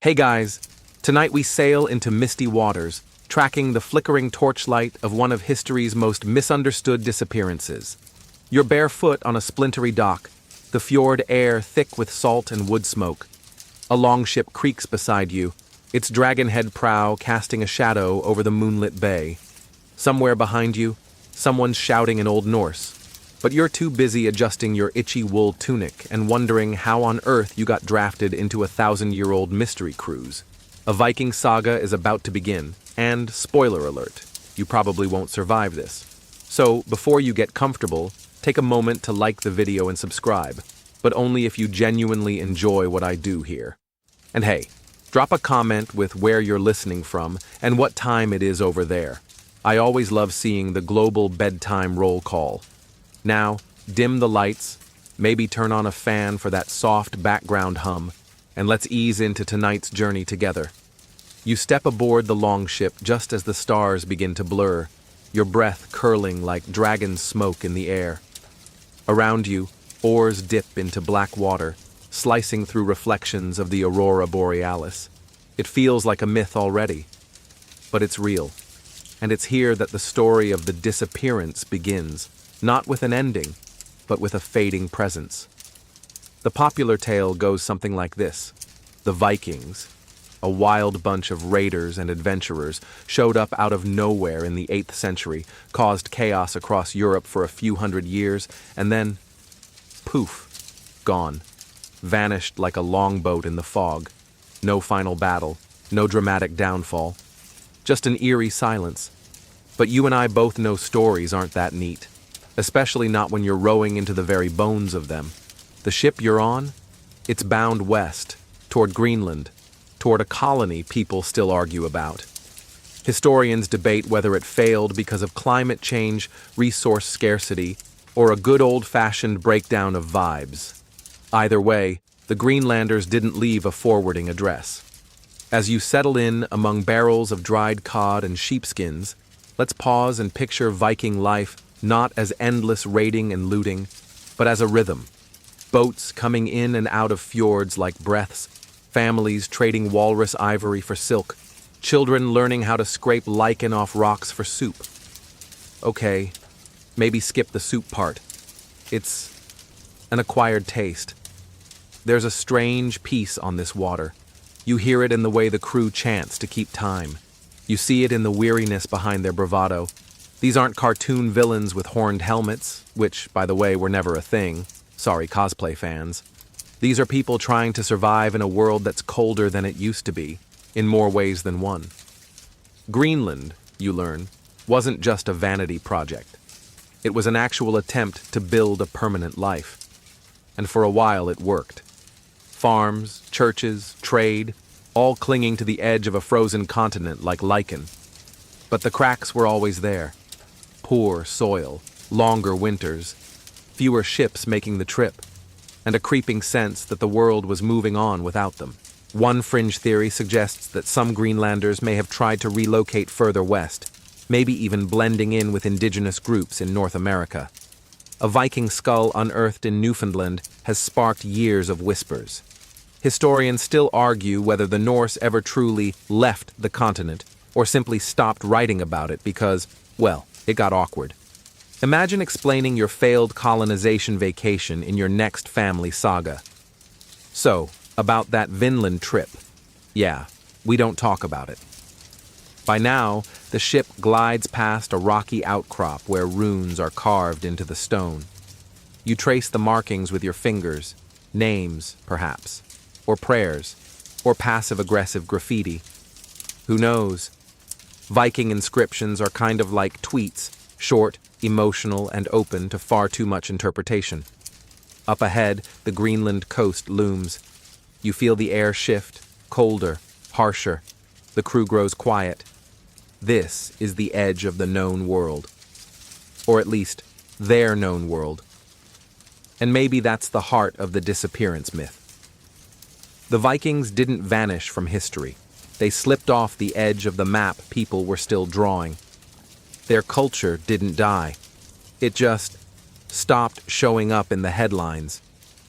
Hey guys, tonight we sail into misty waters, tracking the flickering torchlight of one of history's most misunderstood disappearances. You're barefoot on a splintery dock, the fjord air thick with salt and wood smoke. A longship creaks beside you, its dragonhead prow casting a shadow over the moonlit bay. Somewhere behind you, someone's shouting in Old Norse, but you're too busy adjusting your itchy wool tunic and wondering how on earth you got drafted into a 1,000-year-old mystery cruise. A Viking saga is about to begin, and spoiler alert, you probably won't survive this. So, before you get comfortable, take a moment to like the video and subscribe, but only if you genuinely enjoy what I do here. And hey, drop a comment with where you're listening from and what time it is over there. I always love seeing the global bedtime roll call. Now, dim the lights, maybe turn on a fan for that soft background hum, and let's ease into tonight's journey together. You step aboard the longship just as the stars begin to blur, your breath curling like dragon smoke in the air. Around you, oars dip into black water, slicing through reflections of the aurora borealis. It feels like a myth already, but it's real. And it's here that the story of the disappearance begins, not with an ending, but with a fading presence. The popular tale goes something like this. The Vikings, a wild bunch of raiders and adventurers, showed up out of nowhere in the 8th century, caused chaos across Europe for a few hundred years, and then, poof, gone. Vanished like a longboat in the fog. No final battle, no dramatic downfall. Just an eerie silence. But you and I both know stories aren't that neat. Especially not when you're rowing into the very bones of them. The ship you're on? It's bound west, toward Greenland, toward a colony people still argue about. Historians debate whether it failed because of climate change, resource scarcity, or a good old-fashioned breakdown of vibes. Either way, the Greenlanders didn't leave a forwarding address. As you settle in among barrels of dried cod and sheepskins, let's pause and picture Viking life not as endless raiding and looting, but as a rhythm. Boats coming in and out of fjords like breaths, families trading walrus ivory for silk, children learning how to scrape lichen off rocks for soup. Okay, maybe skip the soup part. It's an acquired taste. There's a strange peace on this water. You hear it in the way the crew chants to keep time. You see it in the weariness behind their bravado. These aren't cartoon villains with horned helmets, which, by the way, were never a thing. Sorry, cosplay fans. These are people trying to survive in a world that's colder than it used to be, in more ways than one. Greenland, you learn, wasn't just a vanity project. It was an actual attempt to build a permanent life. And for a while it worked. Farms, churches, trade, all clinging to the edge of a frozen continent like lichen. But the cracks were always there. Poor soil, longer winters, fewer ships making the trip, and a creeping sense that the world was moving on without them. One fringe theory suggests that some Greenlanders may have tried to relocate further west, maybe even blending in with indigenous groups in North America. A Viking skull unearthed in Newfoundland has sparked years of whispers. Historians still argue whether the Norse ever truly left the continent or simply stopped writing about it because, well, it got awkward. Imagine explaining your failed colonization vacation in your next family saga. So, about that Vinland trip. Yeah, we don't talk about it. By now, the ship glides past a rocky outcrop where runes are carved into the stone. You trace the markings with your fingers, names, perhaps, or prayers, or passive-aggressive graffiti. Who knows? Viking inscriptions are kind of like tweets, short, emotional, and open to far too much interpretation. Up ahead, the Greenland coast looms. You feel the air shift, colder, harsher. The crew grows quiet. This is the edge of the known world. Or at least, their known world. And maybe that's the heart of the disappearance myth. The Vikings didn't vanish from history. They slipped off the edge of the map people were still drawing. Their culture didn't die. It just stopped showing up in the headlines.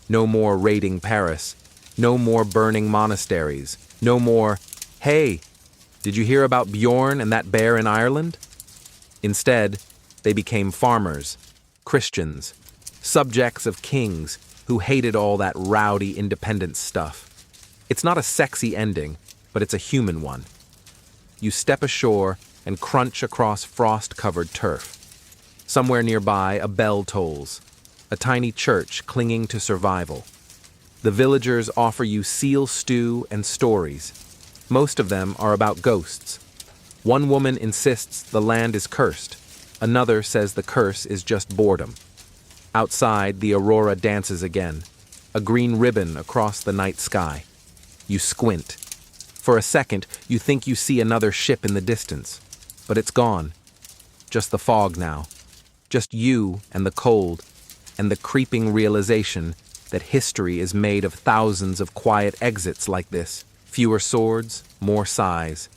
No more raiding Paris. No more burning monasteries. No more, "Hey, did you hear about Bjorn and that bear in Ireland?" Instead, they became farmers, Christians, subjects of kings who hated all that rowdy independence stuff. It's not a sexy ending, but it's a human one. You step ashore and crunch across frost-covered turf. Somewhere nearby, a bell tolls, a tiny church clinging to survival. The villagers offer you seal stew and stories. Most of them are about ghosts. One woman insists the land is cursed. Another says the curse is just boredom. Outside, the aurora dances again, a green ribbon across the night sky. You squint. For a second, you think you see another ship in the distance, but it's gone. Just the fog now. Just you and the cold, and the creeping realization that history is made of thousands of quiet exits like this. Fewer swords, more sighs.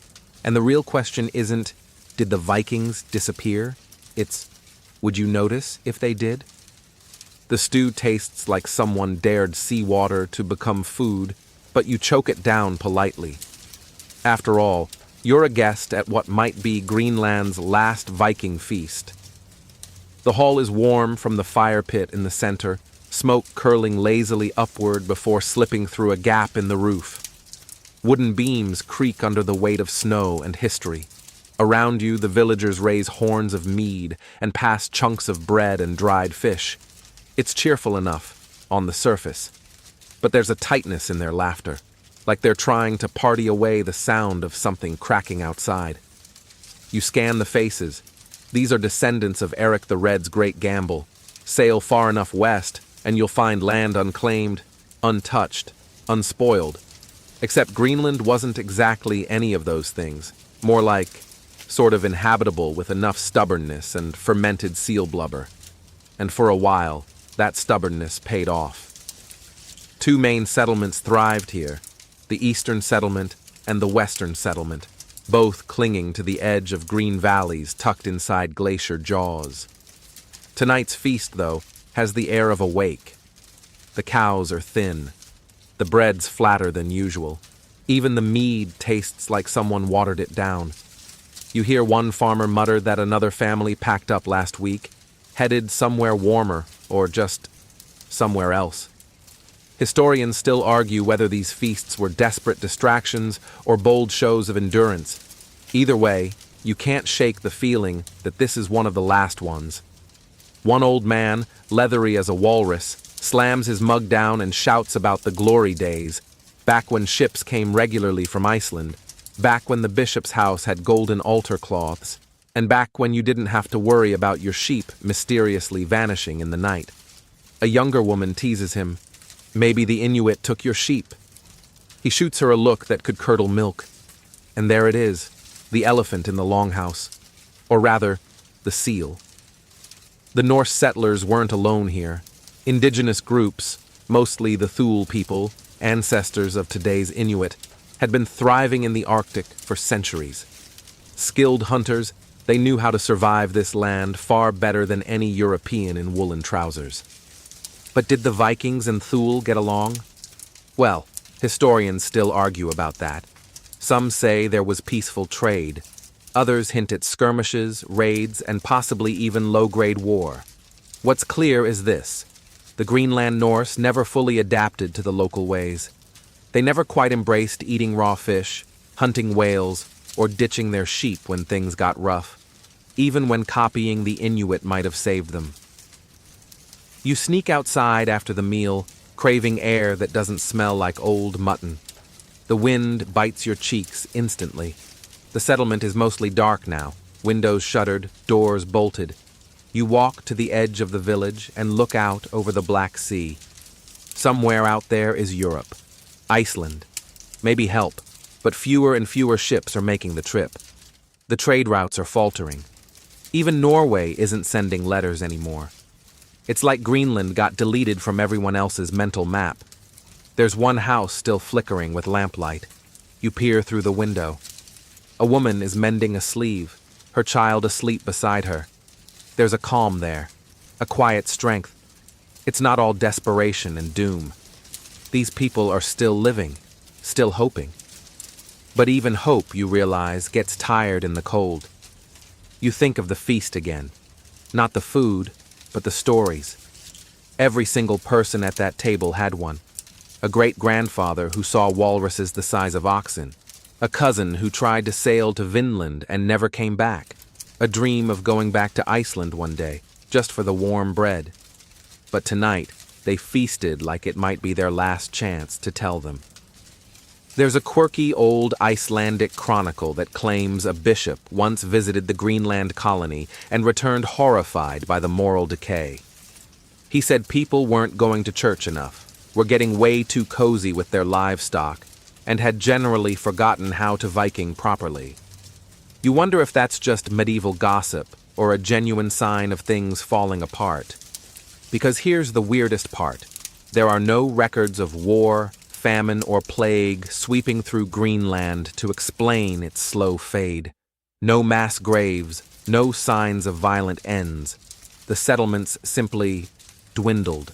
And the real question isn't, did the Vikings disappear? It's, would you notice if they did? The stew tastes like someone dared seawater to become food, but you choke it down politely. After all, you're a guest at what might be Greenland's last Viking feast. The hall is warm from the fire pit in the center, smoke curling lazily upward before slipping through a gap in the roof. Wooden beams creak under the weight of snow and history. Around you, the villagers raise horns of mead and pass chunks of bread and dried fish. It's cheerful enough, on the surface. But there's a tightness in their laughter, like they're trying to party away the sound of something cracking outside. You scan the faces. These are descendants of Eric the Red's great gamble. Sail far enough west, and you'll find land unclaimed, untouched, unspoiled. Except Greenland wasn't exactly any of those things. More like sort of inhabitable with enough stubbornness and fermented seal blubber. And for a while, that stubbornness paid off. Two main settlements thrived here, the eastern settlement and the western settlement, both clinging to the edge of green valleys tucked inside glacier jaws. Tonight's feast, though, has the air of a wake. The cows are thin. The bread's flatter than usual. Even the mead tastes like someone watered it down. You hear one farmer mutter that another family packed up last week, headed somewhere warmer, or just somewhere else. Historians still argue whether these feasts were desperate distractions or bold shows of endurance. Either way, you can't shake the feeling that this is one of the last ones. One old man, leathery as a walrus, slams his mug down and shouts about the glory days, back when ships came regularly from Iceland, back when the bishop's house had golden altar cloths, and back when you didn't have to worry about your sheep mysteriously vanishing in the night. A younger woman teases him, "Maybe the Inuit took your sheep." He shoots her a look that could curdle milk. And there it is, the elephant in the longhouse. Or rather, the seal. The Norse settlers weren't alone here. Indigenous groups, mostly the Thule people, ancestors of today's Inuit, had been thriving in the Arctic for centuries. Skilled hunters, they knew how to survive this land far better than any European in woolen trousers. But did the Vikings and Thule get along? Well, historians still argue about that. Some say there was peaceful trade. Others hint at skirmishes, raids, and possibly even low-grade war. What's clear is this. The Greenland Norse never fully adapted to the local ways. They never quite embraced eating raw fish, hunting whales, or ditching their sheep when things got rough, even when copying the Inuit might have saved them. You sneak outside after the meal, craving air that doesn't smell like old mutton. The wind bites your cheeks instantly. The settlement is mostly dark now, windows shuttered, doors bolted. You walk to the edge of the village and look out over the Black Sea. Somewhere out there is Europe. Iceland. Maybe help, but fewer and fewer ships are making the trip. The trade routes are faltering. Even Norway isn't sending letters anymore. It's like Greenland got deleted from everyone else's mental map. There's one house still flickering with lamplight. You peer through the window. A woman is mending a sleeve, her child asleep beside her. There's a calm there, a quiet strength. It's not all desperation and doom. These people are still living, still hoping. But even hope, you realize, gets tired in the cold. You think of the feast again. Not the food, but the stories. Every single person at that table had one. A great-grandfather who saw walruses the size of oxen. A cousin who tried to sail to Vinland and never came back. A dream of going back to Iceland one day, just for the warm bread. But tonight, they feasted like it might be their last chance to tell them. There's a quirky old Icelandic chronicle that claims a bishop once visited the Greenland colony and returned horrified by the moral decay. He said people weren't going to church enough, were getting way too cozy with their livestock, and had generally forgotten how to Viking properly. You wonder if that's just medieval gossip or a genuine sign of things falling apart. Because here's the weirdest part. There are no records of war, famine, or plague sweeping through Greenland to explain its slow fade. No mass graves, no signs of violent ends. The settlements simply dwindled.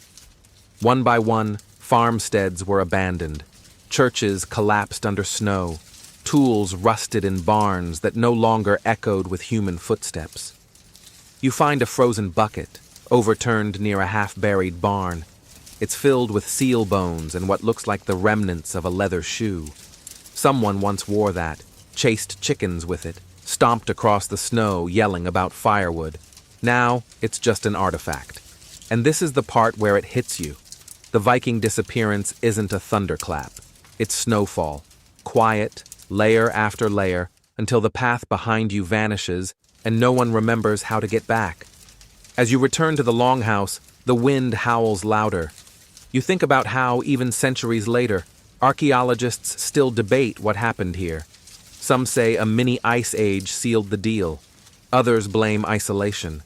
One by one, farmsteads were abandoned. Churches collapsed under snow. Tools rusted in barns that no longer echoed with human footsteps. You find a frozen bucket, overturned near a half-buried barn. It's filled with seal bones and what looks like the remnants of a leather shoe. Someone once wore that, chased chickens with it, stomped across the snow yelling about firewood. Now, it's just an artifact. And this is the part where it hits you. The Viking disappearance isn't a thunderclap. It's snowfall, quiet, layer after layer, until the path behind you vanishes and no one remembers how to get back. As you return to the longhouse, the wind howls louder. You think about how, even centuries later, archaeologists still debate what happened here. Some say a mini ice age sealed the deal. Others blame isolation.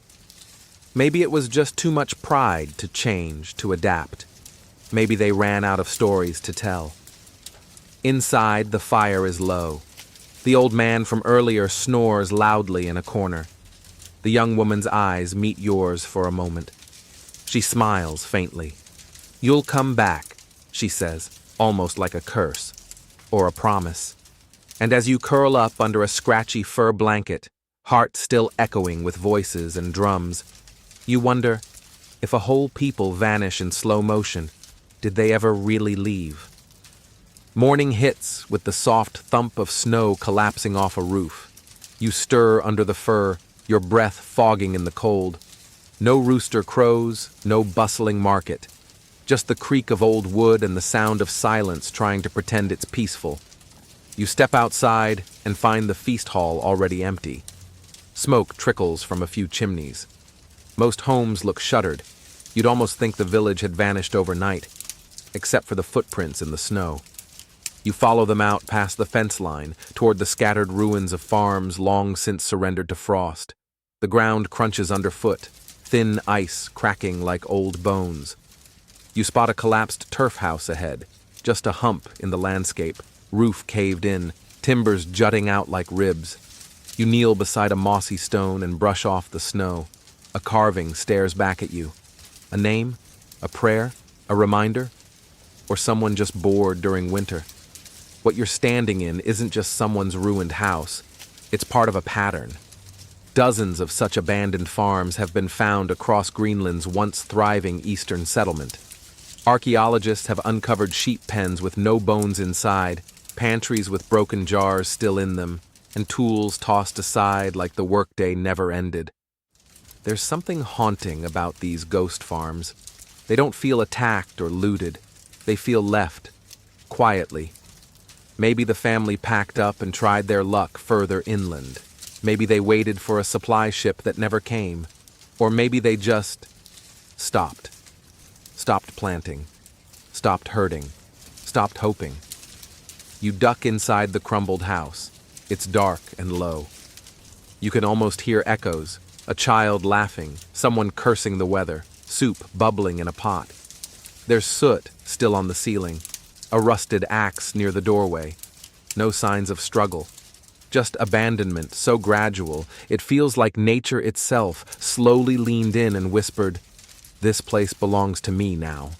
Maybe it was just too much pride to change, to adapt. Maybe they ran out of stories to tell. Inside, the fire is low. The old man from earlier snores loudly in a corner. The young woman's eyes meet yours for a moment. She smiles faintly. "You'll come back," she says, almost like a curse, or a promise. And as you curl up under a scratchy fur blanket, heart still echoing with voices and drums, you wonder, if a whole people vanish in slow motion, did they ever really leave? Morning hits with the soft thump of snow collapsing off a roof. You stir under the fur, your breath fogging in the cold. No rooster crows, no bustling market. Just the creak of old wood and the sound of silence trying to pretend it's peaceful. You step outside and find the feast hall already empty. Smoke trickles from a few chimneys. Most homes look shuttered. You'd almost think the village had vanished overnight, except for the footprints in the snow. You follow them out past the fence line, toward the scattered ruins of farms long since surrendered to frost. The ground crunches underfoot, thin ice cracking like old bones. You spot a collapsed turf house ahead, just a hump in the landscape, roof caved in, timbers jutting out like ribs. You kneel beside a mossy stone and brush off the snow. A carving stares back at you. A name? A prayer? A reminder? Or someone just bored during winter? What you're standing in isn't just someone's ruined house. It's part of a pattern. Dozens of such abandoned farms have been found across Greenland's once thriving eastern settlement. Archaeologists have uncovered sheep pens with no bones inside, pantries with broken jars still in them, and tools tossed aside like the workday never ended. There's something haunting about these ghost farms. They don't feel attacked or looted. They feel left, quietly. Maybe the family packed up and tried their luck further inland. Maybe they waited for a supply ship that never came. Or maybe they just stopped. Stopped planting. Stopped hurting. Stopped hoping. You duck inside the crumbled house. It's dark and low. You can almost hear echoes. A child laughing, someone cursing the weather, soup bubbling in a pot. There's soot still on the ceiling, a rusted axe near the doorway. No signs of struggle. Just abandonment so gradual, it feels like nature itself slowly leaned in and whispered, "This place belongs to me now."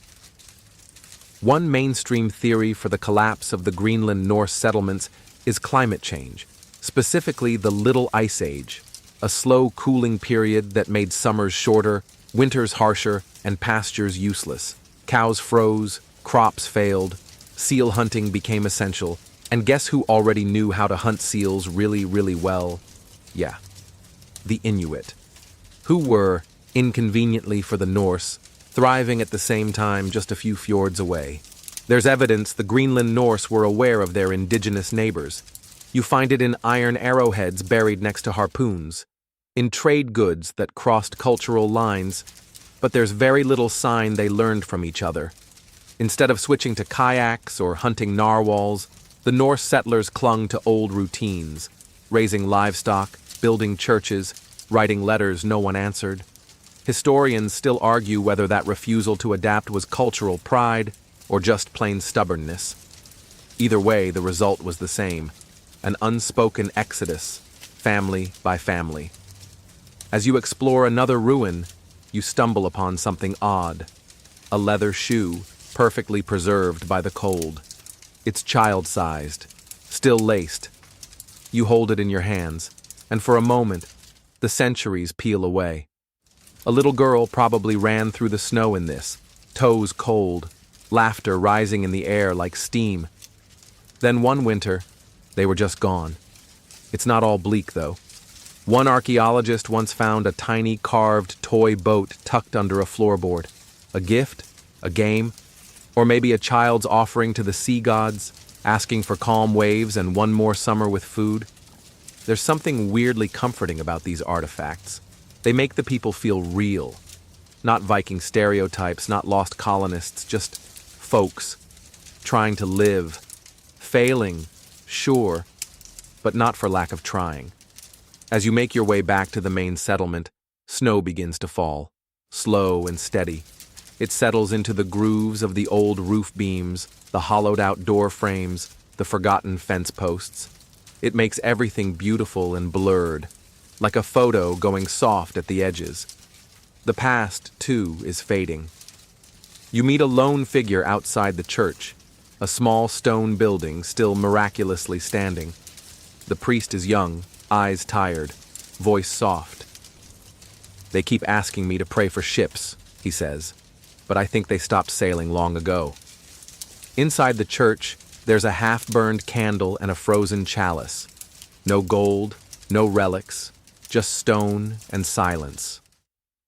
One mainstream theory for the collapse of the Greenland Norse settlements is climate change, specifically the Little Ice Age, a slow cooling period that made summers shorter, winters harsher, and pastures useless. Cows froze, crops failed, seal hunting became essential, and guess who already knew how to hunt seals really, really well? Yeah, the Inuit, who were, inconveniently for the Norse, thriving at the same time just a few fjords away. There's evidence the Greenland Norse were aware of their indigenous neighbors. You find it in iron arrowheads buried next to harpoons, in trade goods that crossed cultural lines, but there's very little sign they learned from each other. Instead of switching to kayaks or hunting narwhals, the Norse settlers clung to old routines, raising livestock, building churches, writing letters no one answered. Historians still argue whether that refusal to adapt was cultural pride or just plain stubbornness. Either way, the result was the same: an unspoken exodus, family by family. As you explore another ruin, you stumble upon something odd: a leather shoe, perfectly preserved by the cold. It's child-sized, still laced. You hold it in your hands, and for a moment, the centuries peel away. A little girl probably ran through the snow in this, toes cold, laughter rising in the air like steam. Then one winter, they were just gone. It's not all bleak, though. One archaeologist once found a tiny carved toy boat tucked under a floorboard. A gift? A game? Or maybe a child's offering to the sea gods, asking for calm waves and one more summer with food? There's something weirdly comforting about these artifacts. They make the people feel real. Not Viking stereotypes, not lost colonists, just folks trying to live. Failing, sure, but not for lack of trying. As you make your way back to the main settlement, snow begins to fall, slow and steady. It settles into the grooves of the old roof beams, the hollowed-out door frames, the forgotten fence posts. It makes everything beautiful and blurred, like a photo going soft at the edges. The past, too, is fading. You meet a lone figure outside the church, a small stone building still miraculously standing. The priest is young, eyes tired, voice soft. "They keep asking me to pray for ships," he says, "but I think they stopped sailing long ago." Inside the church, there's a half-burned candle and a frozen chalice. No gold, no relics, just stone and silence.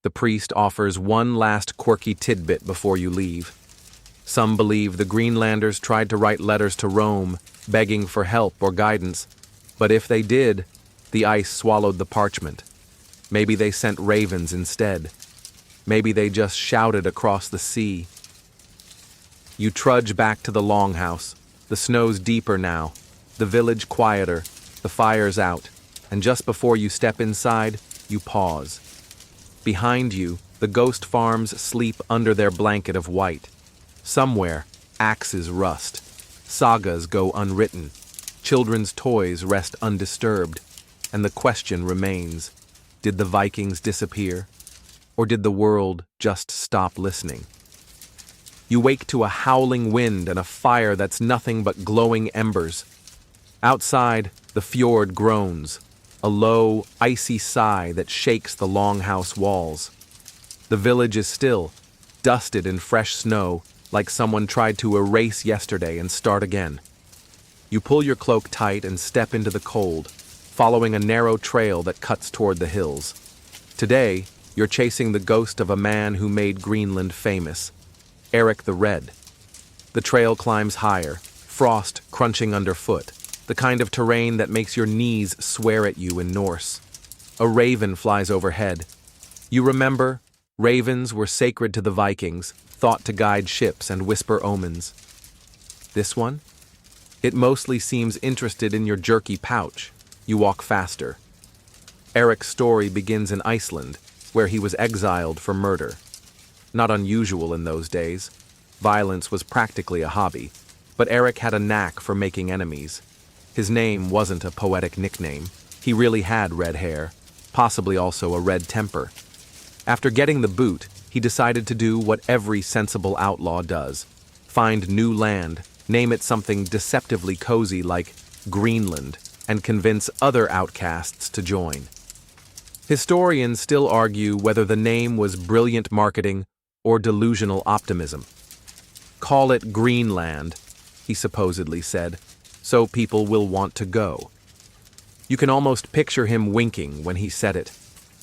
The priest offers one last quirky tidbit before you leave. Some believe the Greenlanders tried to write letters to Rome, begging for help or guidance, but if they did, the ice swallowed the parchment. Maybe they sent ravens instead. Maybe they just shouted across the sea. You trudge back to the longhouse. The snow's deeper now, the village quieter, the fire's out, and just before you step inside, you pause. Behind you, the ghost farms sleep under their blanket of white. Somewhere, axes rust. Sagas go unwritten. Children's toys rest undisturbed. And the question remains, did the Vikings disappear? Or did the world just stop listening? You wake to a howling wind and a fire that's nothing but glowing embers. Outside, the fjord groans, a low, icy sigh that shakes the longhouse walls. The village is still, dusted in fresh snow, like someone tried to erase yesterday and start again. You pull your cloak tight and step into the cold, following a narrow trail that cuts toward the hills. Today, you're chasing the ghost of a man who made Greenland famous, Eric the Red. The trail climbs higher, frost crunching underfoot, the kind of terrain that makes your knees swear at you in Norse. A raven flies overhead. You remember, ravens were sacred to the Vikings, thought to guide ships and whisper omens. This one? It mostly seems interested in your jerky pouch. You walk faster. Eric's story begins in Iceland, where he was exiled for murder. Not unusual in those days. Violence was practically a hobby, but Eric had a knack for making enemies. His name wasn't a poetic nickname. He really had red hair, possibly also a red temper. After getting the boot, he decided to do what every sensible outlaw does: find new land, name it something deceptively cozy like Greenland, and convince other outcasts to join. Historians still argue whether the name was brilliant marketing or delusional optimism. "Call it Greenland," he supposedly said, "so people will want to go." You can almost picture him winking when he said it,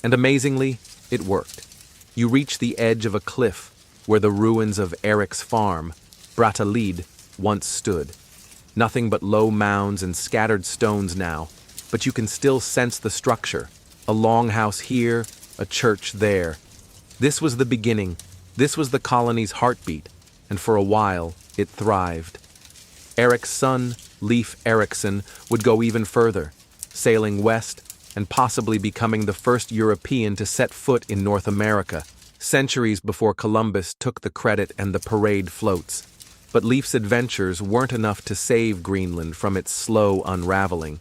and amazingly, it worked. You reach the edge of a cliff where the ruins of Eric's farm, Bratalid, once stood. Nothing but low mounds and scattered stones now, but you can still sense the structure. A longhouse here, a church there. This was the beginning. This was the colony's heartbeat, and for a while, it thrived. Eric's son, Leif Erikson, would go even further, sailing west and possibly becoming the first European to set foot in North America, centuries before Columbus took the credit and the parade floats. But Leif's adventures weren't enough to save Greenland from its slow unraveling.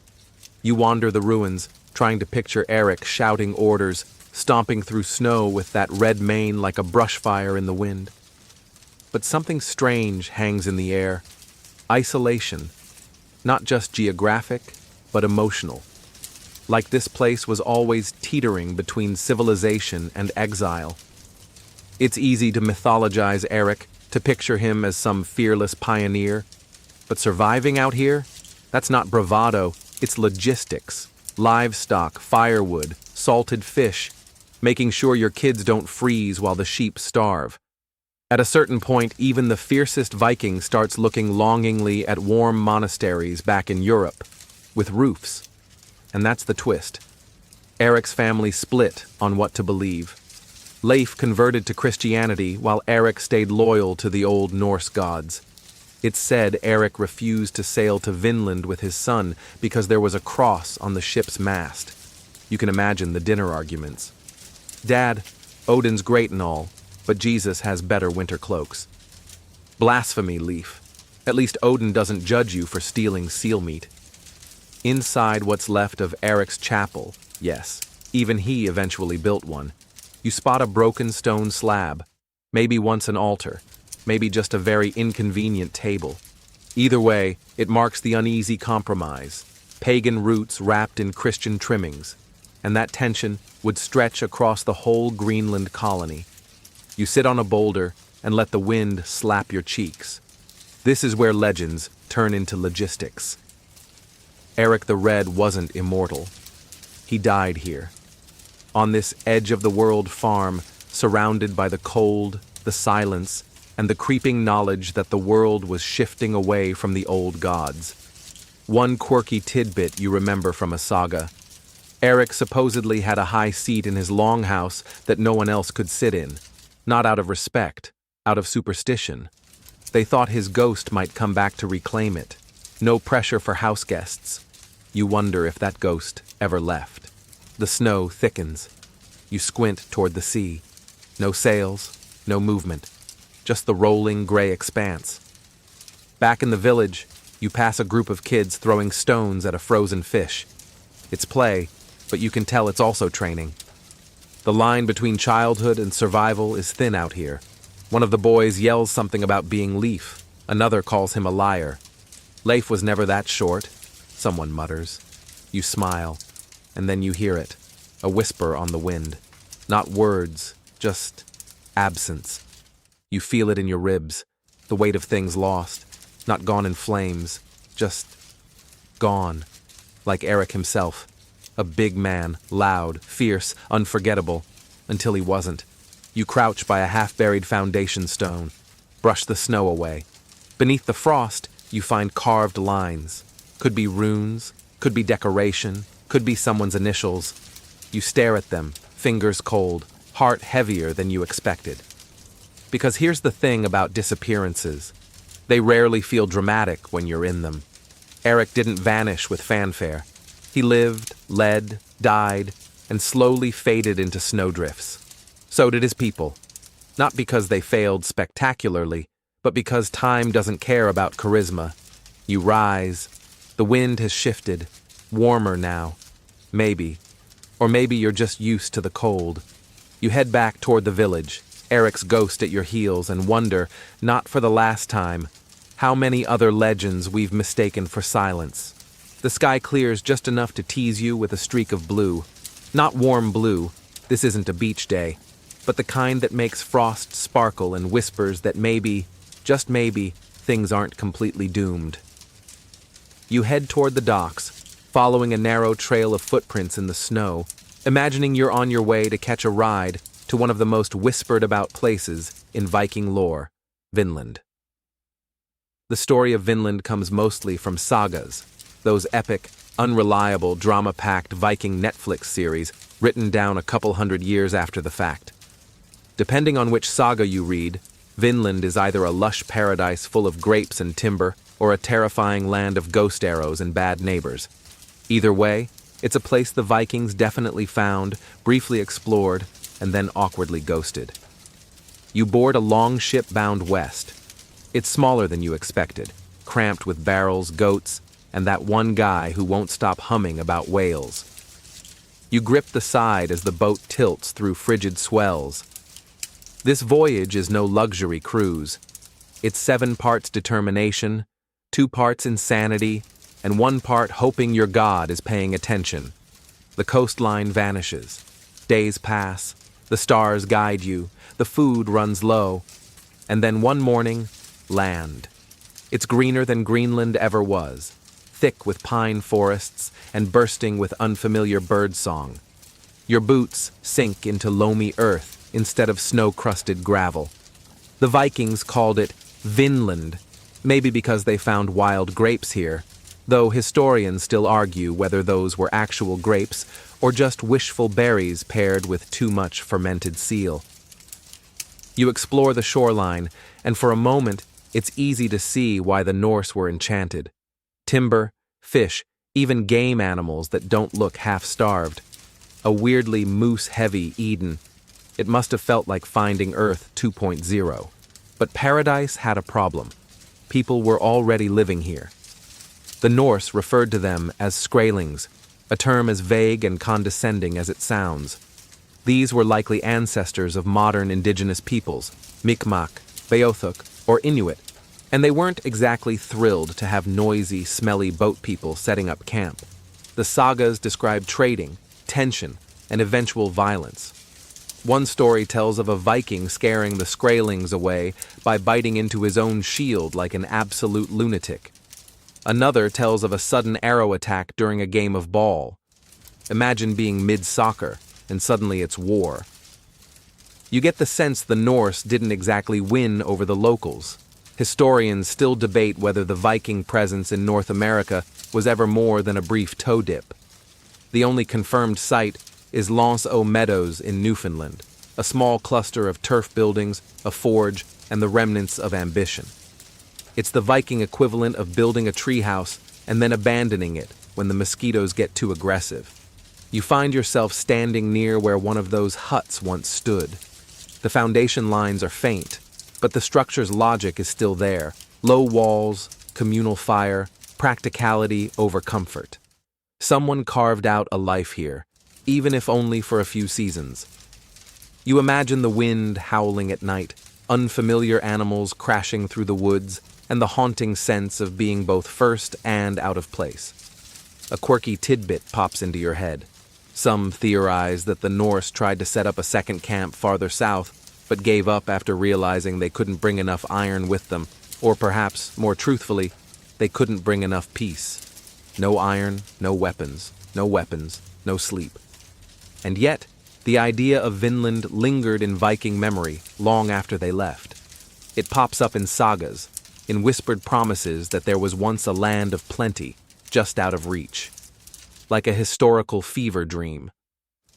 You wander the ruins, trying to picture Eric shouting orders, stomping through snow with that red mane like a brush fire in the wind. But something strange hangs in the air. Isolation. Not just geographic, but emotional. Like this place was always teetering between civilization and exile. It's easy to mythologize Eric, to picture him as some fearless pioneer. But surviving out here? That's not bravado, it's logistics. Livestock, firewood, salted fish, making sure your kids don't freeze while the sheep starve. At a certain point, even the fiercest Viking starts looking longingly at warm monasteries back in Europe, with roofs. And that's the twist. Eric's family split on what to believe. Leif converted to Christianity while Eric stayed loyal to the old Norse gods. It's said Eric refused to sail to Vinland with his son because there was a cross on the ship's mast. You can imagine the dinner arguments. "Dad, Odin's great and all, but Jesus has better winter cloaks." Blasphemy, Leif. At least Odin doesn't judge you for stealing seal meat. Inside what's left of Eric's chapel, yes, even he eventually built one, you spot a broken stone slab, maybe once an altar, maybe just a very inconvenient table. Either way, it marks the uneasy compromise, pagan roots wrapped in Christian trimmings, and that tension would stretch across the whole Greenland colony. You sit on a boulder and let the wind slap your cheeks. This is where legends turn into logistics. Eric the Red wasn't immortal. He died here, on this edge-of-the-world farm, surrounded by the cold, the silence, and the creeping knowledge that the world was shifting away from the old gods. One quirky tidbit you remember from a saga. Eric supposedly had a high seat in his longhouse that no one else could sit in, not out of respect, out of superstition. They thought his ghost might come back to reclaim it. No pressure for house guests. You wonder if that ghost ever left. The snow thickens. You squint toward the sea. No sails, no movement. Just the rolling gray expanse. Back in the village, you pass a group of kids throwing stones at a frozen fish. It's play, but you can tell it's also training. The line between childhood and survival is thin out here. One of the boys yells something about being Leif. Another calls him a liar. Leif was never that short, someone mutters. You smile, and then you hear it, a whisper on the wind. Not words, just absence. You feel it in your ribs, the weight of things lost, not gone in flames, just gone, like Eric himself. A big man, loud, fierce, unforgettable, until he wasn't. You crouch by a half-buried foundation stone, brush the snow away. Beneath the frost, you find carved lines. Could be runes, could be decoration, could be someone's initials. You stare at them, fingers cold, heart heavier than you expected. Because here's the thing about disappearances. They rarely feel dramatic when you're in them. Eric didn't vanish with fanfare. He lived, led, died, and slowly faded into snowdrifts. So did his people. Not because they failed spectacularly, but because time doesn't care about charisma. You rise. The wind has shifted. Warmer now. Maybe. Or maybe you're just used to the cold. You head back toward the village, Eric's ghost at your heels, and wonder, not for the last time, how many other legends we've mistaken for silence. The sky clears just enough to tease you with a streak of blue. Not warm blue, this isn't a beach day, but the kind that makes frost sparkle and whispers that maybe, just maybe, things aren't completely doomed. You head toward the docks, following a narrow trail of footprints in the snow, imagining you're on your way to catch a ride to one of the most whispered-about places in Viking lore, Vinland. The story of Vinland comes mostly from sagas, those epic, unreliable, drama-packed Viking Netflix series written down a couple hundred years after the fact. Depending on which saga you read, Vinland is either a lush paradise full of grapes and timber or a terrifying land of ghost arrows and bad neighbors. Either way, it's a place the Vikings definitely found, briefly explored, and then awkwardly ghosted. You board a long ship bound west. It's smaller than you expected, cramped with barrels, goats, and that one guy who won't stop humming about whales. You grip the side as the boat tilts through frigid swells. This voyage is no luxury cruise. It's 7 parts determination, 2 parts insanity, and 1 part hoping your god is paying attention. The coastline vanishes. Days pass. The stars guide you. The food runs low. And then one morning, land. It's greener than Greenland ever was, thick with pine forests and bursting with unfamiliar bird song. Your boots sink into loamy earth instead of snow-crusted gravel. The Vikings called it Vinland, maybe because they found wild grapes here, though historians still argue whether those were actual grapes or just wishful berries paired with too much fermented seal. You explore the shoreline, and for a moment, it's easy to see why the Norse were enchanted. Timber, fish, even game animals that don't look half-starved. A weirdly moose-heavy Eden. It must have felt like finding Earth 2.0. But paradise had a problem. People were already living here. The Norse referred to them as scralings, a term as vague and condescending as it sounds. These were likely ancestors of modern indigenous peoples, Mi'kmaq, Beothuk, or Inuit, and they weren't exactly thrilled to have noisy, smelly boat people setting up camp. The sagas describe trading, tension, and eventual violence. One story tells of a Viking scaring the scralings away by biting into his own shield like an absolute lunatic. Another tells of a sudden arrow attack during a game of ball. Imagine being mid-soccer, and suddenly it's war. You get the sense the Norse didn't exactly win over the locals. Historians still debate whether the Viking presence in North America was ever more than a brief toe dip. The only confirmed site is Longhouse Meadows in Newfoundland, a small cluster of turf buildings, a forge, and the remnants of ambition. It's the Viking equivalent of building a treehouse and then abandoning it when the mosquitoes get too aggressive. You find yourself standing near where one of those huts once stood. The foundation lines are faint, but the structure's logic is still there. Low walls, communal fire, practicality over comfort. Someone carved out a life here, even if only for a few seasons. You imagine the wind howling at night, unfamiliar animals crashing through the woods, and the haunting sense of being both first and out of place. A quirky tidbit pops into your head. Some theorize that the Norse tried to set up a second camp farther south, but gave up after realizing they couldn't bring enough iron with them, or perhaps, more truthfully, they couldn't bring enough peace. No iron, no weapons, no sleep. And yet, the idea of Vinland lingered in Viking memory long after they left. It pops up in sagas, in whispered promises that there was once a land of plenty, just out of reach. Like a historical fever dream.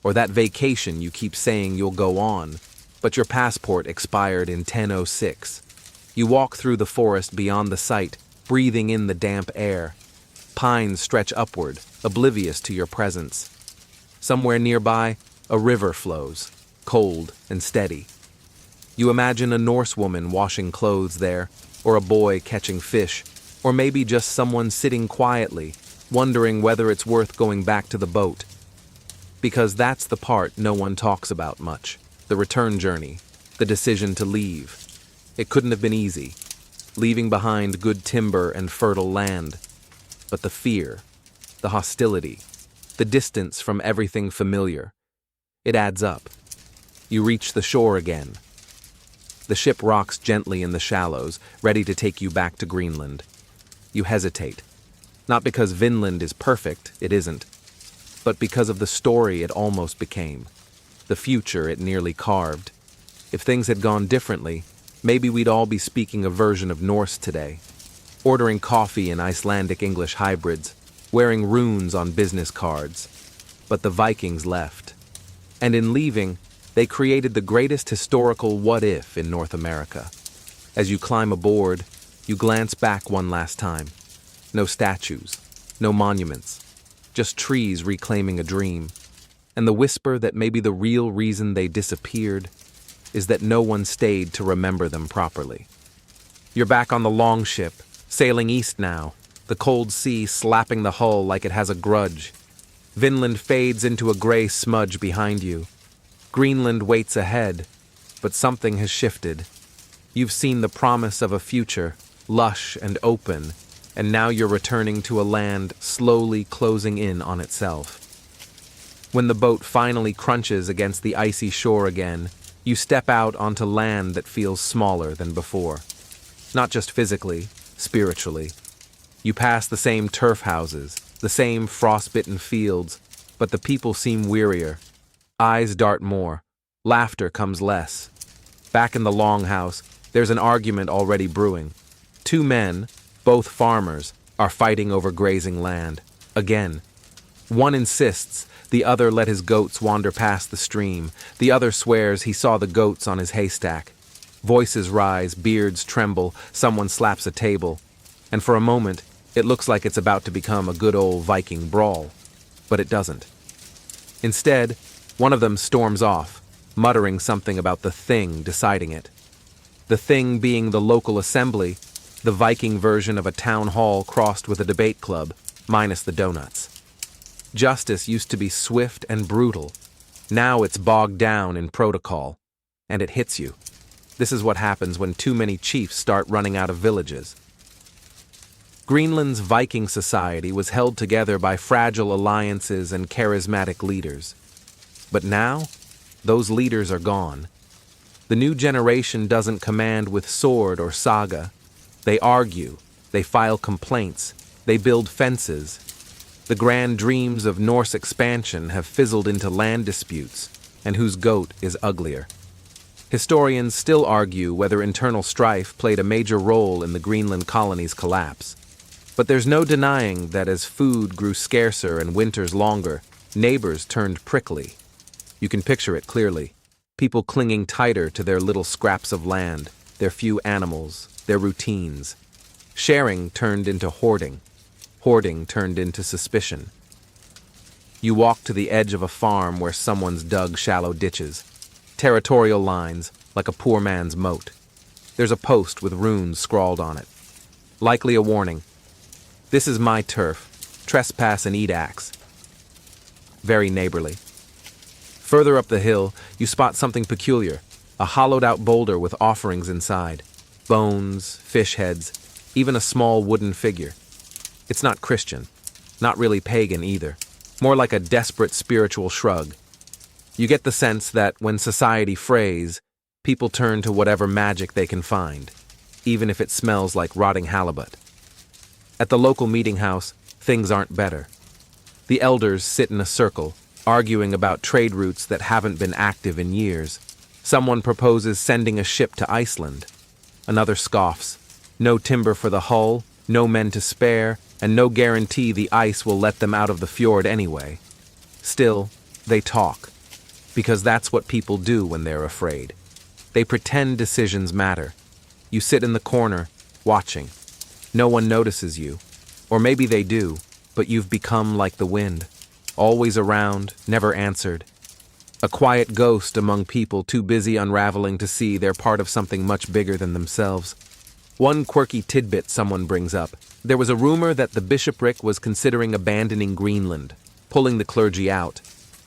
Or that vacation you keep saying you'll go on, but your passport expired in 1006. You walk through the forest beyond the site, breathing in the damp air. Pines stretch upward, oblivious to your presence. Somewhere nearby, a river flows, cold and steady. You imagine a Norse woman washing clothes there, or a boy catching fish, or maybe just someone sitting quietly, wondering whether it's worth going back to the boat. Because that's the part no one talks about much, the return journey, the decision to leave. It couldn't have been easy, leaving behind good timber and fertile land. But the fear, the hostility, the distance from everything familiar. It adds up. You reach the shore again. The ship rocks gently in the shallows, ready to take you back to Greenland. You hesitate. Not because Vinland is perfect, it isn't, but because of the story it almost became, the future it nearly carved. If things had gone differently, maybe we'd all be speaking a version of Norse today, ordering coffee in Icelandic English hybrids, wearing runes on business cards. But the Vikings left. And in leaving, they created the greatest historical what-if in North America. As you climb aboard, you glance back one last time. No statues, no monuments, just trees reclaiming a dream. And the whisper that maybe the real reason they disappeared is that no one stayed to remember them properly. You're back on the longship, sailing east now, the cold sea slapping the hull like it has a grudge. Vinland fades into a gray smudge behind you. Greenland waits ahead, but something has shifted. You've seen the promise of a future, lush and open, and now you're returning to a land slowly closing in on itself. When the boat finally crunches against the icy shore again, you step out onto land that feels smaller than before. Not just physically, spiritually. You pass the same turf houses, the same frostbitten fields, but the people seem wearier. Eyes dart more. Laughter comes less. Back in the longhouse, there's an argument already brewing. Two men, both farmers, are fighting over grazing land. Again. One insists the other let his goats wander past the stream. The other swears he saw the goats on his haystack. Voices rise, beards tremble, someone slaps a table. And for a moment, it looks like it's about to become a good old Viking brawl. But it doesn't. Instead, one of them storms off, muttering something about the thing deciding it. The thing being the local assembly, the Viking version of a town hall crossed with a debate club, minus the donuts. Justice used to be swift and brutal. Now it's bogged down in protocol. And it hits you. This is what happens when too many chiefs start running out of villages. Greenland's Viking society was held together by fragile alliances and charismatic leaders. But now, those leaders are gone. The new generation doesn't command with sword or saga. They argue, they file complaints, they build fences. The grand dreams of Norse expansion have fizzled into land disputes, and whose goat is uglier. Historians still argue whether internal strife played a major role in the Greenland colony's collapse. But there's no denying that as food grew scarcer and winters longer, neighbors turned prickly. You can picture it clearly. People clinging tighter to their little scraps of land, their few animals, their routines. Sharing turned into hoarding. Hoarding turned into suspicion. You walk to the edge of a farm where someone's dug shallow ditches. Territorial lines, like a poor man's moat. There's a post with runes scrawled on it. Likely a warning. This is my turf. Trespass and eat axe. Very neighborly. Further up the hill, you spot something peculiar. A hollowed-out boulder with offerings inside. Bones, fish heads, even a small wooden figure. It's not Christian. Not really pagan either. More like a desperate spiritual shrug. You get the sense that when society frays, people turn to whatever magic they can find, even if it smells like rotting halibut. At the local meeting house, things aren't better. The elders sit in a circle, arguing about trade routes that haven't been active in years. Someone proposes sending a ship to Iceland. Another scoffs. No timber for the hull, no men to spare, and no guarantee the ice will let them out of the fjord anyway. Still, they talk. Because that's what people do when they're afraid. They pretend decisions matter. You sit in the corner, watching. No one notices you. Or maybe they do, but you've become like the wind. Always around, never answered. A quiet ghost among people too busy unraveling to see they're part of something much bigger than themselves. One quirky tidbit someone brings up. There was a rumor that the bishopric was considering abandoning Greenland, pulling the clergy out.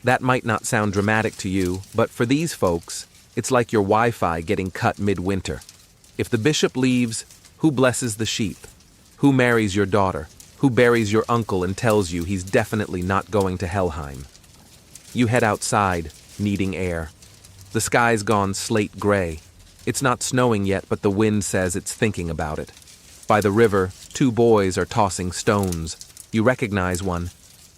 That might not sound dramatic to you, but for these folks, it's like your Wi-Fi getting cut midwinter. If the bishop leaves, who blesses the sheep? Who marries your daughter? Who buries your uncle and tells you he's definitely not going to Helheim? You head outside, needing air. The sky's gone slate gray. It's not snowing yet, but the wind says it's thinking about it. By the river, two boys are tossing stones. You recognize one.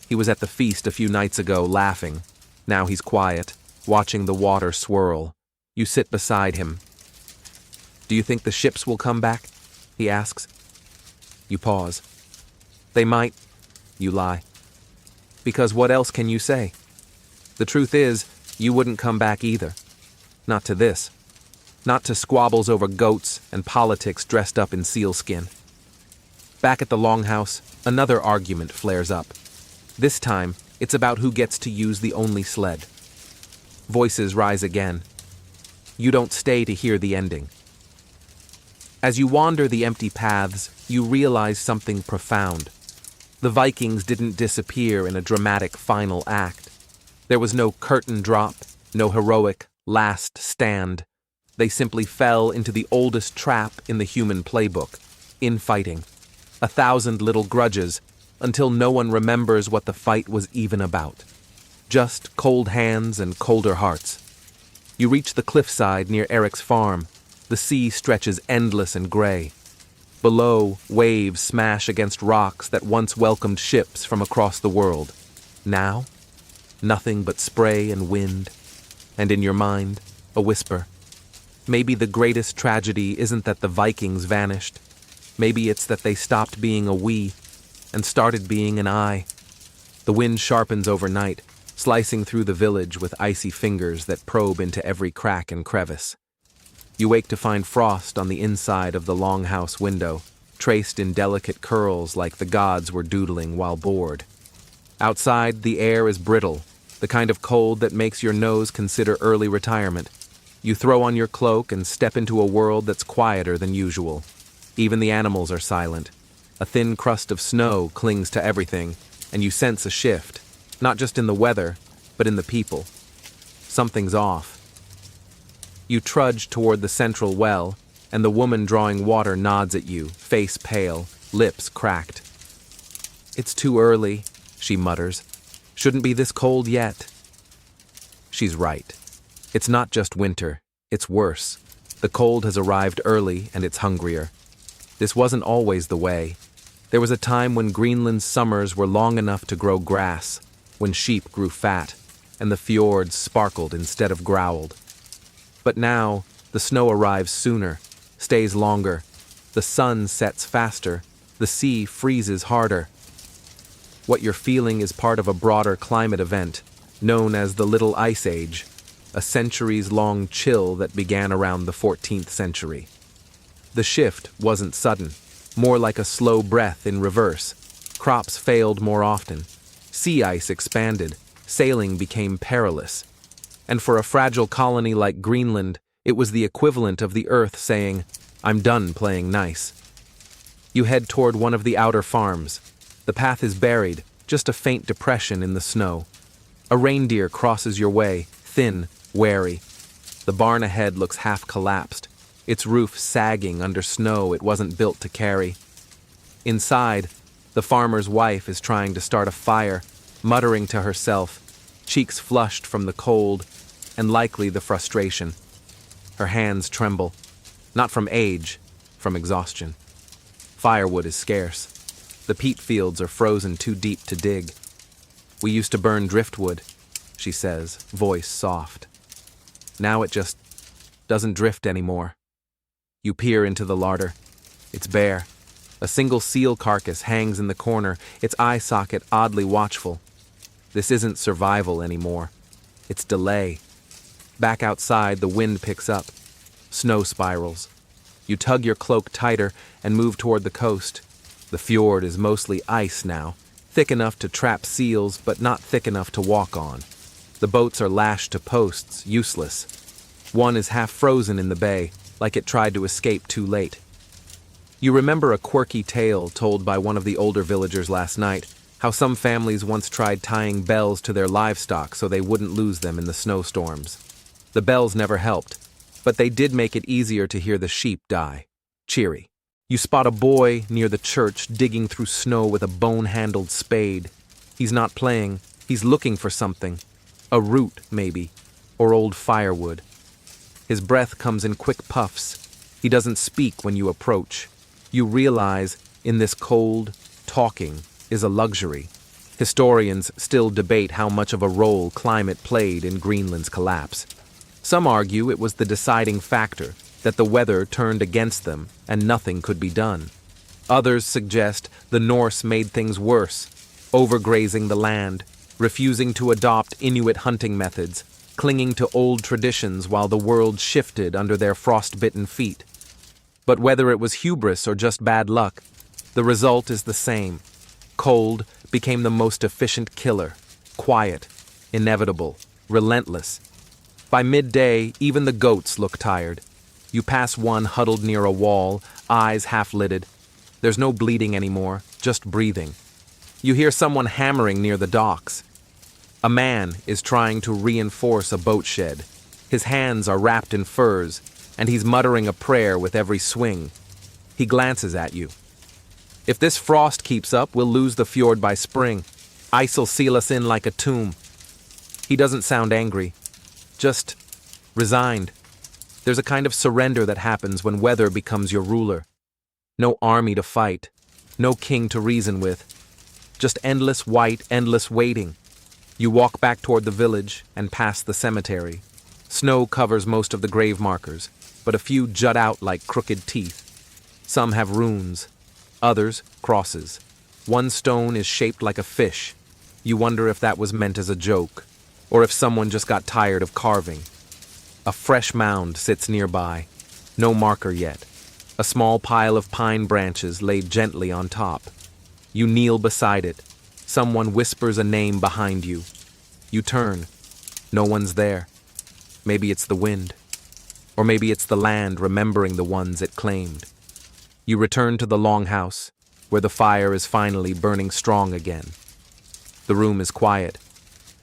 He was at the feast a few nights ago, laughing. Now he's quiet, watching the water swirl. You sit beside him. "Do you think the ships will come back?" he asks. You pause. "They might," you lie. Because what else can you say? The truth is, you wouldn't come back either. Not to this. Not to squabbles over goats and politics dressed up in sealskin. Back at the longhouse, another argument flares up. This time, it's about who gets to use the only sled. Voices rise again. You don't stay to hear the ending. As you wander the empty paths, you realize something profound. The Vikings didn't disappear in a dramatic final act. There was no curtain drop, no heroic last stand. They simply fell into the oldest trap in the human playbook, infighting. 1,000 little grudges, until no one remembers what the fight was even about. Just cold hands and colder hearts. You reach the cliffside near Eric's farm. The sea stretches endless and gray. Below, waves smash against rocks that once welcomed ships from across the world. Now, nothing but spray and wind. And in your mind, a whisper. Maybe the greatest tragedy isn't that the Vikings vanished. Maybe it's that they stopped being a we and started being an I. The wind sharpens overnight, slicing through the village with icy fingers that probe into every crack and crevice. You wake to find frost on the inside of the longhouse window, traced in delicate curls like the gods were doodling while bored. Outside, the air is brittle, the kind of cold that makes your nose consider early retirement. You throw on your cloak and step into a world that's quieter than usual. Even the animals are silent. A thin crust of snow clings to everything, and you sense a shift, not just in the weather, but in the people. Something's off. You trudge toward the central well, and the woman drawing water nods at you, face pale, lips cracked. "It's too early," she mutters. "Shouldn't be this cold yet." She's right. It's not just winter, it's worse. The cold has arrived early, and it's hungrier. This wasn't always the way. There was a time when Greenland's summers were long enough to grow grass, when sheep grew fat, and the fjords sparkled instead of growled. But now, the snow arrives sooner, stays longer, the sun sets faster, the sea freezes harder. What you're feeling is part of a broader climate event, known as the Little Ice Age, a centuries-long chill that began around the 14th century. The shift wasn't sudden, more like a slow breath in reverse. Crops failed more often. Sea ice expanded. Sailing became perilous. And for a fragile colony like Greenland, it was the equivalent of the Earth saying, "I'm done playing nice." You head toward one of the outer farms. The path is buried, just a faint depression in the snow. A reindeer crosses your way, thin, wary. The barn ahead looks half collapsed, its roof sagging under snow it wasn't built to carry. Inside, the farmer's wife is trying to start a fire, muttering to herself, cheeks flushed from the cold and likely the frustration. Her hands tremble, not from age, from exhaustion. Firewood is scarce. The peat fields are frozen too deep to dig. "We used to burn driftwood," she says, voice soft. "Now it just doesn't drift anymore." You peer into the larder. It's bare. A single seal carcass hangs in the corner, its eye socket oddly watchful. This isn't survival anymore. It's delay. Back outside, the wind picks up. Snow spirals. You tug your cloak tighter and move toward the coast. The fjord is mostly ice now, thick enough to trap seals but not thick enough to walk on. The boats are lashed to posts, useless. One is half frozen in the bay, like it tried to escape too late. You remember a quirky tale told by one of the older villagers last night, how some families once tried tying bells to their livestock so they wouldn't lose them in the snowstorms. The bells never helped, but they did make it easier to hear the sheep die. Cheery. You spot a boy near the church digging through snow with a bone-handled spade. He's not playing, he's looking for something. A root, maybe, or old firewood. His breath comes in quick puffs. He doesn't speak when you approach. You realize, in this cold, talking is a luxury. Historians still debate how much of a role climate played in Greenland's collapse. Some argue it was the deciding factor, that the weather turned against them and nothing could be done. Others suggest the Norse made things worse, overgrazing the land, refusing to adopt Inuit hunting methods, clinging to old traditions while the world shifted under their frostbitten feet. But whether it was hubris or just bad luck, the result is the same. Cold became the most efficient killer, quiet, inevitable, relentless. By midday, even the goats look tired. You pass one huddled near a wall, eyes half-lidded. There's no bleeding anymore, just breathing. You hear someone hammering near the docks. A man is trying to reinforce a boat shed. His hands are wrapped in furs, and he's muttering a prayer with every swing. He glances at you. If this frost keeps up, we'll lose the fjord by spring. Ice'll seal us in like a tomb. He doesn't sound angry, just resigned. There's a kind of surrender that happens when weather becomes your ruler. No army to fight, no king to reason with. Just endless white, endless waiting. You walk back toward the village and past the cemetery. Snow covers most of the grave markers, but a few jut out like crooked teeth. Some have runes, others crosses. One stone is shaped like a fish. You wonder if that was meant as a joke, or if someone just got tired of carving. A fresh mound sits nearby, no marker yet. A small pile of pine branches laid gently on top. You kneel beside it. Someone whispers a name behind you. You turn. No one's there. Maybe it's the wind. Or maybe it's the land remembering the ones it claimed. You return to the longhouse, where the fire is finally burning strong again. The room is quiet.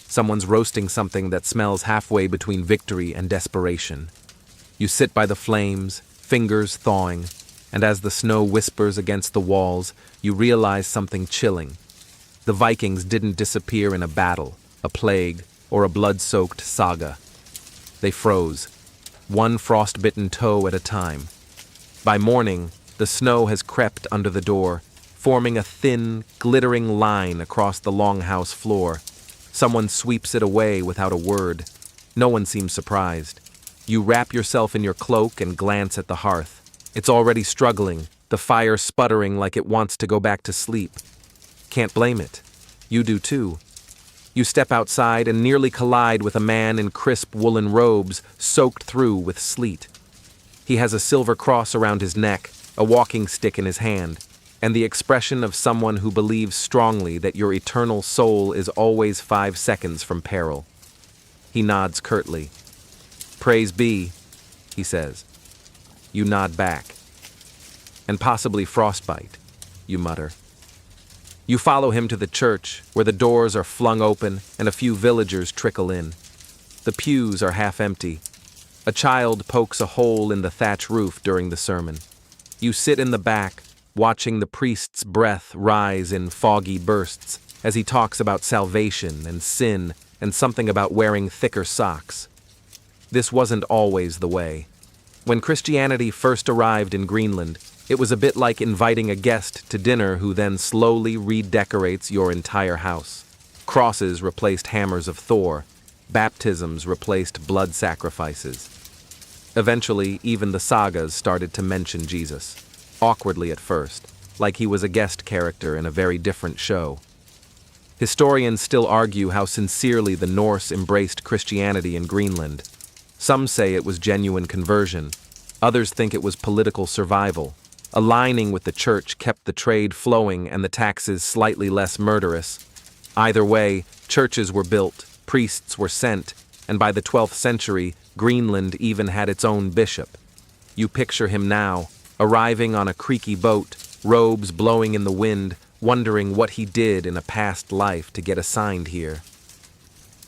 Someone's roasting something that smells halfway between victory and desperation. You sit by the flames, fingers thawing, and as the snow whispers against the walls, you realize something chilling. The Vikings didn't disappear in a battle, a plague, or a blood-soaked saga. They froze, one frost-bitten toe at a time. By morning, the snow has crept under the door, forming a thin, glittering line across the longhouse floor. Someone sweeps it away without a word. No one seems surprised. You wrap yourself in your cloak and glance at the hearth. It's already struggling, the fire sputtering like it wants to go back to sleep. Can't blame it. You do too. You step outside and nearly collide with a man in crisp woolen robes soaked through with sleet. He has a silver cross around his neck, a walking stick in his hand, and the expression of someone who believes strongly that your eternal soul is always 5 seconds from peril. He nods curtly. "Praise be," he says. You nod back. "And possibly frostbite," you mutter. You follow him to the church, where the doors are flung open and a few villagers trickle in. The pews are half empty. A child pokes a hole in the thatch roof during the sermon. You sit in the back, watching the priest's breath rise in foggy bursts as he talks about salvation and sin and something about wearing thicker socks. This wasn't always the way. When Christianity first arrived in Greenland, it was a bit like inviting a guest to dinner who then slowly redecorates your entire house. Crosses replaced hammers of Thor. Baptisms replaced blood sacrifices. Eventually, even the sagas started to mention Jesus. Awkwardly at first, like he was a guest character in a very different show. Historians still argue how sincerely the Norse embraced Christianity in Greenland. Some say it was genuine conversion. Others think it was political survival. Aligning with the church kept the trade flowing and the taxes slightly less murderous. Either way, churches were built, priests were sent, and by the 12th century, Greenland even had its own bishop. You picture him now, arriving on a creaky boat, robes blowing in the wind, wondering what he did in a past life to get assigned here.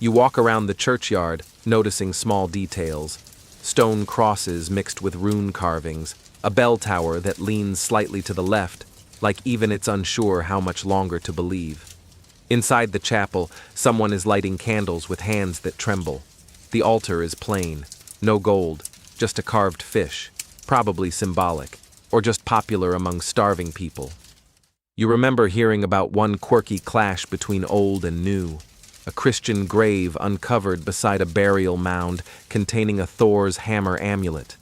You walk around the churchyard, noticing small details. Stone crosses mixed with rune carvings, a bell tower that leans slightly to the left, like even it's unsure how much longer to believe. Inside the chapel, someone is lighting candles with hands that tremble. The altar is plain, no gold, just a carved fish, probably symbolic, or just popular among starving people. You remember hearing about one quirky clash between old and new, a Christian grave uncovered beside a burial mound containing a Thor's hammer amulet.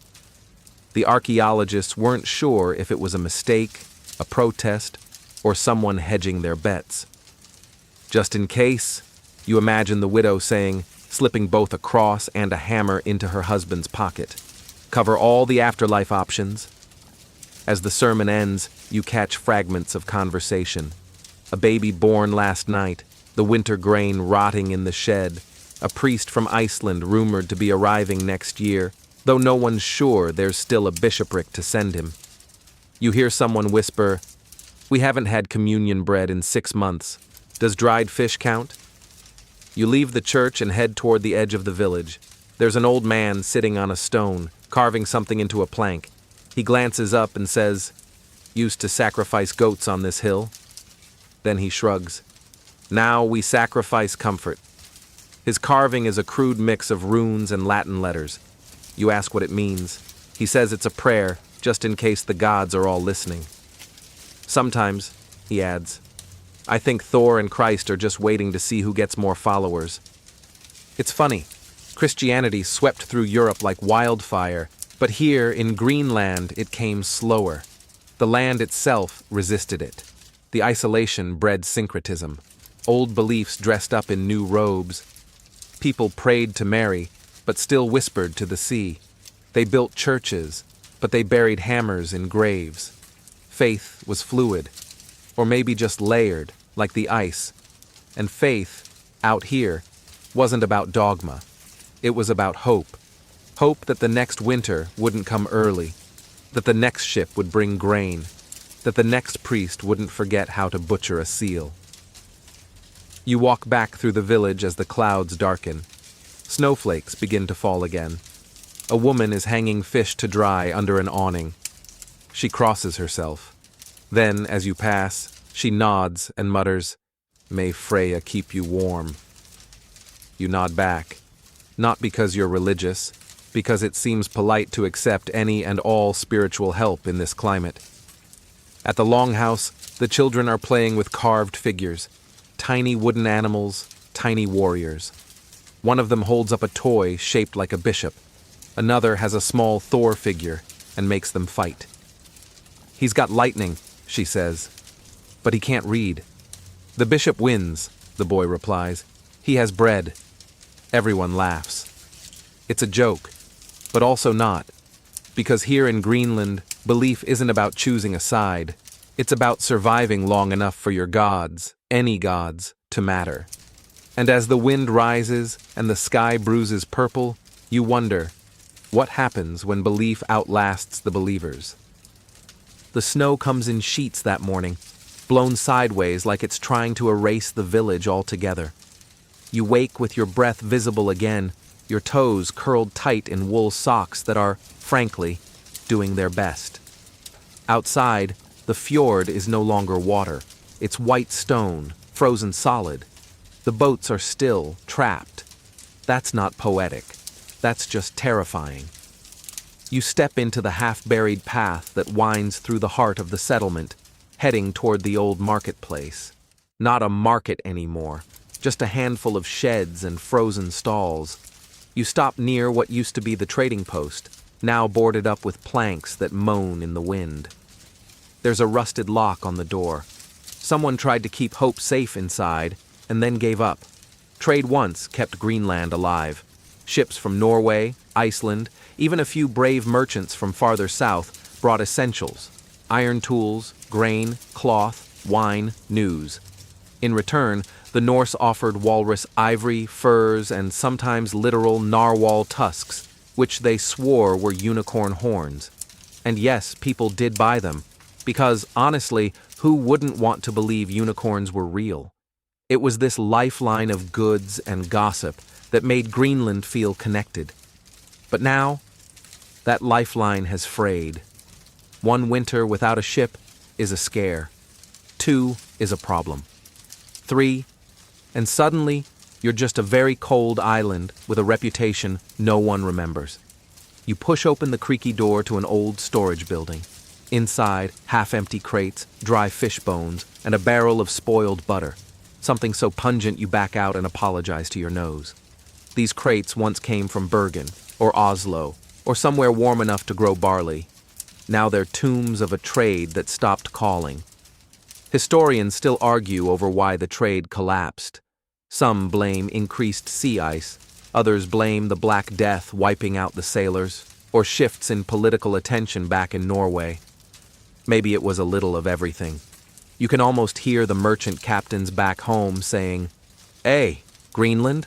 The archaeologists weren't sure if it was a mistake, a protest, or someone hedging their bets. Just in case, you imagine the widow saying, slipping both a cross and a hammer into her husband's pocket. Cover all the afterlife options. As the sermon ends, you catch fragments of conversation. A baby born last night, the winter grain rotting in the shed, a priest from Iceland rumored to be arriving next year, though no one's sure there's still a bishopric to send him. You hear someone whisper, "We haven't had communion bread in 6 months. Does dried fish count?" You leave the church and head toward the edge of the village. There's an old man sitting on a stone, carving something into a plank. He glances up and says, "Used to sacrifice goats on this hill." Then he shrugs. "Now we sacrifice comfort." His carving is a crude mix of runes and Latin letters. You ask what it means. He says it's a prayer, just in case the gods are all listening. "Sometimes," he adds, "I think Thor and Christ are just waiting to see who gets more followers." It's funny. Christianity swept through Europe like wildfire, but here in Greenland it came slower. The land itself resisted it. The isolation bred syncretism. Old beliefs dressed up in new robes. People prayed to Mary, but still whispered to the sea. They built churches, but they buried hammers in graves. Faith was fluid, or maybe just layered, like the ice. And faith, out here, wasn't about dogma. It was about hope. Hope that the next winter wouldn't come early, that the next ship would bring grain, that the next priest wouldn't forget how to butcher a seal. You walk back through the village as the clouds darken. Snowflakes begin to fall again. A woman is hanging fish to dry under an awning. She crosses herself. Then, as you pass, she nods and mutters, "May Freya keep you warm." You nod back, not because you're religious, because it seems polite to accept any and all spiritual help in this climate. At the longhouse, the children are playing with carved figures, tiny wooden animals, tiny warriors. One of them holds up a toy shaped like a bishop. Another has a small Thor figure and makes them fight. "He's got lightning," she says, "but he can't read." "The bishop wins," the boy replies. "He has bread." Everyone laughs. It's a joke, but also not, because here in Greenland, belief isn't about choosing a side. It's about surviving long enough for your gods, any gods, to matter. And as the wind rises and the sky bruises purple, you wonder, what happens when belief outlasts the believers? The snow comes in sheets that morning, blown sideways like it's trying to erase the village altogether. You wake with your breath visible again, your toes curled tight in wool socks that are, frankly, doing their best. Outside, the fjord is no longer water. It's white stone, frozen solid. The boats are still, trapped. That's not poetic. That's just terrifying. You step into the half-buried path that winds through the heart of the settlement, heading toward the old marketplace. Not a market anymore, just a handful of sheds and frozen stalls. You stop near what used to be the trading post, now boarded up with planks that moan in the wind. There's a rusted lock on the door. Someone tried to keep hope safe inside, and then gave up. Trade once kept Greenland alive. Ships from Norway, Iceland, even a few brave merchants from farther south brought essentials: iron tools, grain, cloth, wine, news. In return, the Norse offered walrus ivory, furs, and sometimes literal narwhal tusks, which they swore were unicorn horns. And yes, people did buy them, because, honestly, who wouldn't want to believe unicorns were real? It was this lifeline of goods and gossip that made Greenland feel connected. But now, that lifeline has frayed. 1 winter without a ship is a scare. 2 is a problem. 3, and suddenly you're just a very cold island with a reputation no one remembers. You push open the creaky door to an old storage building. Inside, half-empty crates, dry fish bones, and a barrel of spoiled butter. Something so pungent you back out and apologize to your nose. These crates once came from Bergen, or Oslo, or somewhere warm enough to grow barley. Now they're tombs of a trade that stopped calling. Historians still argue over why the trade collapsed. Some blame increased sea ice, others blame the Black Death wiping out the sailors, or shifts in political attention back in Norway. Maybe it was a little of everything. You can almost hear the merchant captains back home saying, "Hey, Greenland?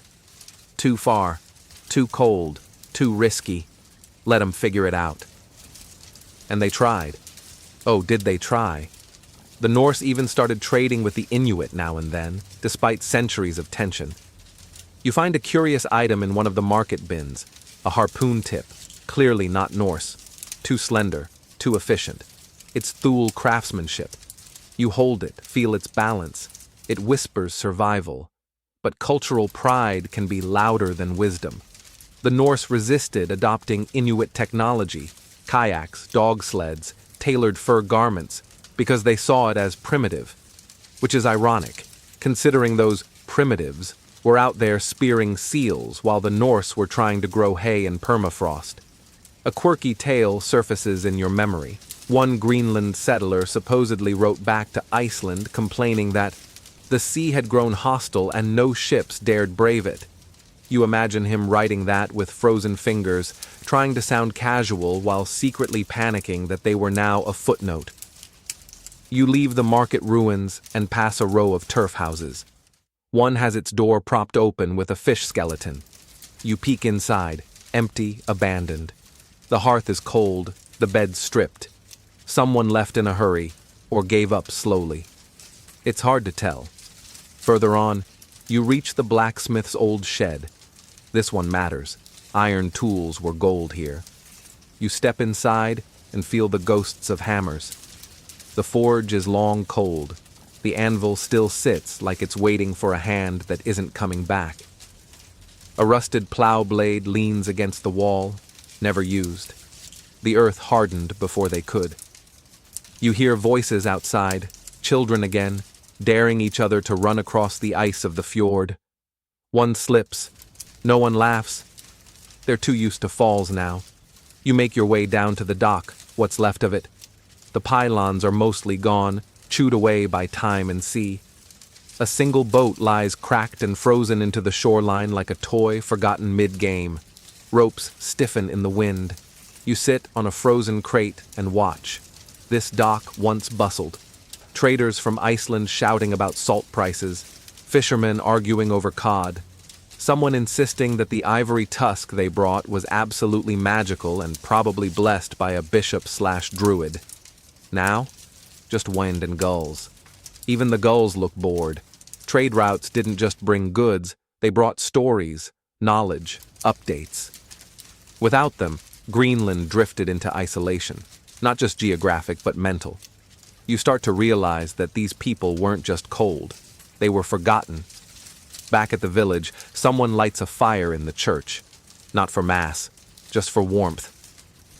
Too far, too cold, too risky. Let 'em figure it out." And they tried. Oh, did they try? The Norse even started trading with the Inuit now and then, despite centuries of tension. You find a curious item in one of the market bins, a harpoon tip, clearly not Norse. Too slender, too efficient. It's Thule craftsmanship. You hold it, feel its balance. It whispers survival. But cultural pride can be louder than wisdom. The Norse resisted adopting Inuit technology, kayaks, dog sleds, tailored fur garments, because they saw it as primitive. Which is ironic, considering those primitives were out there spearing seals while the Norse were trying to grow hay in permafrost. A quirky tale surfaces in your memory. One Greenland settler supposedly wrote back to Iceland complaining that the sea had grown hostile and no ships dared brave it. You imagine him writing that with frozen fingers, trying to sound casual while secretly panicking that they were now a footnote. You leave the market ruins and pass a row of turf houses. One has its door propped open with a fish skeleton. You peek inside, empty, abandoned. The hearth is cold, the bed stripped. Someone left in a hurry, or gave up slowly. It's hard to tell. Further on, you reach the blacksmith's old shed. This one matters. Iron tools were gold here. You step inside and feel the ghosts of hammers. The forge is long cold. The anvil still sits like it's waiting for a hand that isn't coming back. A rusted plow blade leans against the wall, never used. The earth hardened before they could. You hear voices outside, children again, daring each other to run across the ice of the fjord. One slips. No one laughs. They're too used to falls now. You make your way down to the dock, what's left of it. The pylons are mostly gone, chewed away by time and sea. A single boat lies cracked and frozen into the shoreline like a toy forgotten mid-game. Ropes stiffen in the wind. You sit on a frozen crate and watch. This dock once bustled. Traders from Iceland shouting about salt prices, fishermen arguing over cod, someone insisting that the ivory tusk they brought was absolutely magical and probably blessed by a bishop/druid. Now, just wind and gulls. Even the gulls look bored. Trade routes didn't just bring goods, they brought stories, knowledge, updates. Without them, Greenland drifted into isolation. Not just geographic, but mental. You start to realize that these people weren't just cold. They were forgotten. Back at the village, someone lights a fire in the church. Not for mass, just for warmth.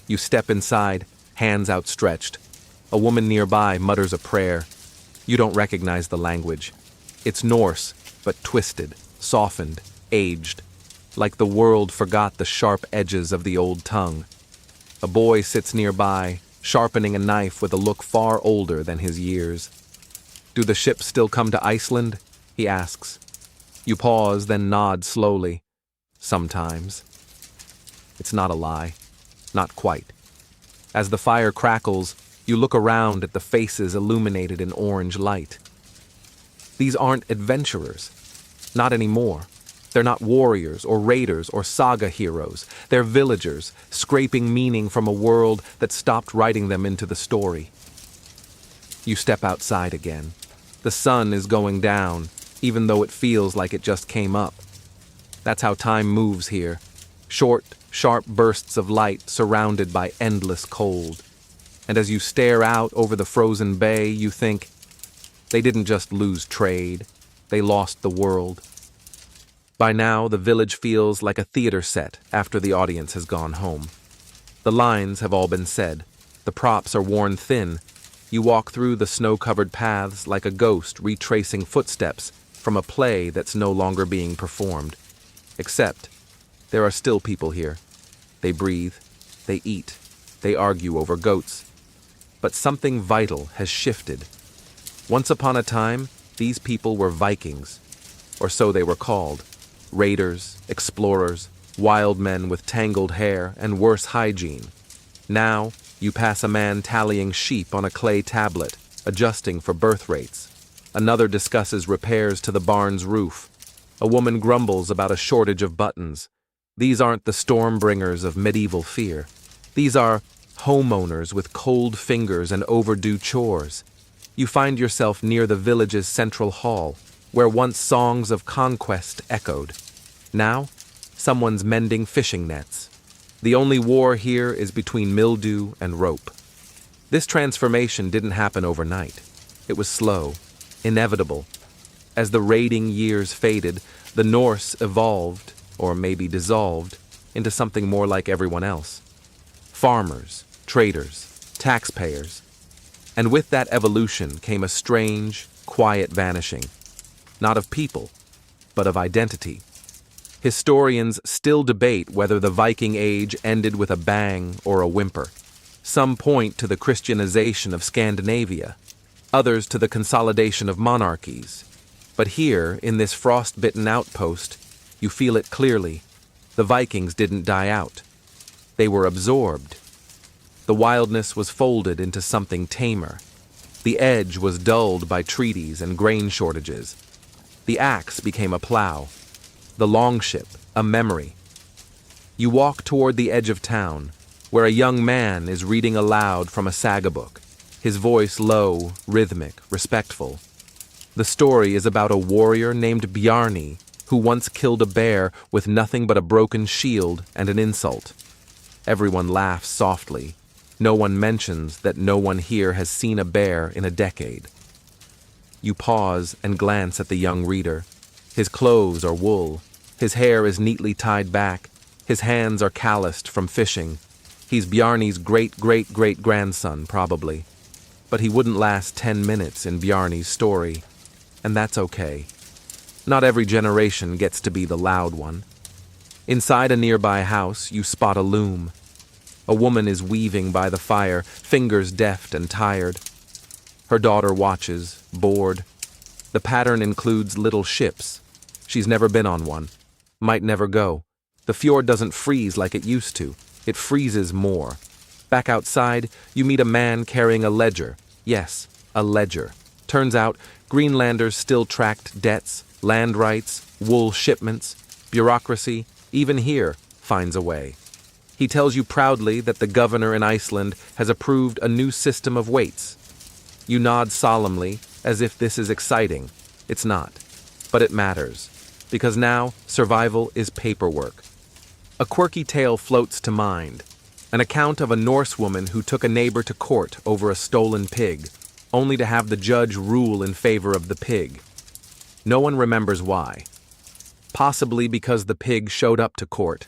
You step inside, hands outstretched. A woman nearby mutters a prayer. You don't recognize the language. It's Norse, but twisted, softened, aged. Like the world forgot the sharp edges of the old tongue. A boy sits nearby, sharpening a knife with a look far older than his years. "Do the ships still come to Iceland?" he asks. You pause, then nod slowly. Sometimes. It's not a lie. Not quite. As the fire crackles, you look around at the faces illuminated in orange light. These aren't adventurers. Not anymore. They're not warriors or raiders or saga heroes. They're villagers, scraping meaning from a world that stopped writing them into the story. You step outside again. The sun is going down, even though it feels like it just came up. That's how time moves here. Short, sharp bursts of light surrounded by endless cold. And as you stare out over the frozen bay, you think, they didn't just lose trade, they lost the world. By now, the village feels like a theater set after the audience has gone home. The lines have all been said. The props are worn thin. You walk through the snow-covered paths like a ghost retracing footsteps from a play that's no longer being performed. Except, there are still people here. They breathe, they eat, they argue over goats. But something vital has shifted. Once upon a time, these people were Vikings, or so they were called. Raiders, explorers, wild men with tangled hair and worse hygiene. Now, you pass a man tallying sheep on a clay tablet, adjusting for birth rates. Another discusses repairs to the barn's roof. A woman grumbles about a shortage of buttons. These aren't the stormbringers of medieval fear. These are homeowners with cold fingers and overdue chores. You find yourself near the village's central hall, where once songs of conquest echoed. Now, someone's mending fishing nets. The only war here is between mildew and rope. This transformation didn't happen overnight. It was slow, inevitable. As the raiding years faded, the Norse evolved, or maybe dissolved, into something more like everyone else. Farmers, traders, taxpayers. And with that evolution came a strange, quiet vanishing. Not of people, but of identity. Historians still debate whether the Viking Age ended with a bang or a whimper. Some point to the Christianization of Scandinavia, others to the consolidation of monarchies. But here, in this frost-bitten outpost, you feel it clearly. The Vikings didn't die out. They were absorbed. The wildness was folded into something tamer. The edge was dulled by treaties and grain shortages. The axe became a plow. The longship, a memory. You walk toward the edge of town, where a young man is reading aloud from a saga book, his voice low, rhythmic, respectful. The story is about a warrior named Bjarni, who once killed a bear with nothing but a broken shield and an insult. Everyone laughs softly. No one mentions that no one here has seen a bear in a decade. You pause and glance at the young reader. His clothes are wool. His hair is neatly tied back. His hands are calloused from fishing. He's Bjarni's great-great-great-grandson, probably. But he wouldn't last 10 minutes in Bjarni's story. And that's okay. Not every generation gets to be the loud one. Inside a nearby house, you spot a loom. A woman is weaving by the fire, fingers deft and tired. Her daughter watches, bored. The pattern includes little ships. She's never been on one. Might never go. The fjord doesn't freeze like it used to. It freezes more. Back outside, you meet a man carrying a ledger. Yes, a ledger. Turns out, Greenlanders still tracked debts, land rights, wool shipments, bureaucracy, even here, finds a way. He tells you proudly that the governor in Iceland has approved a new system of weights. You nod solemnly, as if this is exciting. It's not. But it matters, because now survival is paperwork. A quirky tale floats to mind, an account of a Norse woman who took a neighbor to court over a stolen pig, only to have the judge rule in favor of the pig. No one remembers why. Possibly because the pig showed up to court.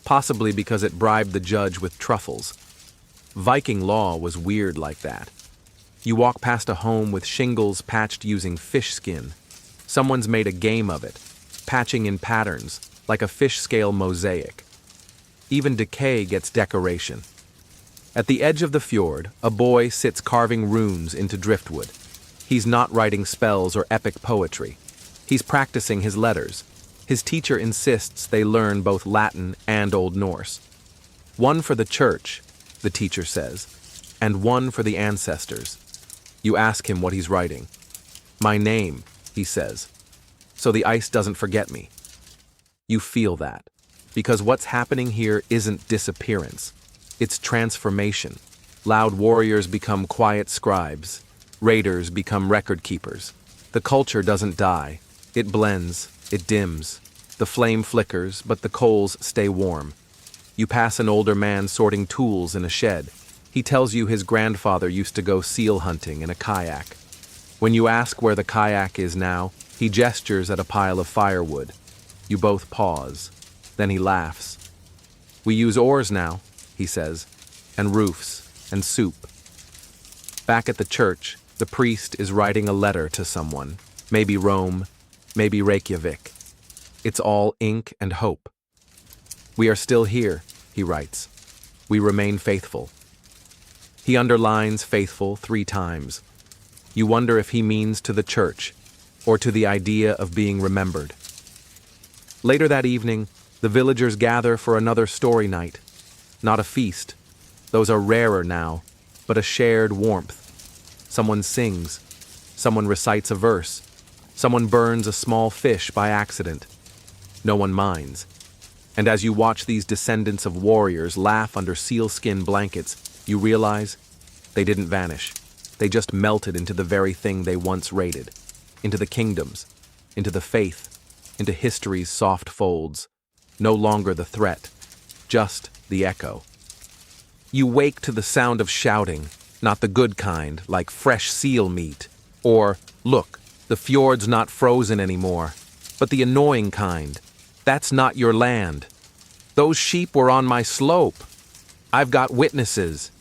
Possibly because it bribed the judge with truffles. Viking law was weird like that. You walk past a home with shingles patched using fish skin. Someone's made a game of it, patching in patterns, like a fish scale mosaic. Even decay gets decoration. At the edge of the fjord, a boy sits carving runes into driftwood. He's not writing spells or epic poetry. He's practicing his letters. His teacher insists they learn both Latin and Old Norse. One for the church, the teacher says, and one for the ancestors. You ask him what he's writing. My name, he says, so the ice doesn't forget me. You feel that, because what's happening here isn't disappearance. It's transformation. Loud warriors become quiet scribes. Raiders become record keepers. The culture doesn't die. It blends. It dims. The flame flickers, but the coals stay warm. You pass an older man sorting tools in a shed. He tells you his grandfather used to go seal hunting in a kayak. When you ask where the kayak is now, he gestures at a pile of firewood. You both pause. Then he laughs. We use oars now, he says, and roofs, and soup. Back at the church, the priest is writing a letter to someone. Maybe Rome, maybe Reykjavik. It's all ink and hope. We are still here, he writes. We remain faithful. He underlines faithful 3 times. You wonder if he means to the church, or to the idea of being remembered. Later that evening, the villagers gather for another story night. Not a feast. Those are rarer now, but a shared warmth. Someone sings. Someone recites a verse. Someone burns a small fish by accident. No one minds. And as you watch these descendants of warriors laugh under sealskin blankets, you realize they didn't vanish. They just melted into the very thing they once raided. Into the kingdoms. Into the faith. Into history's soft folds. No longer the threat. Just the echo. You wake to the sound of shouting, not the good kind, like fresh seal meat. Or, look, the fjord's not frozen anymore, but the annoying kind. That's not your land. Those sheep were on my slope. I've got witnesses.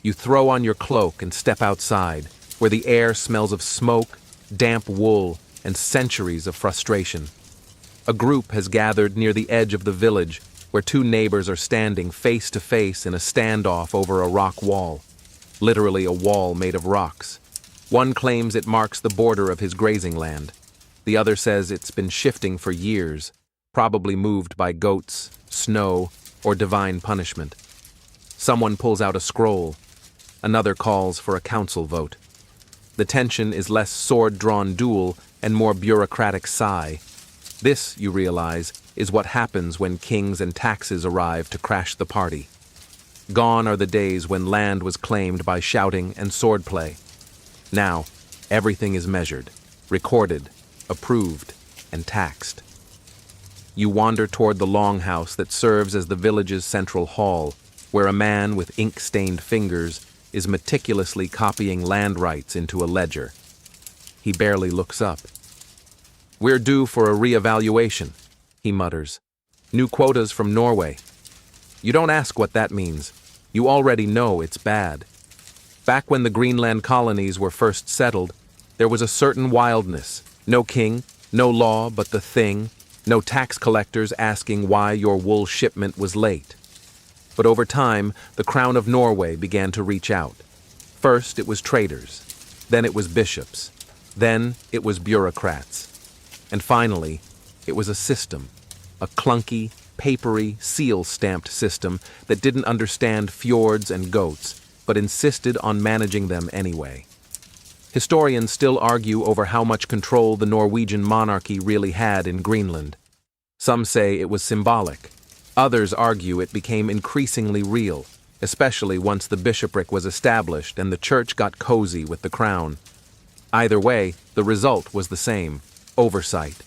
You throw on your cloak and step outside, where the air smells of smoke, damp wool, and centuries of frustration. A group has gathered near the edge of the village, where 2 neighbors are standing face to face in a standoff over a rock wall. Literally a wall made of rocks. One claims it marks the border of his grazing land. The other says it's been shifting for years, probably moved by goats, snow, or divine punishment. Someone pulls out a scroll. Another calls for a council vote. The tension is less sword-drawn duel and more bureaucratic sigh. This, you realize, is what happens when kings and taxes arrive to crash the party. Gone are the days when land was claimed by shouting and swordplay. Now, everything is measured, recorded, approved, and taxed. You wander toward the longhouse that serves as the village's central hall, where a man with ink-stained fingers is meticulously copying land rights into a ledger. He barely looks up. We're due for a re-evaluation, he mutters. New quotas from Norway. You don't ask what that means. You already know it's bad. Back when the Greenland colonies were first settled, there was a certain wildness. No king, no law but the thing, no tax collectors asking why your wool shipment was late. But over time, the Crown of Norway began to reach out. First, it was traders. Then it was bishops. Then it was bureaucrats. And finally, it was a system. A clunky, papery, seal-stamped system that didn't understand fjords and goats, but insisted on managing them anyway. Historians still argue over how much control the Norwegian monarchy really had in Greenland. Some say it was symbolic. Others argue it became increasingly real, especially once the bishopric was established and the church got cozy with the crown. Either way, the result was the same: oversight.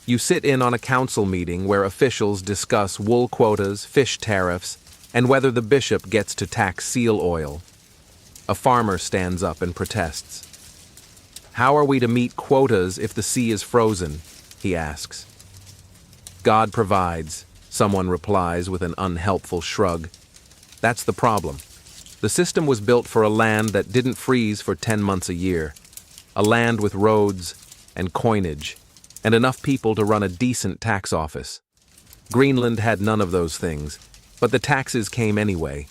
You sit in on a council meeting where officials discuss wool quotas, fish tariffs, and whether the bishop gets to tax seal oil. A farmer stands up and protests. How are we to meet quotas if the sea is frozen? He asks. God provides, someone replies with an unhelpful shrug. That's the problem. The system was built for a land that didn't freeze for 10 months a year. A land with roads and coinage, and enough people to run a decent tax office. Greenland had none of those things, but the taxes came anyway.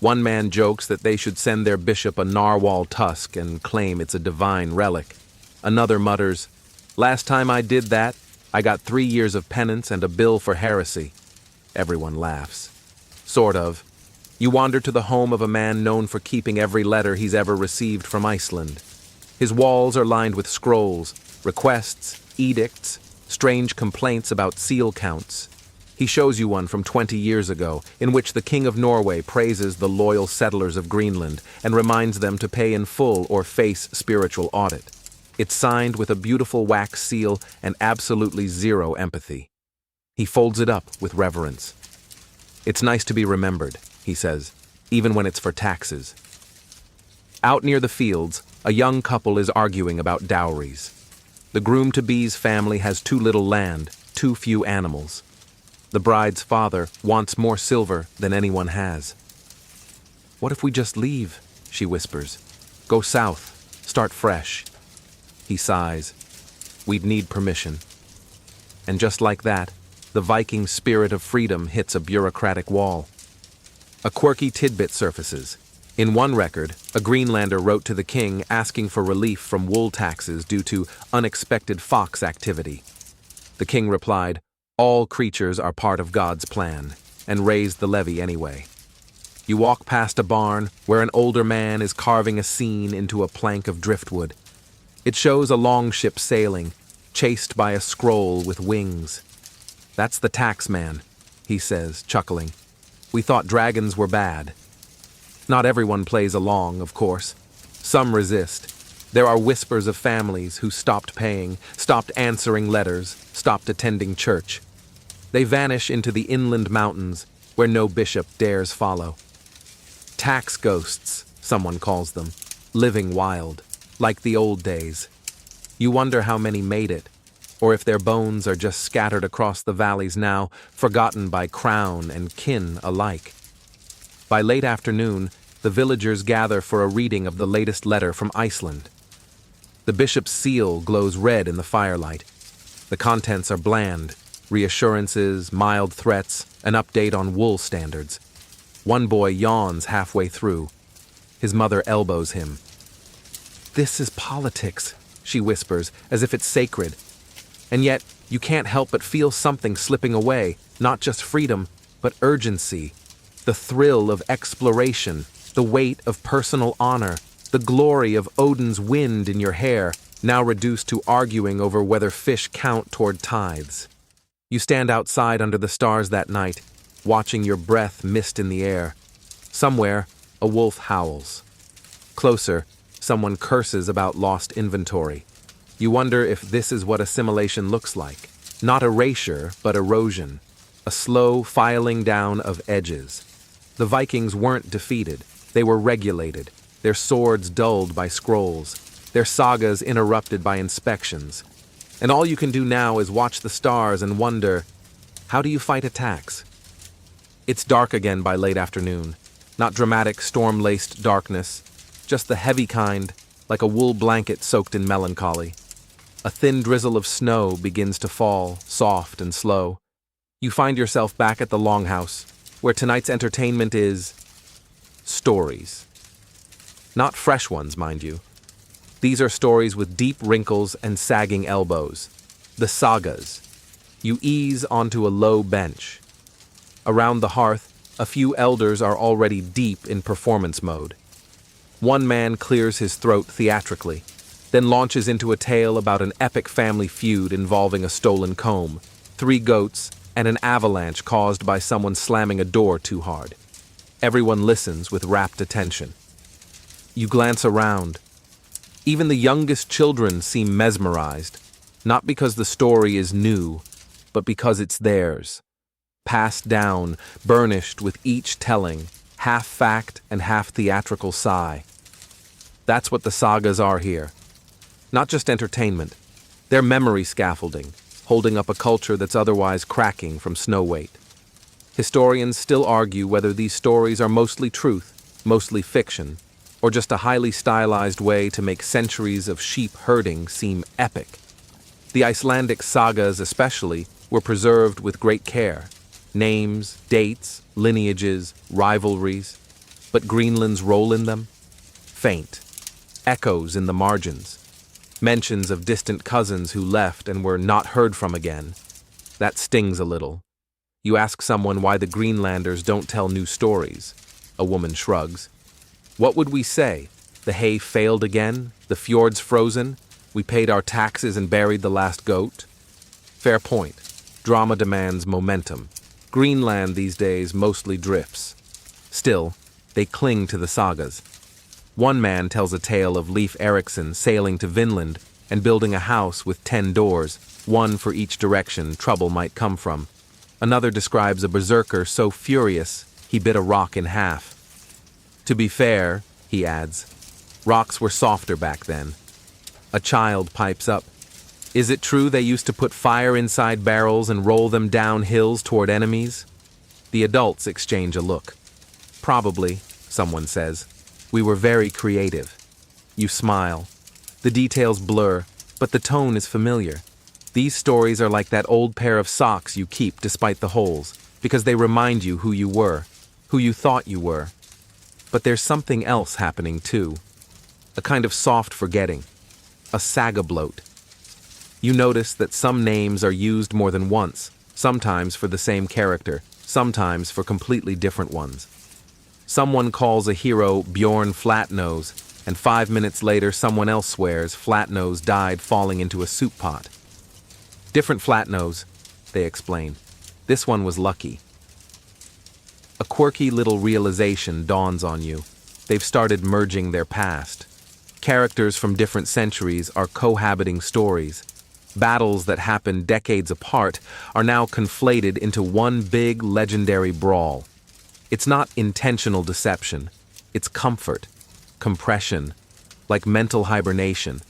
One man jokes that they should send their bishop a narwhal tusk and claim it's a divine relic. Another mutters, "Last time I did that, I got 3 years of penance and a bill for heresy." Everyone laughs. Sort of. You wander to the home of a man known for keeping every letter he's ever received from Iceland. His walls are lined with scrolls, requests, edicts, strange complaints about seal counts. He shows you one from 20 years ago, in which the King of Norway praises the loyal settlers of Greenland and reminds them to pay in full or face spiritual audit. It's signed with a beautiful wax seal and absolutely zero empathy. He folds it up with reverence. "It's nice to be remembered," he says. even when it's for taxes. Out near the fields, a young couple is arguing about dowries. The groom-to-be's family has too little land, too few animals. The bride's father wants more silver than anyone has. "What if we just leave?" she whispers. "Go south, start fresh." He sighs. "We'd need permission." And just like that, the Viking spirit of freedom hits a bureaucratic wall. A quirky tidbit surfaces. In one record, a Greenlander wrote to the king asking for relief from wool taxes due to unexpected fox activity. The king replied, "All creatures are part of God's plan," and raised the levy anyway. You walk past a barn where an older man is carving a scene into a plank of driftwood. It shows a longship sailing, chased by a scroll with wings. "That's the tax man," he says, chuckling. "We thought dragons were bad." Not everyone plays along, of course. Some resist. There are whispers of families who stopped paying, stopped answering letters, stopped attending church. They vanish into the inland mountains where no bishop dares follow. Tax ghosts, someone calls them, living wild, like the old days. You wonder how many made it, or if their bones are just scattered across the valleys now, forgotten by crown and kin alike. By late afternoon, the villagers gather for a reading of the latest letter from Iceland. The bishop's seal glows red in the firelight. The contents are bland, reassurances, mild threats, an update on wool standards. One boy yawns halfway through. His mother elbows him. "This is politics," she whispers, as if it's sacred. And yet, you can't help but feel something slipping away, not just freedom, but urgency. The thrill of exploration, the weight of personal honor, the glory of Odin's wind in your hair, now reduced to arguing over whether fish count toward tithes. You stand outside under the stars that night, watching your breath mist in the air. Somewhere, a wolf howls. Closer, someone curses about lost inventory. You wonder if this is what assimilation looks like. Not erasure, but erosion. A slow filing down of edges. The Vikings weren't defeated. They were regulated, their swords dulled by scrolls, their sagas interrupted by inspections. And all you can do now is watch the stars and wonder, how do you fight a tax? It's dark again by late afternoon. Not dramatic, storm-laced darkness, just the heavy kind, like a wool blanket soaked in melancholy. A thin drizzle of snow begins to fall, soft and slow. You find yourself back at the longhouse, where tonight's entertainment is stories. Not fresh ones, mind you. These are stories with deep wrinkles and sagging elbows. The sagas. You ease onto a low bench. Around the hearth, a few elders are already deep in performance mode. One man clears his throat theatrically, then launches into a tale about an epic family feud involving a stolen comb, 3 goats, and an avalanche caused by someone slamming a door too hard. Everyone listens with rapt attention. You glance around. Even the youngest children seem mesmerized, not because the story is new, but because it's theirs. Passed down, burnished with each telling, half fact and half theatrical sigh. That's what the sagas are here. Not just entertainment. They're memory scaffolding, holding up a culture that's otherwise cracking from snow weight. Historians still argue whether these stories are mostly truth, mostly fiction, or just a highly stylized way to make centuries of sheep herding seem epic. The Icelandic sagas especially were preserved with great care. Names, dates, lineages, rivalries. But Greenland's role in them? Faint. Echoes in the margins. Mentions of distant cousins who left and were not heard from again. That stings a little. You ask someone why the Greenlanders don't tell new stories. A woman shrugs. What would we say? The hay failed again? The fjords frozen? We paid our taxes and buried the last goat? Fair point. Drama demands momentum. Greenland these days mostly drifts. Still, they cling to the sagas. One man tells a tale of Leif Erikson sailing to Vinland and building a house with 10 doors, one for each direction trouble might come from. Another describes a berserker so furious he bit a rock in half. To be fair, he adds, rocks were softer back then. A child pipes up. Is it true they used to put fire inside barrels and roll them down hills toward enemies? The adults exchange a look. Probably, someone says. We were very creative. You smile. The details blur, but the tone is familiar. These stories are like that old pair of socks you keep despite the holes, because they remind you who you were, who you thought you were. But there's something else happening too. A kind of soft forgetting. A saga bloat. You notice that some names are used more than once, sometimes for the same character, sometimes for completely different ones. Someone calls a hero Bjorn Flatnose, and 5 minutes later someone else swears Flatnose died falling into a soup pot. Different Flatnose, they explain. This one was lucky. A quirky little realization dawns on you. They've started merging their past. Characters from different centuries are cohabiting stories. Battles that happened decades apart are now conflated into one big legendary brawl. It's not intentional deception. It's comfort, compression, like mental hibernation.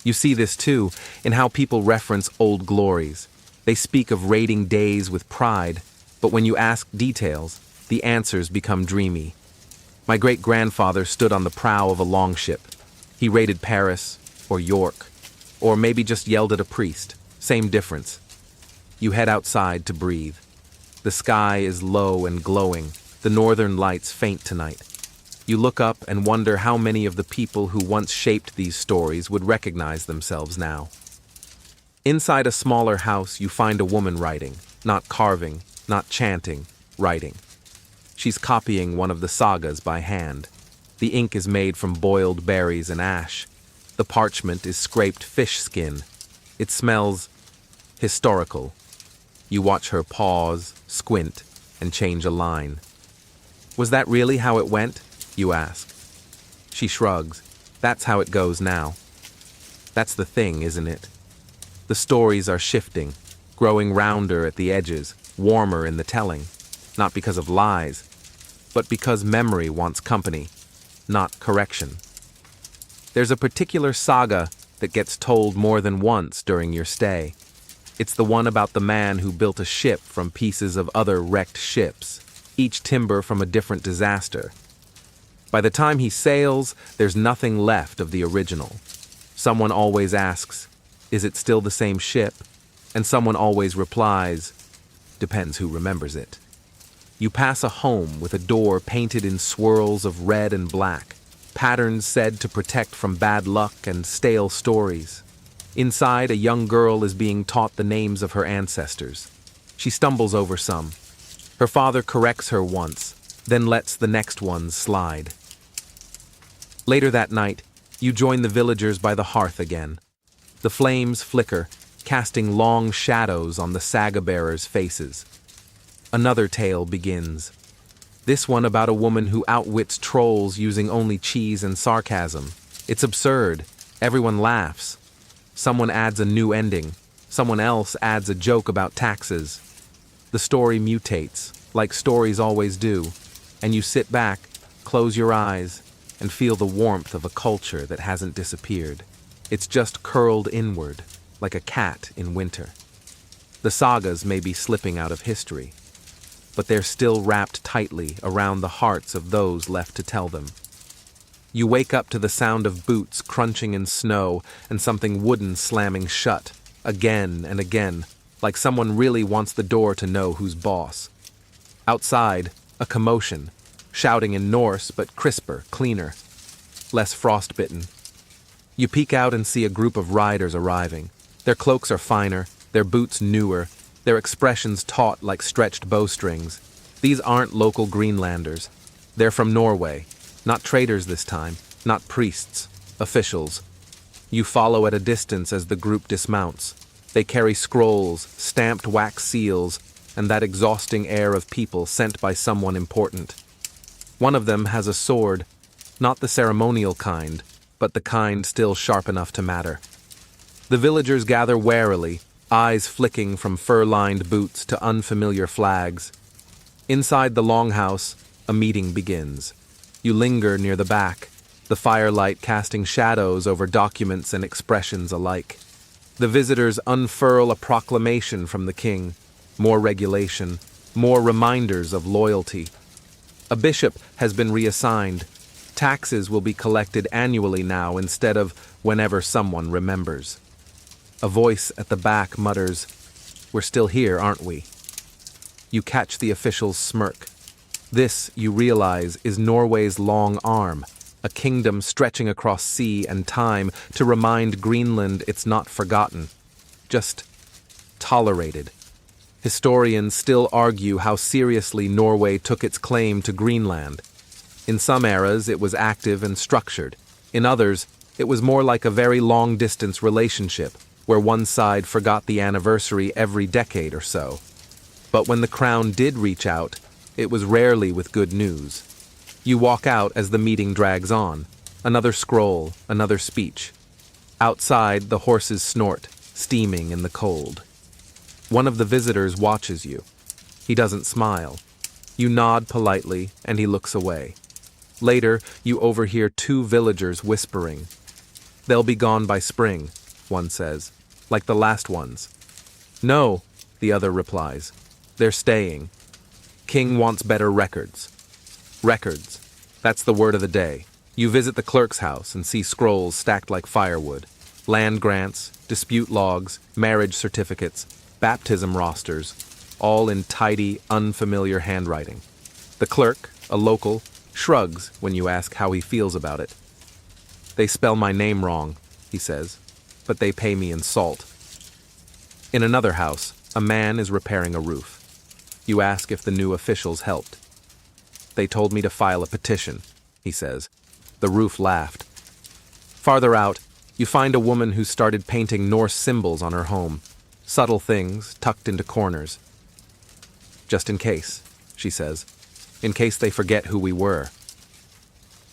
You see this too in how people reference old glories. They speak of raiding days with pride, but when you ask details, the answers become dreamy. My great-grandfather stood on the prow of a longship. He raided Paris or York, or maybe just yelled at a priest. Same difference. You head outside to breathe. The sky is low and glowing. The northern lights faint tonight. You look up and wonder how many of the people who once shaped these stories would recognize themselves now. Inside a smaller house, you find a woman writing, not carving, not chanting, writing. She's copying one of the sagas by hand. The ink is made from boiled berries and ash. The parchment is scraped fish skin. It smells historical. You watch her pause, squint, and change a line. Was that really how it went? You ask. She shrugs. That's how it goes now. That's the thing, isn't it? The stories are shifting, growing rounder at the edges, warmer in the telling. Not because of lies, but because memory wants company, not correction. There's a particular saga that gets told more than once during your stay. It's the one about the man who built a ship from pieces of other wrecked ships, each timber from a different disaster. By the time he sails, there's nothing left of the original. Someone always asks, is it still the same ship? And someone always replies, depends who remembers it. You pass a home with a door painted in swirls of red and black, patterns said to protect from bad luck and stale stories. Inside, a young girl is being taught the names of her ancestors. She stumbles over some. Her father corrects her once, then lets the next ones slide. Later that night, you join the villagers by the hearth again. The flames flicker, casting long shadows on the saga-bearers' faces. Another tale begins. This one about a woman who outwits trolls using only cheese and sarcasm. It's absurd. Everyone laughs. Someone adds a new ending. Someone else adds a joke about taxes. The story mutates, like stories always do, and you sit back, close your eyes, and feel the warmth of a culture that hasn't disappeared. It's just curled inward, like a cat in winter. The sagas may be slipping out of history, but they're still wrapped tightly around the hearts of those left to tell them. You wake up to the sound of boots crunching in snow and something wooden slamming shut, again and again, like someone really wants the door to know who's boss. Outside, a commotion, shouting in Norse but crisper, cleaner, less frostbitten. You peek out and see a group of riders arriving. Their cloaks are finer, their boots newer, their expressions taut like stretched bowstrings. These aren't local Greenlanders. They're from Norway. Not traders this time, not priests, officials. You follow at a distance as the group dismounts. They carry scrolls, stamped wax seals, and that exhausting air of people sent by someone important. One of them has a sword, not the ceremonial kind, but the kind still sharp enough to matter. The villagers gather warily, eyes flicking from fur-lined boots to unfamiliar flags. Inside the longhouse, a meeting begins. You linger near the back, the firelight casting shadows over documents and expressions alike. The visitors unfurl a proclamation from the king, more regulation, more reminders of loyalty. A bishop has been reassigned. Taxes will be collected annually now instead of whenever someone remembers. A voice at the back mutters, "We're still here, aren't we?" You catch the official's smirk. This, you realize, is Norway's long arm, a kingdom stretching across sea and time to remind Greenland it's not forgotten, just tolerated. Historians still argue how seriously Norway took its claim to Greenland. In some eras, it was active and structured. In others, it was more like a very long-distance relationship, where one side forgot the anniversary every decade or so. But when the crown did reach out, it was rarely with good news. You walk out as the meeting drags on. Another scroll, another speech. Outside, the horses snort, steaming in the cold. One of the visitors watches you. He doesn't smile. You nod politely, and he looks away. Later, you overhear two villagers whispering. "They'll be gone by spring," one says, "like the last ones." "No," the other replies. "They're staying. King wants better records." Records. That's the word of the day. You visit the clerk's house and see scrolls stacked like firewood. Land grants, dispute logs, marriage certificates, baptism rosters, all in tidy, unfamiliar handwriting. The clerk, a local, shrugs when you ask how he feels about it. "They spell my name wrong," he says, "but they pay me in salt." In another house, a man is repairing a roof. You ask if the new officials helped. "They told me to file a petition," he says. The roof laughed. Farther out, you find a woman who started painting Norse symbols on her home. Subtle things tucked into corners. "Just in case," she says. "In case they forget who we were."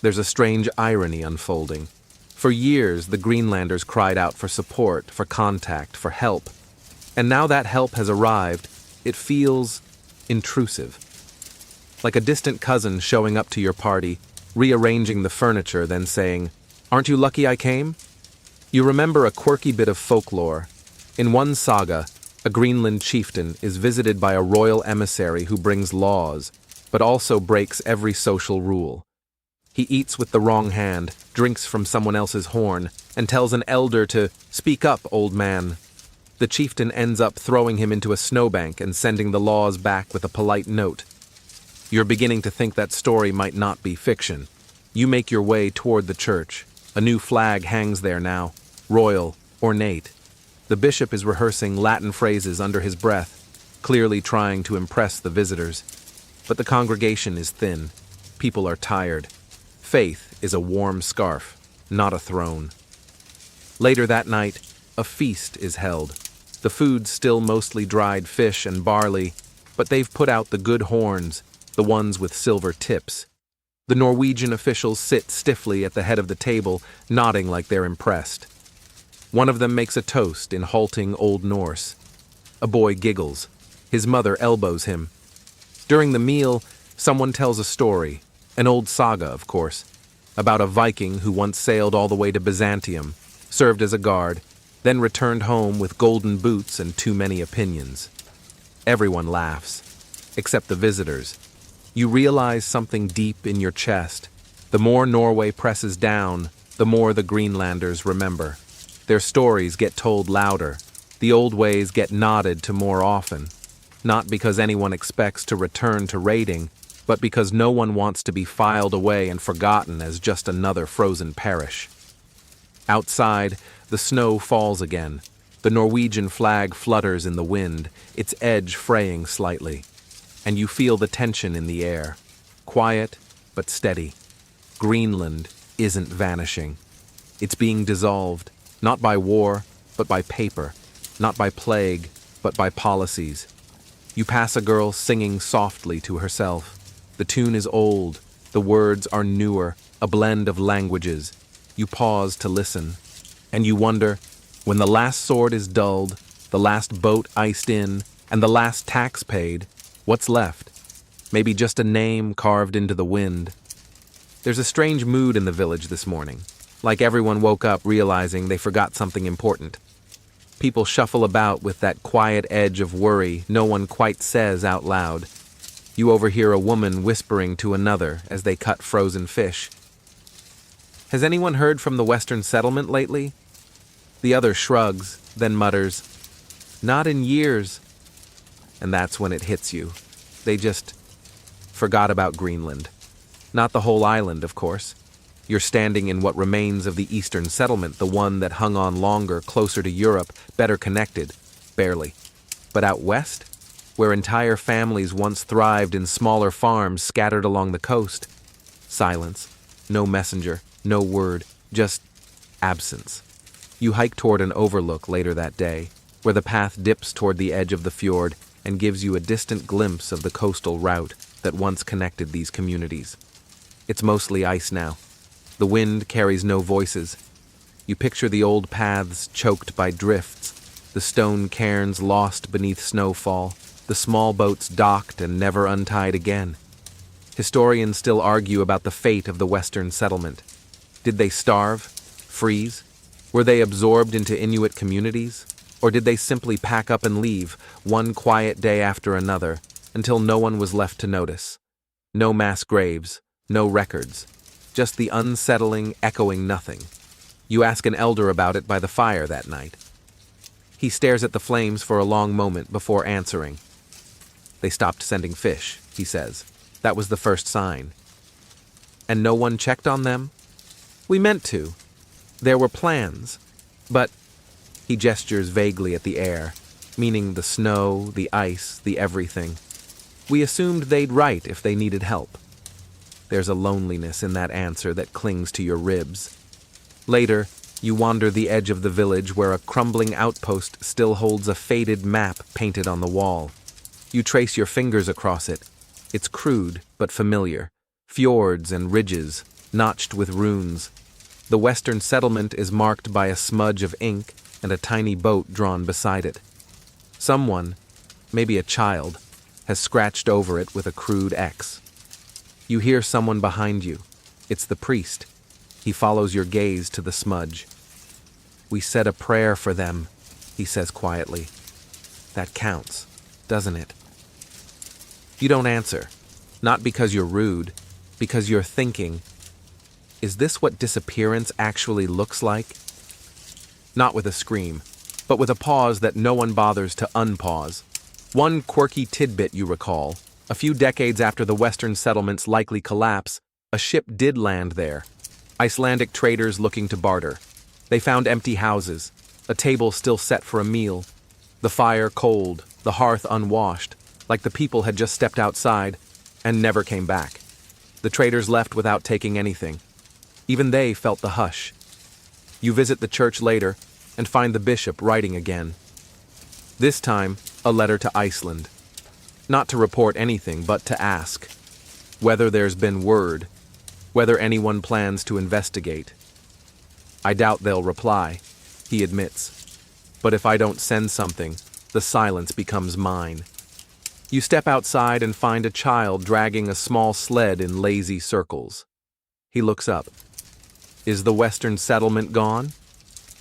There's a strange irony unfolding. For years, the Greenlanders cried out for support, for contact, for help. And now that help has arrived, it feels intrusive. Like a distant cousin showing up to your party, rearranging the furniture, then saying, "Aren't you lucky I came?" You remember a quirky bit of folklore. In one saga, a Greenland chieftain is visited by a royal emissary who brings laws, but also breaks every social rule. He eats with the wrong hand, drinks from someone else's horn, and tells an elder to "Speak up, old man." The chieftain ends up throwing him into a snowbank and sending the laws back with a polite note. You're beginning to think that story might not be fiction. You make your way toward the church. A new flag hangs there now, royal, ornate. The bishop is rehearsing Latin phrases under his breath, clearly trying to impress the visitors. But the congregation is thin. People are tired. Faith is a warm scarf, not a throne. Later that night, a feast is held. The food's still mostly dried fish and barley, but they've put out the good horns, the ones with silver tips. The Norwegian officials sit stiffly at the head of the table, nodding like they're impressed. One of them makes a toast in halting Old Norse. A boy giggles. His mother elbows him. During the meal, someone tells a story, an old saga, of course, about a Viking who once sailed all the way to Byzantium, served as a guard, then returned home with golden boots and too many opinions. Everyone laughs, except the visitors. You realize something deep in your chest. The more Norway presses down, the more the Greenlanders remember. Their stories get told louder. The old ways get nodded to more often. Not because anyone expects to return to raiding, but because no one wants to be filed away and forgotten as just another frozen parish. Outside, the snow falls again. The Norwegian flag flutters in the wind, its edge fraying slightly. And you feel the tension in the air. Quiet, but steady. Greenland isn't vanishing. It's being dissolved, not by war, but by paper. Not by plague, but by policies. You pass a girl singing softly to herself. The tune is old, the words are newer, a blend of languages. You pause to listen, and you wonder, when the last sword is dulled, the last boat iced in, and the last tax paid, what's left? Maybe just a name carved into the wind. There's a strange mood in the village this morning, like everyone woke up realizing they forgot something important. People shuffle about with that quiet edge of worry no one quite says out loud. You overhear a woman whispering to another as they cut frozen fish. Has anyone heard from the Western settlement lately? The other shrugs, then mutters, "Not in years." And that's when it hits you. They just forgot about Greenland. Not the whole island, of course. You're standing in what remains of the Eastern settlement, the one that hung on longer, closer to Europe, better connected. Barely. But out west, where entire families once thrived in smaller farms scattered along the coast, silence. No messenger, no word, just absence. You hike toward an overlook later that day, where the path dips toward the edge of the fjord and gives you a distant glimpse of the coastal route that once connected these communities. It's mostly ice now. The wind carries no voices. You picture the old paths choked by drifts, the stone cairns lost beneath snowfall, the small boats docked and never untied again. Historians still argue about the fate of the Western settlement. Did they starve? Freeze? Were they absorbed into Inuit communities? Or did they simply pack up and leave, one quiet day after another, until no one was left to notice? No mass graves, no records, just the unsettling, echoing nothing. You ask an elder about it by the fire that night. He stares at the flames for a long moment before answering. They stopped sending fish, he says. That was the first sign. And no one checked on them? We meant to. There were plans. But he gestures vaguely at the air, meaning the snow, the ice, the everything. We assumed they'd write if they needed help. There's a loneliness in that answer that clings to your ribs. Later, you wander the edge of the village where a crumbling outpost still holds a faded map painted on the wall. You trace your fingers across it. It's crude, but familiar. Fjords and ridges, notched with runes. The Western settlement is marked by a smudge of ink and a tiny boat drawn beside it. Someone, maybe a child, has scratched over it with a crude X. You hear someone behind you. It's the priest. He follows your gaze to the smudge. We said a prayer for them, he says quietly. That counts, doesn't it? You don't answer, not because you're rude, because you're thinking, is this what disappearance actually looks like? Not with a scream, but with a pause that no one bothers to unpause. One quirky tidbit you recall, a few decades after the Western settlement's likely collapse, a ship did land there. Icelandic traders looking to barter. They found empty houses, a table still set for a meal, the fire cold, the hearth unwashed, like the people had just stepped outside and never came back. The traders left without taking anything. Even they felt the hush. You visit the church later and find the bishop writing again. This time, a letter to Iceland. Not to report anything, but to ask whether there's been word, whether anyone plans to investigate. I doubt they'll reply, he admits. But if I don't send something, the silence becomes mine. You step outside and find a child dragging a small sled in lazy circles. He looks up. Is the Western settlement gone?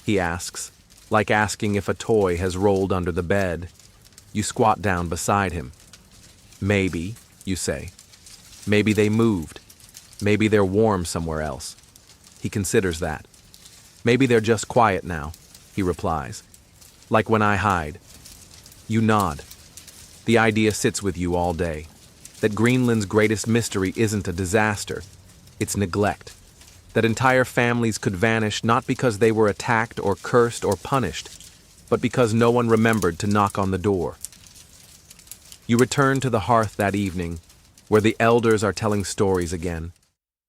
He asks, like asking if a toy has rolled under the bed. You squat down beside him. Maybe, you say. Maybe they moved. Maybe they're warm somewhere else. He considers that. Maybe they're just quiet now, he replies. Like when I hide. You nod. The idea sits with you all day. That Greenland's greatest mystery isn't a disaster. It's neglect. That entire families could vanish not because they were attacked or cursed or punished, but because no one remembered to knock on the door. You return to the hearth that evening, where the elders are telling stories again.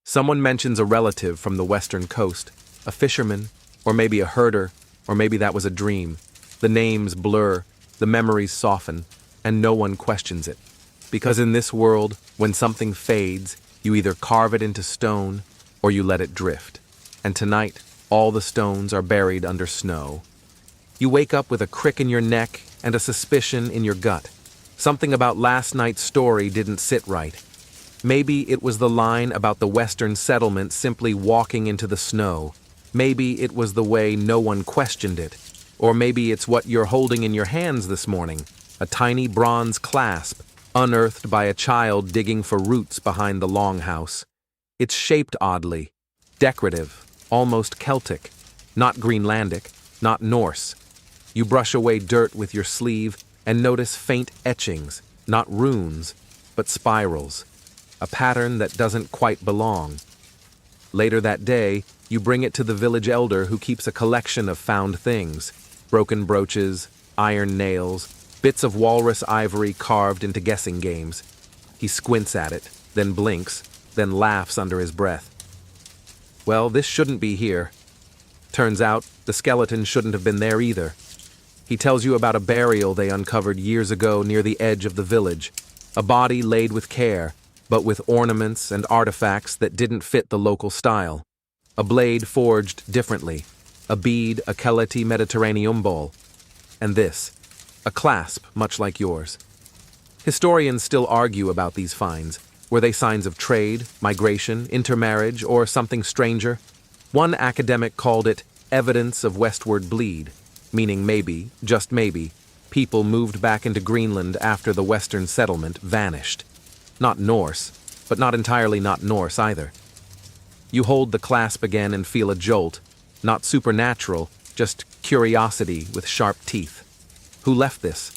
Someone mentions a relative from the western coast, a fisherman, or maybe a herder, or maybe that was a dream. The names blur, the memories soften, and no one questions it. Because in this world, when something fades, you either carve it into stone or you let it drift. And tonight, all the stones are buried under snow. You wake up with a crick in your neck and a suspicion in your gut. Something about last night's story didn't sit right. Maybe it was the line about the Western settlement simply walking into the snow. Maybe it was the way no one questioned it. Or maybe it's what you're holding in your hands this morning, a tiny bronze clasp, unearthed by a child digging for roots behind the longhouse. It's shaped oddly, decorative, almost Celtic, not Greenlandic, not Norse. You brush away dirt with your sleeve and notice faint etchings, not runes, but spirals, a pattern that doesn't quite belong. Later that day, you bring it to the village elder who keeps a collection of found things, broken brooches, iron nails, bits of walrus ivory carved into guessing games. He squints at it, then blinks, then laughs under his breath. Well, this shouldn't be here. Turns out, the skeleton shouldn't have been there either. He tells you about a burial they uncovered years ago near the edge of the village, a body laid with care, but with ornaments and artifacts that didn't fit the local style. A blade forged differently, a bead a Celeti Mediterranean bowl, and this, a clasp much like yours. Historians still argue about these finds. Were they signs of trade, migration, intermarriage, or something stranger? One academic called it evidence of westward bleed, meaning maybe, just maybe, people moved back into Greenland after the Western settlement vanished. Not Norse, but not entirely not Norse either. You hold the clasp again and feel a jolt, not supernatural, just curiosity with sharp teeth. Who left this?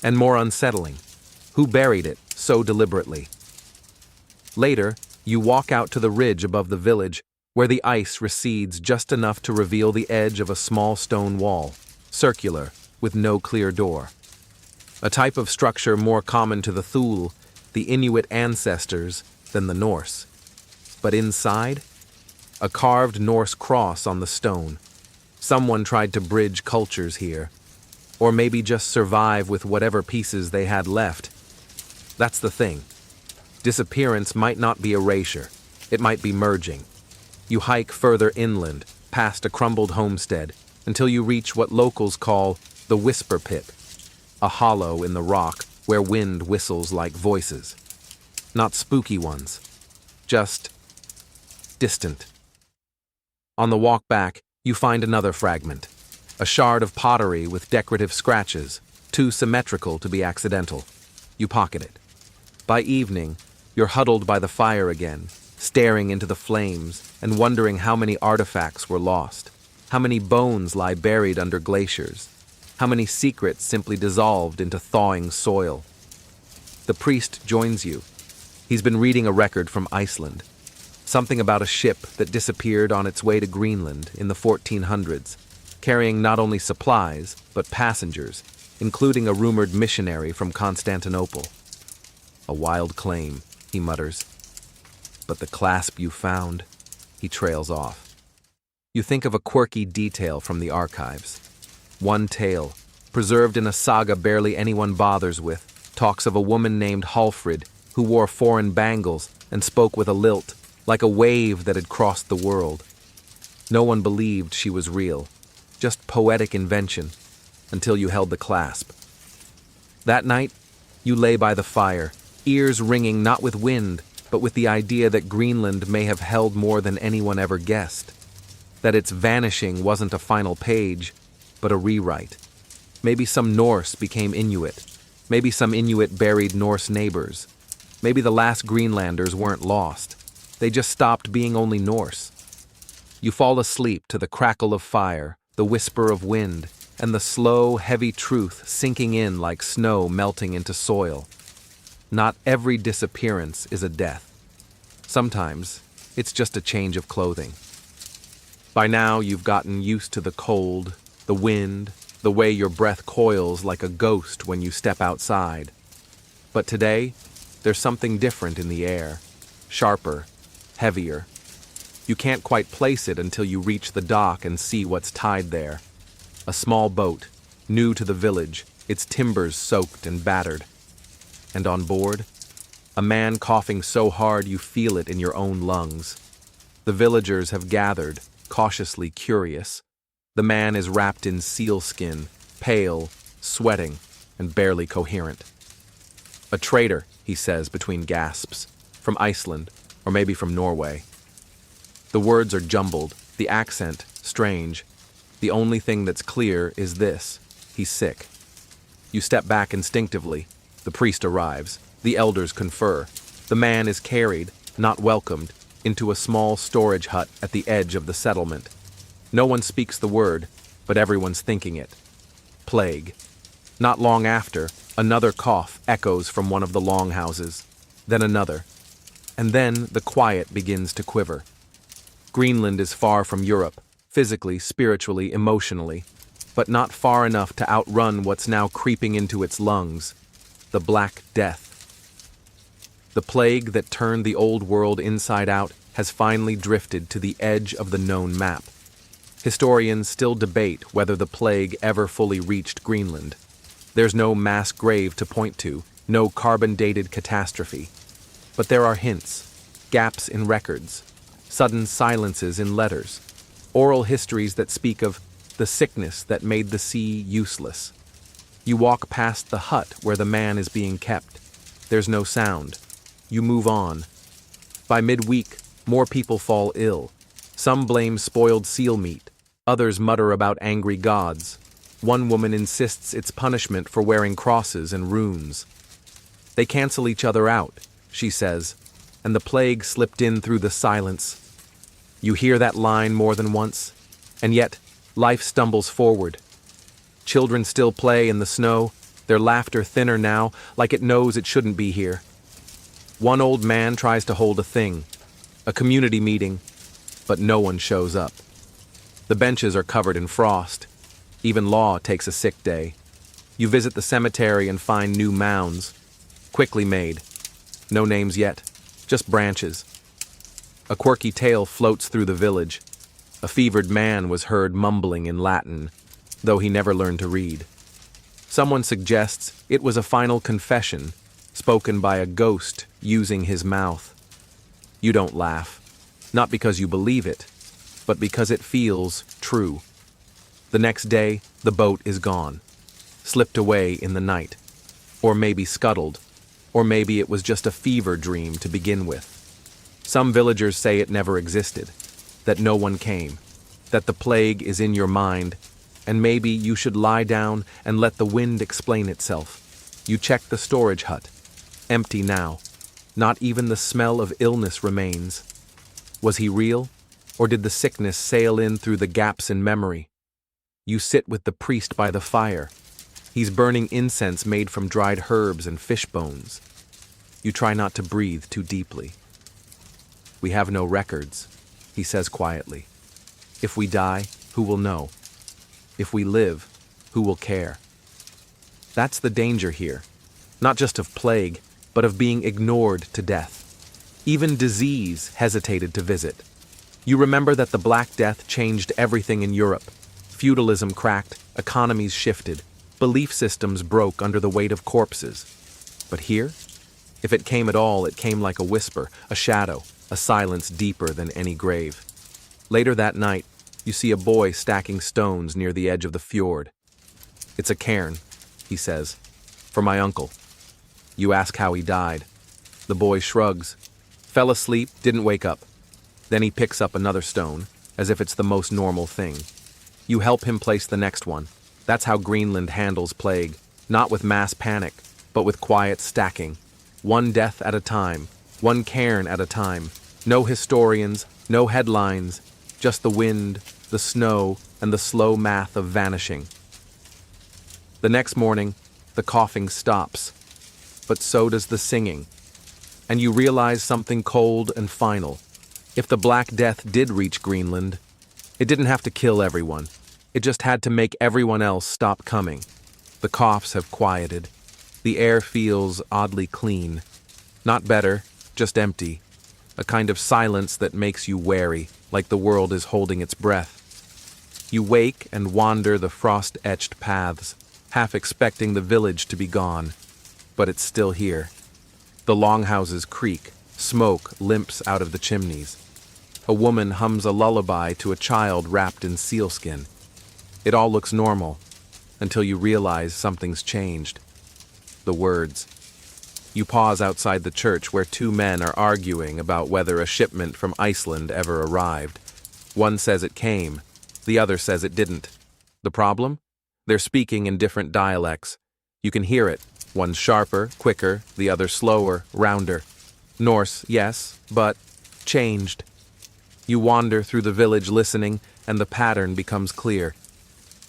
And more unsettling, who buried it so deliberately? Later, you walk out to the ridge above the village, where the ice recedes just enough to reveal the edge of a small stone wall, circular, with no clear door. A type of structure more common to the Thule, the Inuit ancestors, than the Norse. But inside, a carved Norse cross on the stone. Someone tried to bridge cultures here, or maybe just survive with whatever pieces they had left. That's the thing. Disappearance might not be erasure, it might be merging. You hike further inland, past a crumbled homestead, until you reach what locals call the Whisper Pit, a hollow in the rock where wind whistles like voices. Not spooky ones, just distant. On the walk back, you find another fragment, a shard of pottery with decorative scratches, too symmetrical to be accidental. You pocket it. By evening, you're huddled by the fire again, staring into the flames and wondering how many artifacts were lost, how many bones lie buried under glaciers, how many secrets simply dissolved into thawing soil. The priest joins you. He's been reading a record from Iceland, something about a ship that disappeared on its way to Greenland in the 1400s, carrying not only supplies, but passengers, including a rumored missionary from Constantinople. A wild claim, he mutters. But the clasp you found, he trails off. You think of a quirky detail from the archives. One tale, preserved in a saga barely anyone bothers with, talks of a woman named Hallfrid who wore foreign bangles and spoke with a lilt, like a wave that had crossed the world. No one believed she was real, just poetic invention, until you held the clasp. That night, you lay by the fire, ears ringing not with wind, but with the idea that Greenland may have held more than anyone ever guessed. That its vanishing wasn't a final page, but a rewrite. Maybe some Norse became Inuit. Maybe some Inuit buried Norse neighbors. Maybe the last Greenlanders weren't lost. They just stopped being only Norse. You fall asleep to the crackle of fire, the whisper of wind, and the slow, heavy truth sinking in like snow melting into soil. Not every disappearance is a death. Sometimes, it's just a change of clothing. By now, you've gotten used to the cold, the wind, the way your breath coils like a ghost when you step outside. But today, there's something different in the air, sharper, heavier. You can't quite place it until you reach the dock and see what's tied there. A small boat, new to the village, its timbers soaked and battered. And on board, a man coughing so hard you feel it in your own lungs. The villagers have gathered, cautiously curious. The man is wrapped in sealskin, pale, sweating, and barely coherent. A traitor, he says between gasps. from Iceland, or maybe from Norway. The words are jumbled, the accent strange. The only thing that's clear is this: he's sick. You step back instinctively. The priest arrives. The elders confer. The man is carried, not welcomed, into a small storage hut at the edge of the settlement. No one speaks the word, but everyone's thinking it. Plague. Not long after, another cough echoes from one of the longhouses. Then another. And then the quiet begins to quiver. Greenland is far from Europe, physically, spiritually, emotionally, but not far enough to outrun what's now creeping into its lungs: the Black Death. The plague that turned the old world inside out has finally drifted to the edge of the known map. Historians still debate whether the plague ever fully reached Greenland. There's no mass grave to point to, no carbon-dated catastrophe. But there are hints, gaps in records, sudden silences in letters, oral histories that speak of the sickness that made the sea useless. You walk past the hut where the man is being kept. There's no sound. You move on. By midweek, more people fall ill. Some blame spoiled seal meat. Others mutter about angry gods. One woman insists it's punishment for wearing crosses and runes. They cancel each other out, she says, and the plague slipped in through the silence. You hear that line more than once, and yet life stumbles forward. Children still play in the snow, their laughter thinner now, like it knows it shouldn't be here. One old man tries to hold a thing, a community meeting, but no one shows up. The benches are covered in frost. Even law takes a sick day. You visit the cemetery and find new mounds, quickly made. No names yet, just branches. A quirky tale floats through the village. A fevered man was heard mumbling in Latin, though he never learned to read. Someone suggests it was a final confession, spoken by a ghost using his mouth. You don't laugh, not because you believe it, but because it feels true. The next day, the boat is gone, slipped away in the night, or maybe scuttled, or maybe it was just a fever dream to begin with. Some villagers say it never existed, that no one came, that the plague is in your mind, and maybe you should lie down and let the wind explain itself. You check the storage hut, empty now. Not even the smell of illness remains. Was he real, or did the sickness sail in through the gaps in memory? You sit with the priest by the fire. He's burning incense made from dried herbs and fish bones. You try not to breathe too deeply. We have no records, he says quietly. If we die, who will know? If we live, who will care? That's the danger here, not just of plague, but of being ignored to death. Even disease hesitated to visit. You remember that the Black Death changed everything in Europe. Feudalism cracked, economies shifted, belief systems broke under the weight of corpses. But here? If it came at all, it came like a whisper, a shadow, a silence deeper than any grave. Later that night, you see a boy stacking stones near the edge of the fjord. It's a cairn, he says, for my uncle. You ask how he died. The boy shrugs. Fell asleep, didn't wake up. Then he picks up another stone, as if it's the most normal thing. You help him place the next one. That's how Greenland handles plague, not with mass panic, but with quiet stacking. One death at a time, one cairn at a time. No historians, no headlines, just the wind, the snow, and the slow math of vanishing. The next morning, the coughing stops, but so does the singing. And you realize something cold and final. If the Black Death did reach Greenland, it didn't have to kill everyone. It just had to make everyone else stop coming. The coughs have quieted. The air feels oddly clean. Not better, just empty. A kind of silence that makes you wary, like the world is holding its breath. You wake and wander the frost-etched paths, half expecting the village to be gone. But it's still here. The longhouses creak, smoke limps out of the chimneys. A woman hums a lullaby to a child wrapped in sealskin. It all looks normal, until you realize something's changed. The words. You pause outside the church where two men are arguing about whether a shipment from Iceland ever arrived. One says it came, the other says it didn't. The problem? They're speaking in different dialects. You can hear it. One's sharper, quicker, the other slower, rounder. Norse, yes, but changed. You wander through the village listening, and the pattern becomes clear.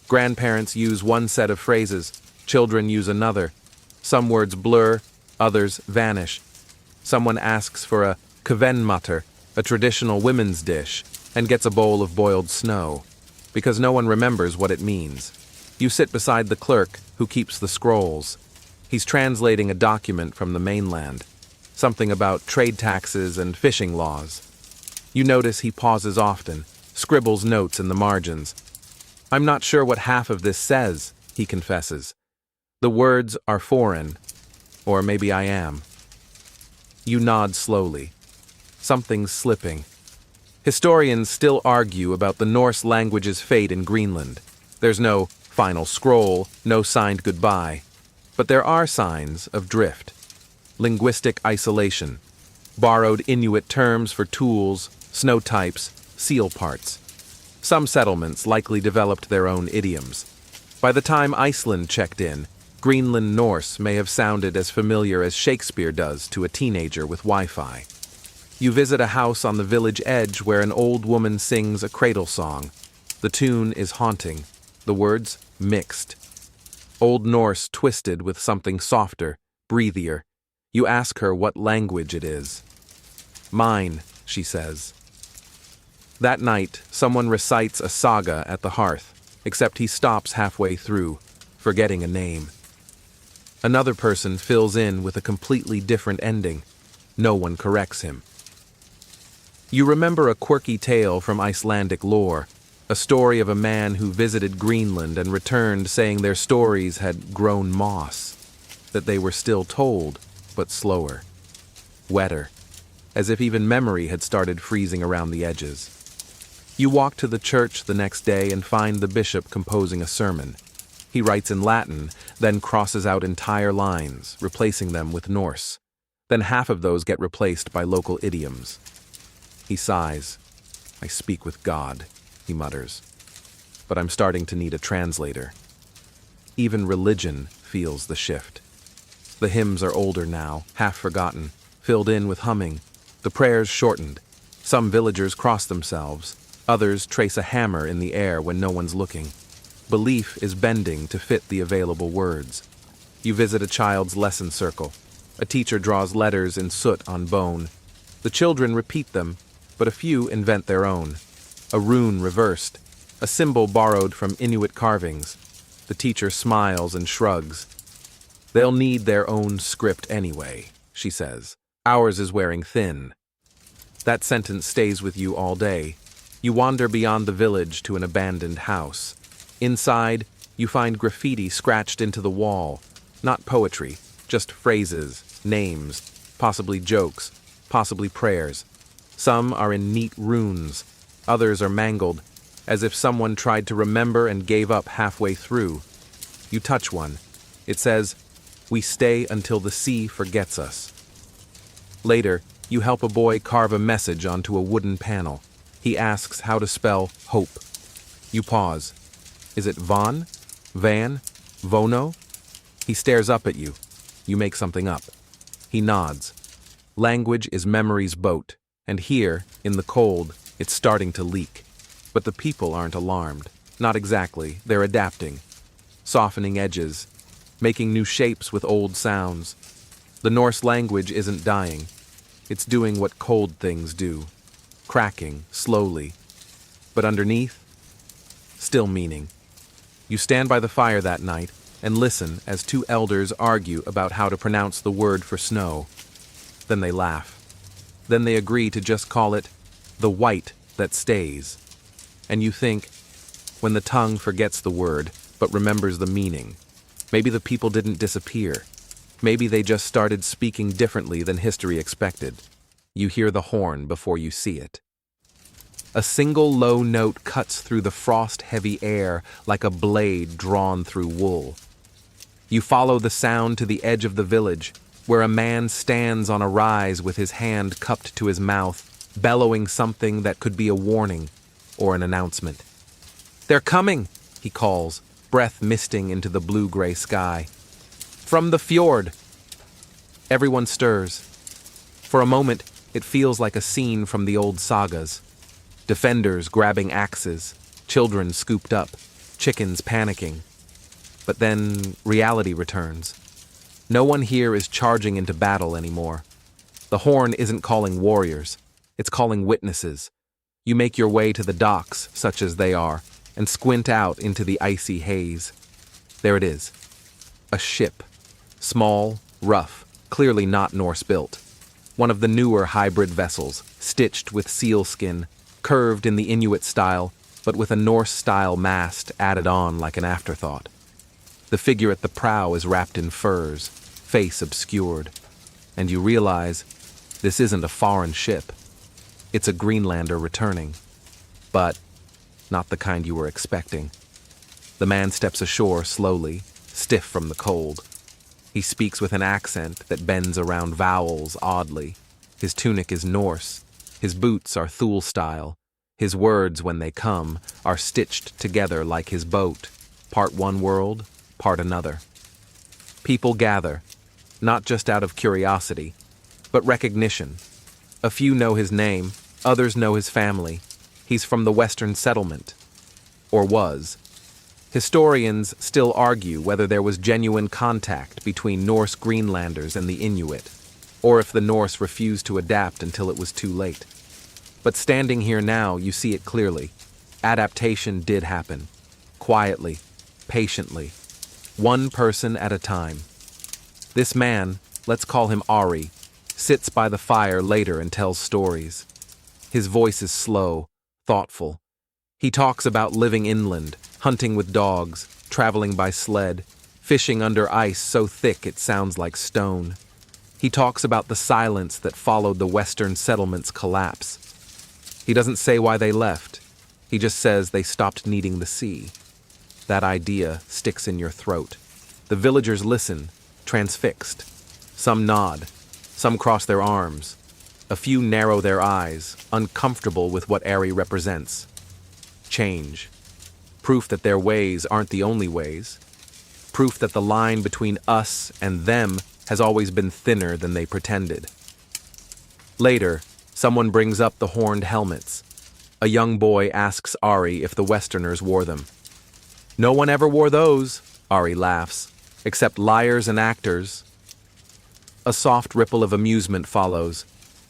Grandparents use one set of phrases, children use another. Some words blur, others vanish. Someone asks for a kvenmatter, a traditional women's dish, and gets a bowl of boiled snow, because no one remembers what it means. You sit beside the clerk who keeps the scrolls. He's translating a document from the mainland, something about trade taxes and fishing laws. You notice he pauses often, scribbles notes in the margins. I'm not sure what half of this says, he confesses. The words are foreign, or maybe I am. You nod slowly. Something's slipping. Historians still argue about the Norse language's fate in Greenland. There's no final scroll, no signed goodbye. But there are signs of drift. Linguistic isolation. Borrowed Inuit terms for tools, snow types, seal parts. Some settlements likely developed their own idioms. By the time Iceland checked in, Greenland Norse may have sounded as familiar as Shakespeare does to a teenager with Wi-Fi. You visit a house on the village edge where an old woman sings a cradle song. The tune is haunting, the words mixed. Old Norse twisted with something softer, breathier. You ask her what language it is. Mine, she says. That night, someone recites a saga at the hearth, except he stops halfway through, forgetting a name. Another person fills in with a completely different ending. No one corrects him. You remember a quirky tale from Icelandic lore, a story of a man who visited Greenland and returned saying their stories had grown moss, that they were still told, but slower, wetter, as if even memory had started freezing around the edges. You walk to the church the next day and find the bishop composing a sermon. He writes in Latin, then crosses out entire lines, replacing them with Norse. Then half of those get replaced by local idioms. He sighs. I speak with God, he mutters. But I'm starting to need a translator. Even religion feels the shift. The hymns are older now, half forgotten, filled in with humming. The prayers shortened. Some villagers cross themselves. Others trace a hammer in the air when no one's looking. Belief is bending to fit the available words. You visit a child's lesson circle. A teacher draws letters in soot on bone. The children repeat them, but a few invent their own. A rune reversed, a symbol borrowed from Inuit carvings. The teacher smiles and shrugs. They'll need their own script anyway, she says. Ours is wearing thin. That sentence stays with you all day. You wander beyond the village to an abandoned house. Inside, you find graffiti scratched into the wall. Not poetry, just phrases, names, possibly jokes, possibly prayers. Some are in neat runes. Others are mangled, as if someone tried to remember and gave up halfway through. You touch one. It says, "We stay until the sea forgets us." Later, you help a boy carve a message onto a wooden panel. He asks how to spell hope. You pause. Is it Von? Van? Vono? He stares up at you. You make something up. He nods. Language is memory's boat, and here, in the cold, it's starting to leak. But the people aren't alarmed. Not exactly. They're adapting. Softening edges. Making new shapes with old sounds. The Norse language isn't dying. It's doing what cold things do. Cracking, slowly. But underneath, still meaning. You stand by the fire that night and listen as two elders argue about how to pronounce the word for snow. Then they laugh. Then they agree to just call it the white that stays. And you think, when the tongue forgets the word, but remembers the meaning, maybe the people didn't disappear. Maybe they just started speaking differently than history expected. You hear the horn before you see it. A single low note cuts through the frost-heavy air like a blade drawn through wool. You follow the sound to the edge of the village, where a man stands on a rise with his hand cupped to his mouth, bellowing something that could be a warning or an announcement. "They're coming," he calls, breath misting into the blue-gray sky. "From the fjord." Everyone stirs. For a moment, it feels like a scene from the old sagas. Defenders grabbing axes, children scooped up, chickens panicking. But then reality returns. No one here is charging into battle anymore. The horn isn't calling warriors, it's calling witnesses. You make your way to the docks, such as they are, and squint out into the icy haze. There it is. A ship. Small, rough, clearly not Norse-built. One of the newer hybrid vessels, stitched with sealskin, curved in the Inuit style, but with a Norse-style mast added on like an afterthought. The figure at the prow is wrapped in furs, face obscured, and you realize this isn't a foreign ship. It's a Greenlander returning, but not the kind you were expecting. The man steps ashore slowly, stiff from the cold. He speaks with an accent that bends around vowels oddly. His tunic is Norse. His boots are Thule style. His words, when they come, are stitched together like his boat, part one world, part another. People gather, not just out of curiosity, but recognition. A few know his name, others know his family. He's from the Western settlement. Or was. Historians still argue whether there was genuine contact between Norse Greenlanders and the Inuit, or if the Norse refused to adapt until it was too late. But standing here now, you see it clearly. Adaptation did happen. Quietly, patiently. One person at a time. This man, let's call him Ari, sits by the fire later and tells stories. His voice is slow, thoughtful. He talks about living inland, hunting with dogs, traveling by sled, fishing under ice so thick it sounds like stone. He talks about the silence that followed the Western settlement's collapse. He doesn't say why they left. He just says they stopped needing the sea. That idea sticks in your throat. The villagers listen, transfixed. Some nod. Some cross their arms. A few narrow their eyes, uncomfortable with what Ari represents. Change. Proof that their ways aren't the only ways. Proof that the line between us and them has always been thinner than they pretended. Later, someone brings up the horned helmets. A young boy asks Ari if the Westerners wore them. "No one ever wore those," Ari laughs, "except liars and actors." A soft ripple of amusement follows.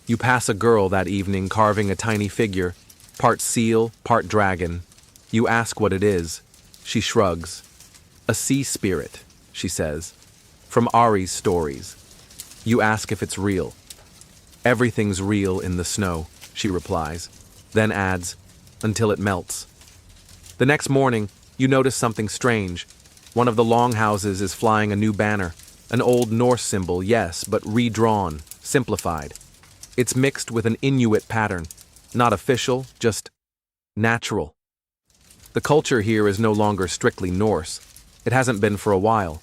You pass a girl that evening carving a tiny figure, part seal, part dragon. You ask what it is. She shrugs. "A sea spirit," she says, from Ari's stories. You ask if it's real. "Everything's real in the snow," she replies, then adds, "until it melts." The next morning, you notice something strange. One of the longhouses is flying a new banner. An old Norse symbol, yes, but redrawn, simplified. It's mixed with an Inuit pattern. Not official, just natural. The culture here is no longer strictly Norse. It hasn't been for a while.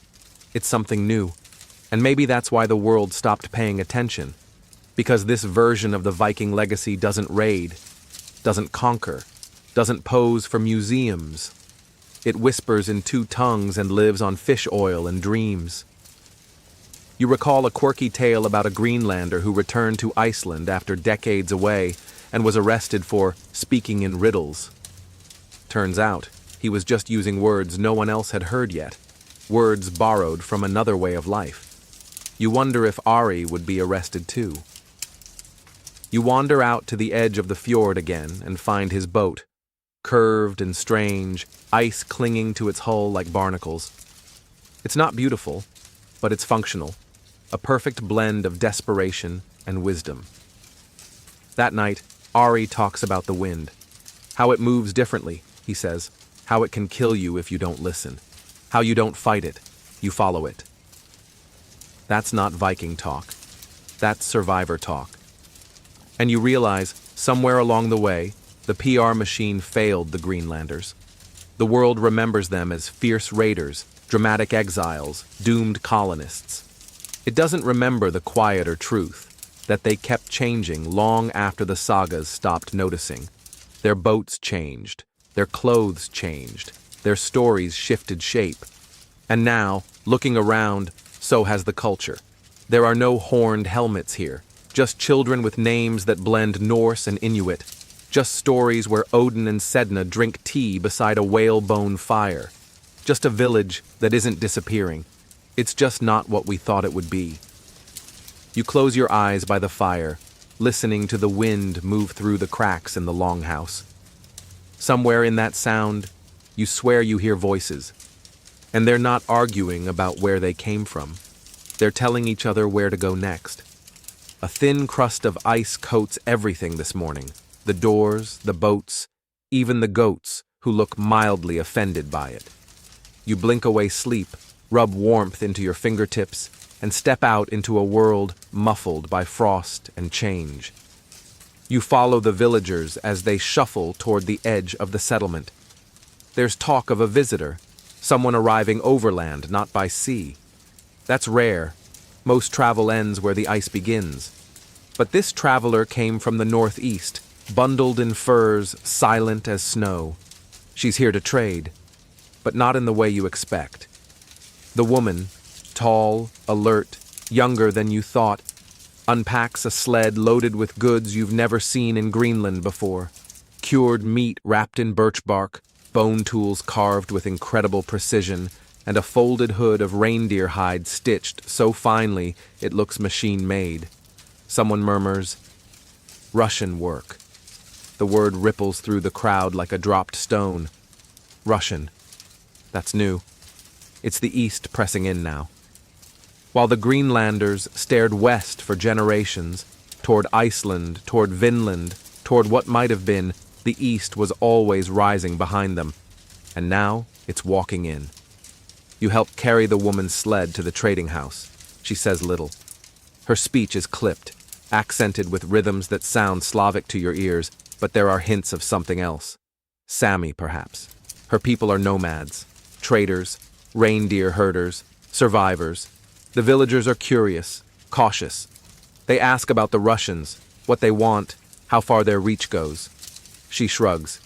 It's something new. And maybe that's why the world stopped paying attention. Because this version of the Viking legacy doesn't raid, doesn't conquer, doesn't pose for museums. It whispers in two tongues and lives on fish oil and dreams. You recall a quirky tale about a Greenlander who returned to Iceland after decades away and was arrested for speaking in riddles. Turns out, he was just using words no one else had heard yet, words borrowed from another way of life. You wonder if Ari would be arrested too. You wander out to the edge of the fjord again and find his boat, curved and strange, ice clinging to its hull like barnacles. It's not beautiful, but it's functional, a perfect blend of desperation and wisdom. That night, Ari talks about the wind, how it moves differently, he says, how it can kill you if you don't listen, how you don't fight it, you follow it. That's not Viking talk. That's survivor talk. And you realize, somewhere along the way, the PR machine failed the Greenlanders. The world remembers them as fierce raiders, dramatic exiles, doomed colonists. It doesn't remember the quieter truth, that they kept changing long after the sagas stopped noticing. Their boats changed, their clothes changed, their stories shifted shape. And now, looking around, so has the culture. There are no horned helmets here, just children with names that blend Norse and Inuit, just stories where Odin and Sedna drink tea beside a whalebone fire, just a village that isn't disappearing. It's just not what we thought it would be. You close your eyes by the fire, listening to the wind move through the cracks in the longhouse. Somewhere in that sound, you swear you hear voices, and they're not arguing about where they came from. They're telling each other where to go next. A thin crust of ice coats everything this morning, the doors, the boats, even the goats who look mildly offended by it. You blink away sleep, rub warmth into your fingertips, and step out into a world muffled by frost and change. You follow the villagers as they shuffle toward the edge of the settlement. There's talk of a visitor, someone arriving overland, not by sea. That's rare. Most travel ends where the ice begins. But this traveler came from the northeast, bundled in furs, silent as snow. She's here to trade, but not in the way you expect. The woman, tall, alert, younger than you thought, unpacks a sled loaded with goods you've never seen in Greenland before. Cured meat wrapped in birch bark, bone tools carved with incredible precision, and a folded hood of reindeer hide stitched so finely it looks machine-made. Someone murmurs, "Russian work." The word ripples through the crowd like a dropped stone. Russian. That's new. It's the East pressing in now. While the Greenlanders stared west for generations, toward Iceland, toward Vinland, toward what might have been, the East was always rising behind them. And now it's walking in. You help carry the woman's sled to the trading house. She says little. Her speech is clipped, accented with rhythms that sound Slavic to your ears, but there are hints of something else. Sami, perhaps. Her people are nomads, traders, reindeer herders, survivors. The villagers are curious, cautious. They ask about the Russians, what they want, how far their reach goes. She shrugs.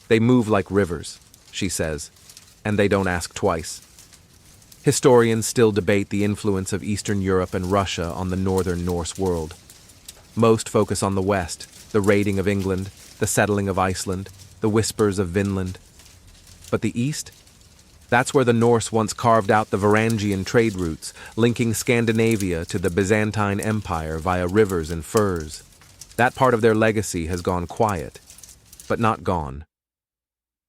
They move like rivers, she says, and they don't ask twice. Historians still debate the influence of Eastern Europe and Russia on the northern Norse world. Most focus on the West, the raiding of England, the settling of Iceland, the whispers of Vinland. But the East? That's where the Norse once carved out the Varangian trade routes, linking Scandinavia to the Byzantine Empire via rivers and furs. That part of their legacy has gone quiet, but not gone.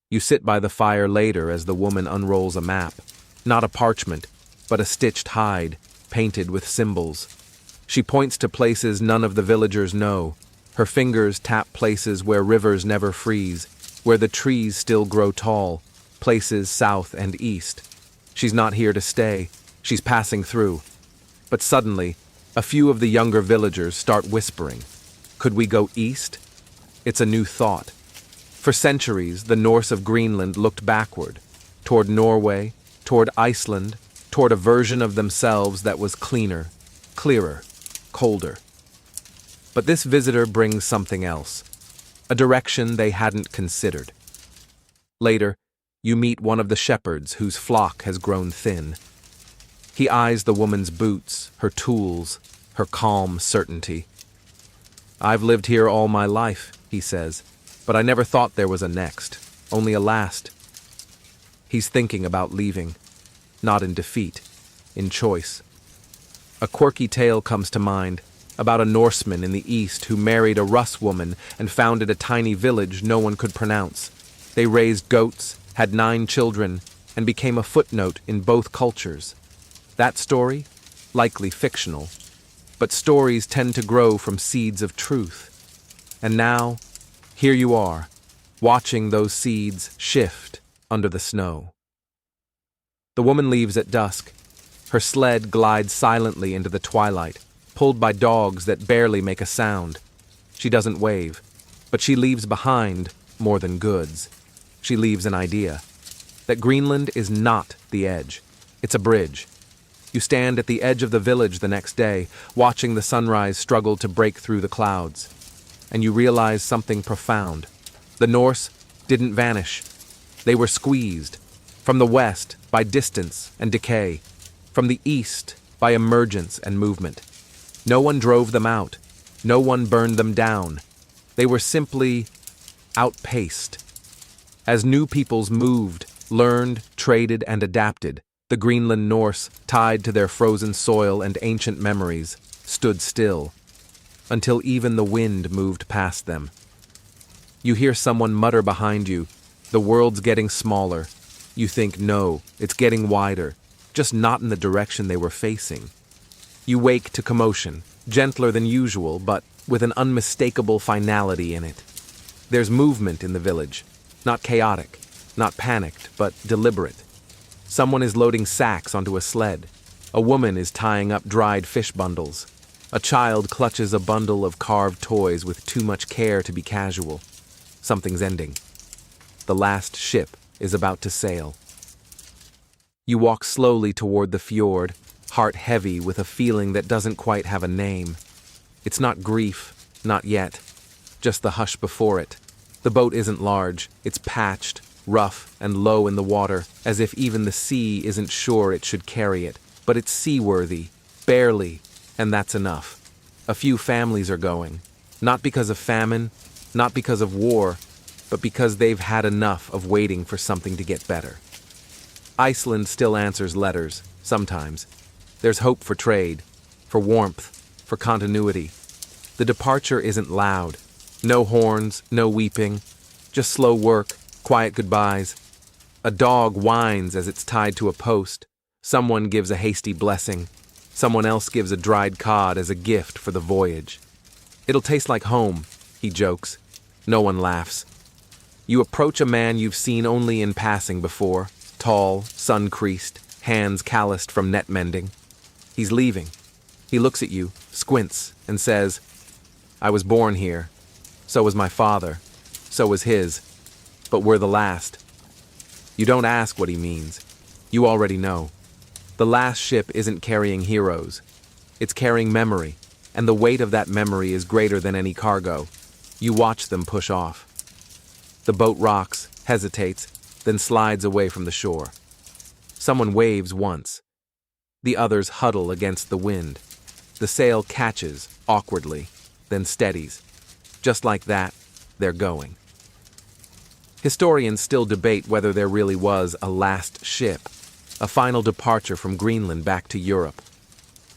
You sit by the fire later as the woman unrolls a map, not a parchment, but a stitched hide, painted with symbols. She points to places none of the villagers know. Her fingers tap places where rivers never freeze, where the trees still grow tall, places south and east. She's not here to stay, she's passing through. But suddenly, a few of the younger villagers start whispering. Could we go east? It's a new thought. For centuries, the Norse of Greenland looked backward, toward Norway, toward Iceland, toward a version of themselves that was cleaner, clearer, colder. But this visitor brings something else, a direction they hadn't considered. Later, you meet one of the shepherds whose flock has grown thin. He eyes the woman's boots, her tools, her calm certainty. "I've lived here all my life," he says, "but I never thought there was a next, only a last." He's thinking about leaving, not in defeat, in choice. A quirky tale comes to mind about a Norseman in the East who married a Russ woman and founded a tiny village no one could pronounce. They raised goats, had 9 children, and became a footnote in both cultures. That story? Likely fictional. But stories tend to grow from seeds of truth. And now, here you are, watching those seeds shift under the snow. The woman leaves at dusk. Her sled glides silently into the twilight, pulled by dogs that barely make a sound. She doesn't wave, but she leaves behind more than goods. She leaves an idea that Greenland is not the edge. It's a bridge. You stand at the edge of the village the next day, watching the sunrise struggle to break through the clouds. And you realize something profound. The Norse didn't vanish. They were squeezed. From the west, by distance and decay. From the east, by emergence and movement. No one drove them out. No one burned them down. They were simply outpaced. As new peoples moved, learned, traded, and adapted, the Greenland Norse, tied to their frozen soil and ancient memories, stood still, until even the wind moved past them. You hear someone mutter behind you, "The world's getting smaller." You think, no, it's getting wider, just not in the direction they were facing. You wake to commotion, gentler than usual, but with an unmistakable finality in it. There's movement in the village, not chaotic, not panicked, but deliberate. Someone is loading sacks onto a sled. A woman is tying up dried fish bundles. A child clutches a bundle of carved toys with too much care to be casual. Something's ending. The last ship is about to sail. You walk slowly toward the fjord, heart heavy with a feeling that doesn't quite have a name. It's not grief, not yet, just the hush before it. The boat isn't large, it's patched, rough, and low in the water, as if even the sea isn't sure it should carry it. But it's seaworthy, barely, and that's enough. A few families are going, not because of famine, not because of war, but because they've had enough of waiting for something to get better. Iceland still answers letters, sometimes. There's hope for trade, for warmth, for continuity. The departure isn't loud. No horns, no weeping, just slow work, quiet goodbyes. A dog whines as it's tied to a post. Someone gives a hasty blessing. Someone else gives a dried cod as a gift for the voyage. "It'll taste like home," he jokes. No one laughs. You approach a man you've seen only in passing before, tall, sun-creased, hands calloused from net mending. He's leaving. He looks at you, squints, and says, "I was born here. So was my father. So was his. But we're the last." You don't ask what he means. You already know. The last ship isn't carrying heroes. It's carrying memory, and the weight of that memory is greater than any cargo. You watch them push off. The boat rocks, hesitates, then slides away from the shore. Someone waves once. The others huddle against the wind. The sail catches, awkwardly, then steadies. Just like that, they're going. Historians still debate whether there really was a last ship, a final departure from Greenland back to Europe.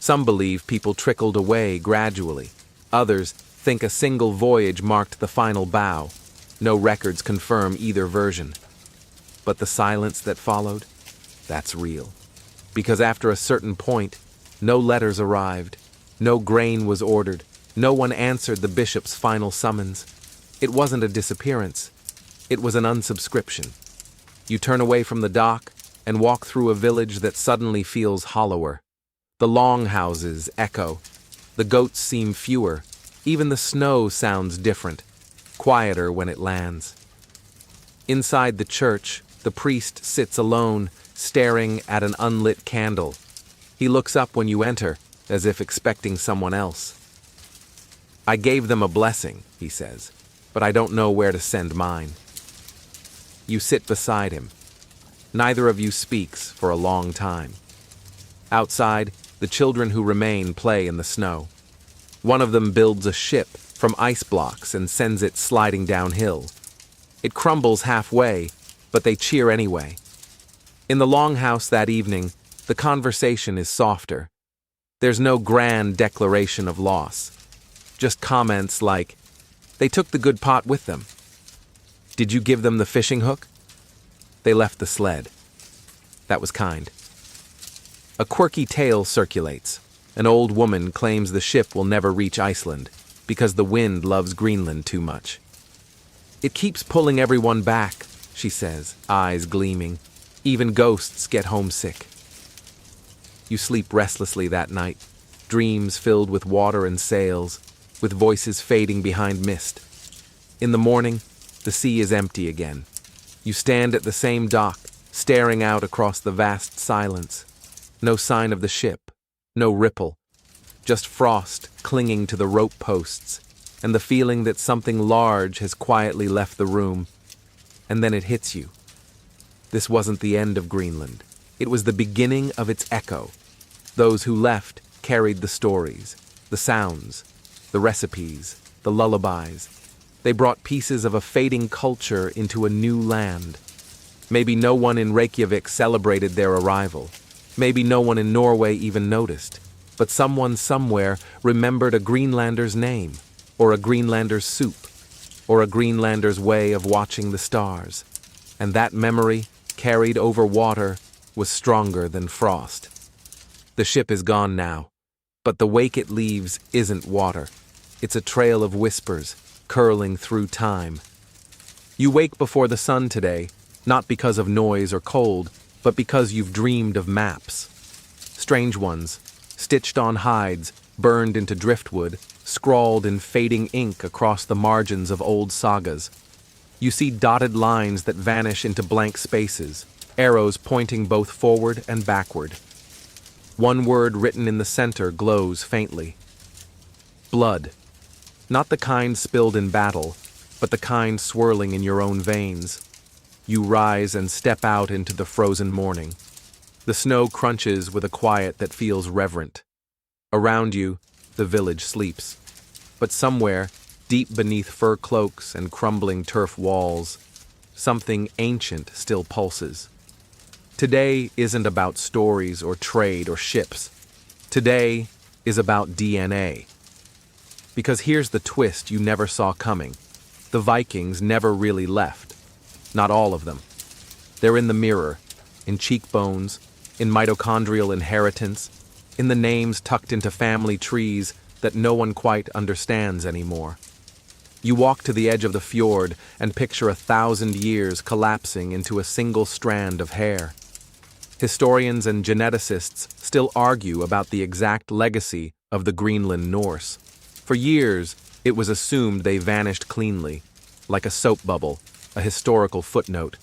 Some believe people trickled away gradually. Others think a single voyage marked the final bow. No records confirm either version. But the silence that followed, that's real. Because after a certain point, no letters arrived, no grain was ordered, no one answered the bishop's final summons. It wasn't a disappearance. It was an unsubscription. You turn away from the dock and walk through a village that suddenly feels hollower. The longhouses echo. The goats seem fewer. Even the snow sounds different, quieter when it lands. Inside the church, the priest sits alone, staring at an unlit candle. He looks up when you enter, as if expecting someone else. "I gave them a blessing," he says, "but I don't know where to send mine." You sit beside him. Neither of you speaks for a long time. Outside, the children who remain play in the snow. One of them builds a ship from ice blocks and sends it sliding downhill. It crumbles halfway, but they cheer anyway. In the longhouse that evening, the conversation is softer. There's no grand declaration of loss. Just comments like, "They took the good pot with them." "Did you give them the fishing hook?" "They left the sled." That was kind. A quirky tale circulates. An old woman claims the ship will never reach Iceland because the wind loves Greenland too much. "It keeps pulling everyone back," she says, eyes gleaming. "Even ghosts get homesick." You sleep restlessly that night, dreams filled with water and sails, with voices fading behind mist. In the morning, the sea is empty again. You stand at the same dock, staring out across the vast silence. No sign of the ship, no ripple, just frost clinging to the rope posts, and the feeling that something large has quietly left the room. And then it hits you. This wasn't the end of Greenland. It was the beginning of its echo. Those who left carried the stories, the sounds, the recipes, the lullabies. They brought pieces of a fading culture into a new land. Maybe no one in Reykjavik celebrated their arrival. Maybe no one in Norway even noticed. But someone somewhere remembered a Greenlander's name, or a Greenlander's soup, or a Greenlander's way of watching the stars. And that memory, carried over water, was stronger than frost. The ship is gone now, but the wake it leaves isn't water. It's a trail of whispers, curling through time. You wake before the sun today, not because of noise or cold, but because you've dreamed of maps. Strange ones, stitched on hides, burned into driftwood, scrawled in fading ink across the margins of old sagas. You see dotted lines that vanish into blank spaces, arrows pointing both forward and backward. One word written in the center glows faintly. Blood. Not the kind spilled in battle, but the kind swirling in your own veins. You rise and step out into the frozen morning. The snow crunches with a quiet that feels reverent. Around you, the village sleeps. But somewhere, deep beneath fur cloaks and crumbling turf walls, something ancient still pulses. Today isn't about stories or trade or ships. Today is about DNA. Because here's the twist you never saw coming. The Vikings never really left. Not all of them. They're in the mirror, in cheekbones, in mitochondrial inheritance, in the names tucked into family trees that no one quite understands anymore. You walk to the edge of the fjord and picture 1,000 years collapsing into a single strand of hair. Historians and geneticists still argue about the exact legacy of the Greenland Norse. For years, it was assumed they vanished cleanly, like a soap bubble, a historical footnote.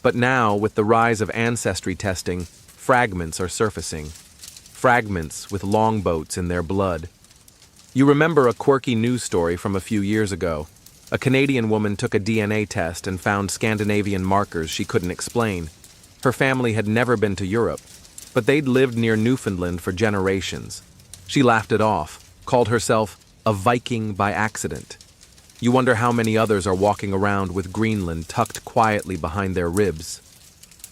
But now, with the rise of ancestry testing, fragments are surfacing. Fragments with longboats in their blood. You remember a quirky news story from a few years ago. A Canadian woman took a DNA test and found Scandinavian markers she couldn't explain. Her family had never been to Europe, but they'd lived near Newfoundland for generations. She laughed it off, called herself a Viking by accident. You wonder how many others are walking around with Greenland tucked quietly behind their ribs.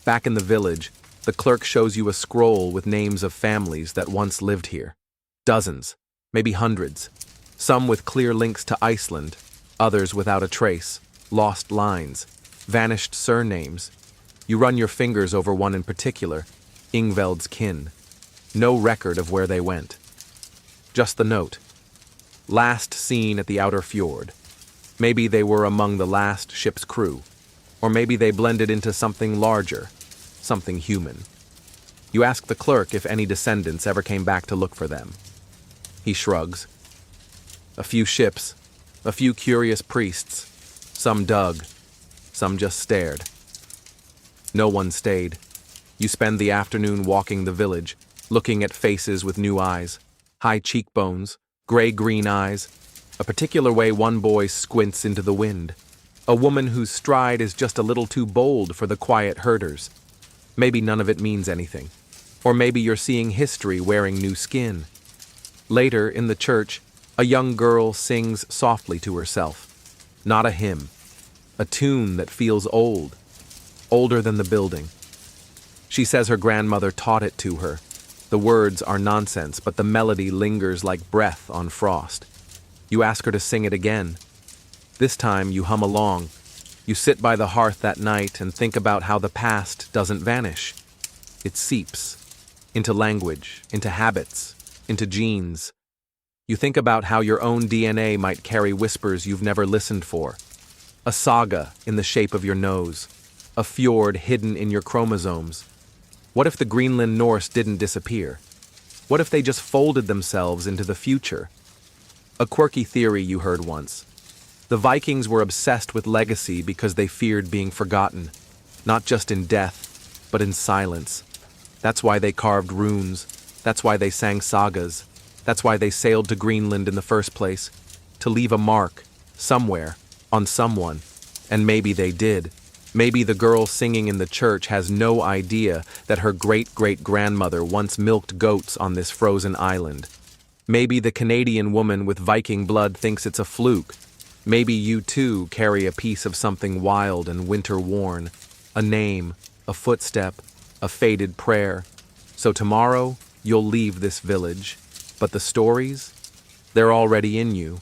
Back in the village, the clerk shows you a scroll with names of families that once lived here. Dozens, maybe hundreds. Some with clear links to Iceland, others without a trace, lost lines, vanished surnames. You run your fingers over one in particular, Ingveld's kin. No record of where they went. Just the note. Last seen at the outer fjord. Maybe they were among the last ship's crew. Or maybe they blended into something larger, something human. You ask the clerk if any descendants ever came back to look for them. He shrugs. A few ships, a few curious priests. Some dug, some just stared. No one stayed. You spend the afternoon walking the village, looking at faces with new eyes, high cheekbones, gray-green eyes, a particular way one boy squints into the wind, a woman whose stride is just a little too bold for the quiet herders. Maybe none of it means anything. Or maybe you're seeing history wearing new skin. Later, in the church, a young girl sings softly to herself. Not a hymn. A tune that feels old. Older than the building. She says her grandmother taught it to her. The words are nonsense, but the melody lingers like breath on frost. You ask her to sing it again. This time you hum along. You sit by the hearth that night and think about how the past doesn't vanish. It seeps into language, into habits, into genes. You think about how your own DNA might carry whispers you've never listened for. A saga in the shape of your nose. A fjord hidden in your chromosomes. What if the Greenland Norse didn't disappear? What if they just folded themselves into the future? A quirky theory you heard once. The Vikings were obsessed with legacy because they feared being forgotten, not just in death, but in silence. That's why they carved runes. That's why they sang sagas. That's why they sailed to Greenland in the first place. To leave a mark, somewhere, on someone. And maybe they did. Maybe the girl singing in the church has no idea that her great-great-grandmother once milked goats on this frozen island. Maybe the Canadian woman with Viking blood thinks it's a fluke. Maybe you too carry a piece of something wild and winter-worn. A name, a footstep, a faded prayer. So tomorrow, you'll leave this village. But the stories? They're already in you.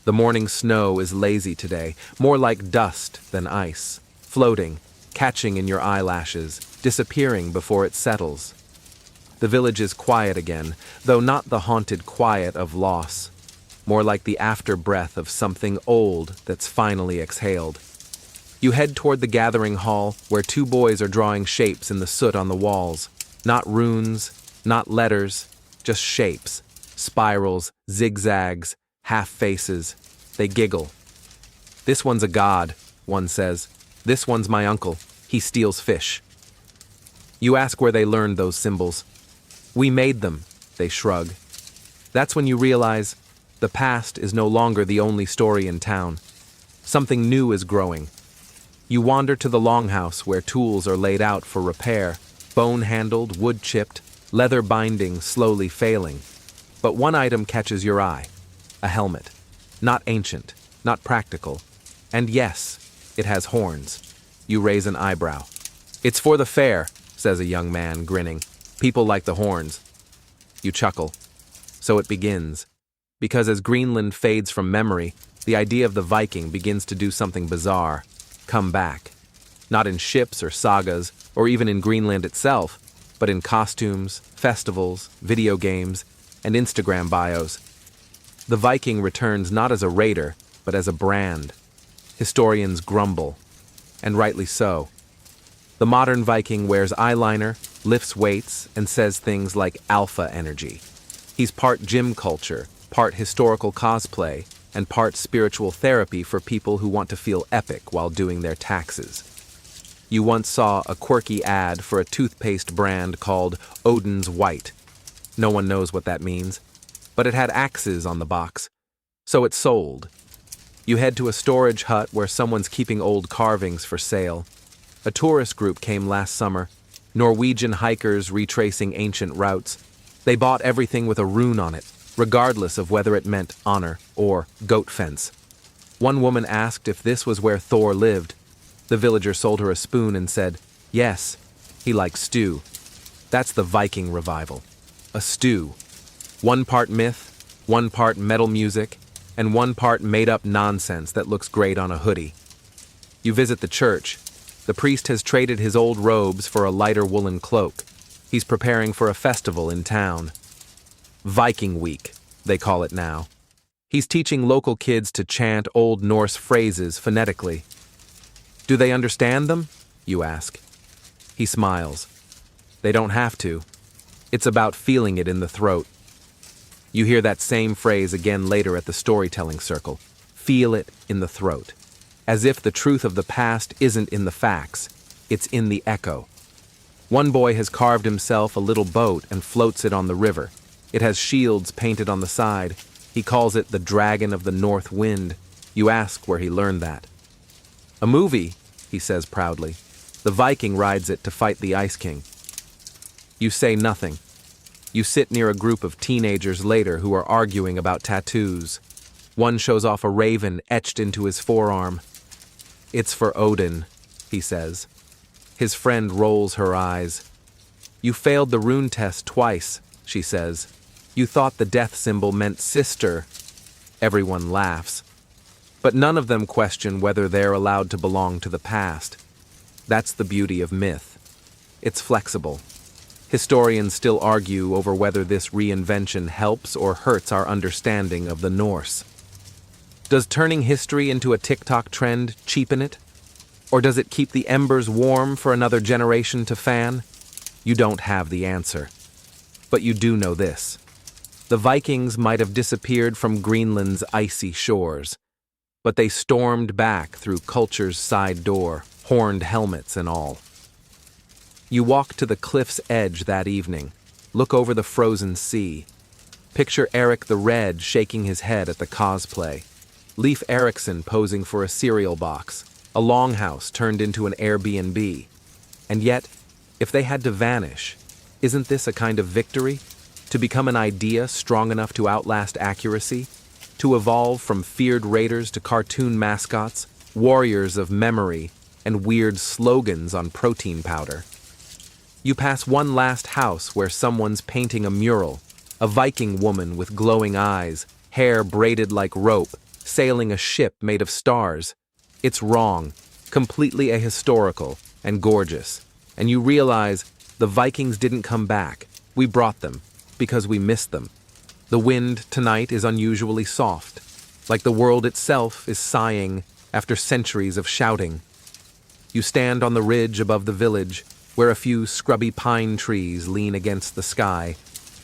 The morning snow is lazy today, more like dust than ice, floating, catching in your eyelashes, disappearing before it settles. The village is quiet again, though not the haunted quiet of loss, more like the after-breath of something old that's finally exhaled. You head toward the gathering hall, where two boys are drawing shapes in the soot on the walls. Not runes, not letters, just shapes, spirals, zigzags, half-faces. They giggle. "This one's a god," one says. "This one's my uncle. He steals fish." You ask where they learned those symbols. "We made them," they shrug. That's when you realize the past is no longer the only story in town. Something new is growing. You wander to the longhouse where tools are laid out for repair, bone-handled, wood-chipped, leather binding slowly failing. But one item catches your eye. A helmet. Not ancient, not practical. And yes, it has horns. You raise an eyebrow. "It's for the fair," says a young man, grinning. "People like the horns." You chuckle. So it begins. Because as Greenland fades from memory, the idea of the Viking begins to do something bizarre. Come back. Not in ships or sagas, or even in Greenland itself, but in costumes, festivals, video games, and Instagram bios. The Viking returns not as a raider, but as a brand. Historians grumble, and rightly so. The modern Viking wears eyeliner, lifts weights, and says things like alpha energy. He's part gym culture, part historical cosplay, and part spiritual therapy for people who want to feel epic while doing their taxes. You once saw a quirky ad for a toothpaste brand called Odin's White. No one knows what that means, but it had axes on the box, so it sold. You head to a storage hut where someone's keeping old carvings for sale. A tourist group came last summer, Norwegian hikers retracing ancient routes. They bought everything with a rune on it, regardless of whether it meant honor or goat fence. One woman asked if this was where Thor lived. The villager sold her a spoon and said, "Yes, he likes stew." That's the Viking revival. A stew. One part myth, one part metal music, and one part made-up nonsense that looks great on a hoodie. You visit the church. The priest has traded his old robes for a lighter woolen cloak. He's preparing for a festival in town. Viking Week, they call it now. He's teaching local kids to chant old Norse phrases phonetically. "Do they understand them?" you ask. He smiles. They don't have to. It's about feeling it in the throat. You hear that same phrase again later at the storytelling circle. Feel it in the throat. As if the truth of the past isn't in the facts, it's in the echo. One boy has carved himself a little boat and floats it on the river. It has shields painted on the side. He calls it the Dragon of the North Wind. You ask where he learned that. "A movie," he says proudly. "The Viking rides it to fight the Ice King." You say nothing. You sit near a group of teenagers later who are arguing about tattoos. One shows off a raven etched into his forearm. "It's for Odin," he says. His friend rolls her eyes. "You failed the rune test twice," she says. "You thought the death symbol meant sister." Everyone laughs. But none of them question whether they're allowed to belong to the past. That's the beauty of myth. It's flexible. Historians still argue over whether this reinvention helps or hurts our understanding of the Norse. Does turning history into a TikTok trend cheapen it? Or does it keep the embers warm for another generation to fan? You don't have the answer. But you do know this. The Vikings might have disappeared from Greenland's icy shores, but they stormed back through culture's side door, horned helmets and all. You walk to the cliff's edge that evening, look over the frozen sea. Picture Eric the Red shaking his head at the cosplay. Leif Erikson posing for a cereal box, a longhouse turned into an Airbnb. And yet, if they had to vanish, isn't this a kind of victory? To become an idea strong enough to outlast accuracy? To evolve from feared raiders to cartoon mascots, warriors of memory, and weird slogans on protein powder? You pass one last house where someone's painting a mural, a Viking woman with glowing eyes, hair braided like rope, sailing a ship made of stars. It's wrong, completely ahistorical, and gorgeous. And you realize the Vikings didn't come back. We brought them, because we missed them. The wind tonight is unusually soft, like the world itself is sighing after centuries of shouting. You stand on the ridge above the village, where a few scrubby pine trees lean against the sky,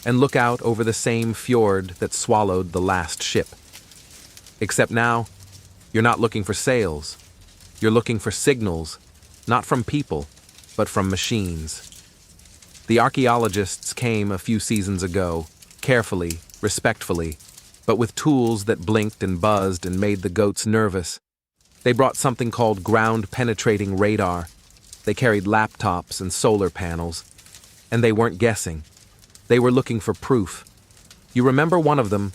and look out over the same fjord that swallowed the last ship. Except now, you're not looking for sails. You're looking for signals, not from people, but from machines. The archaeologists came a few seasons ago, carefully, respectfully, but with tools that blinked and buzzed and made the goats nervous. They brought something called ground-penetrating radar. They carried laptops and solar panels, and they weren't guessing. They were looking for proof. You remember one of them,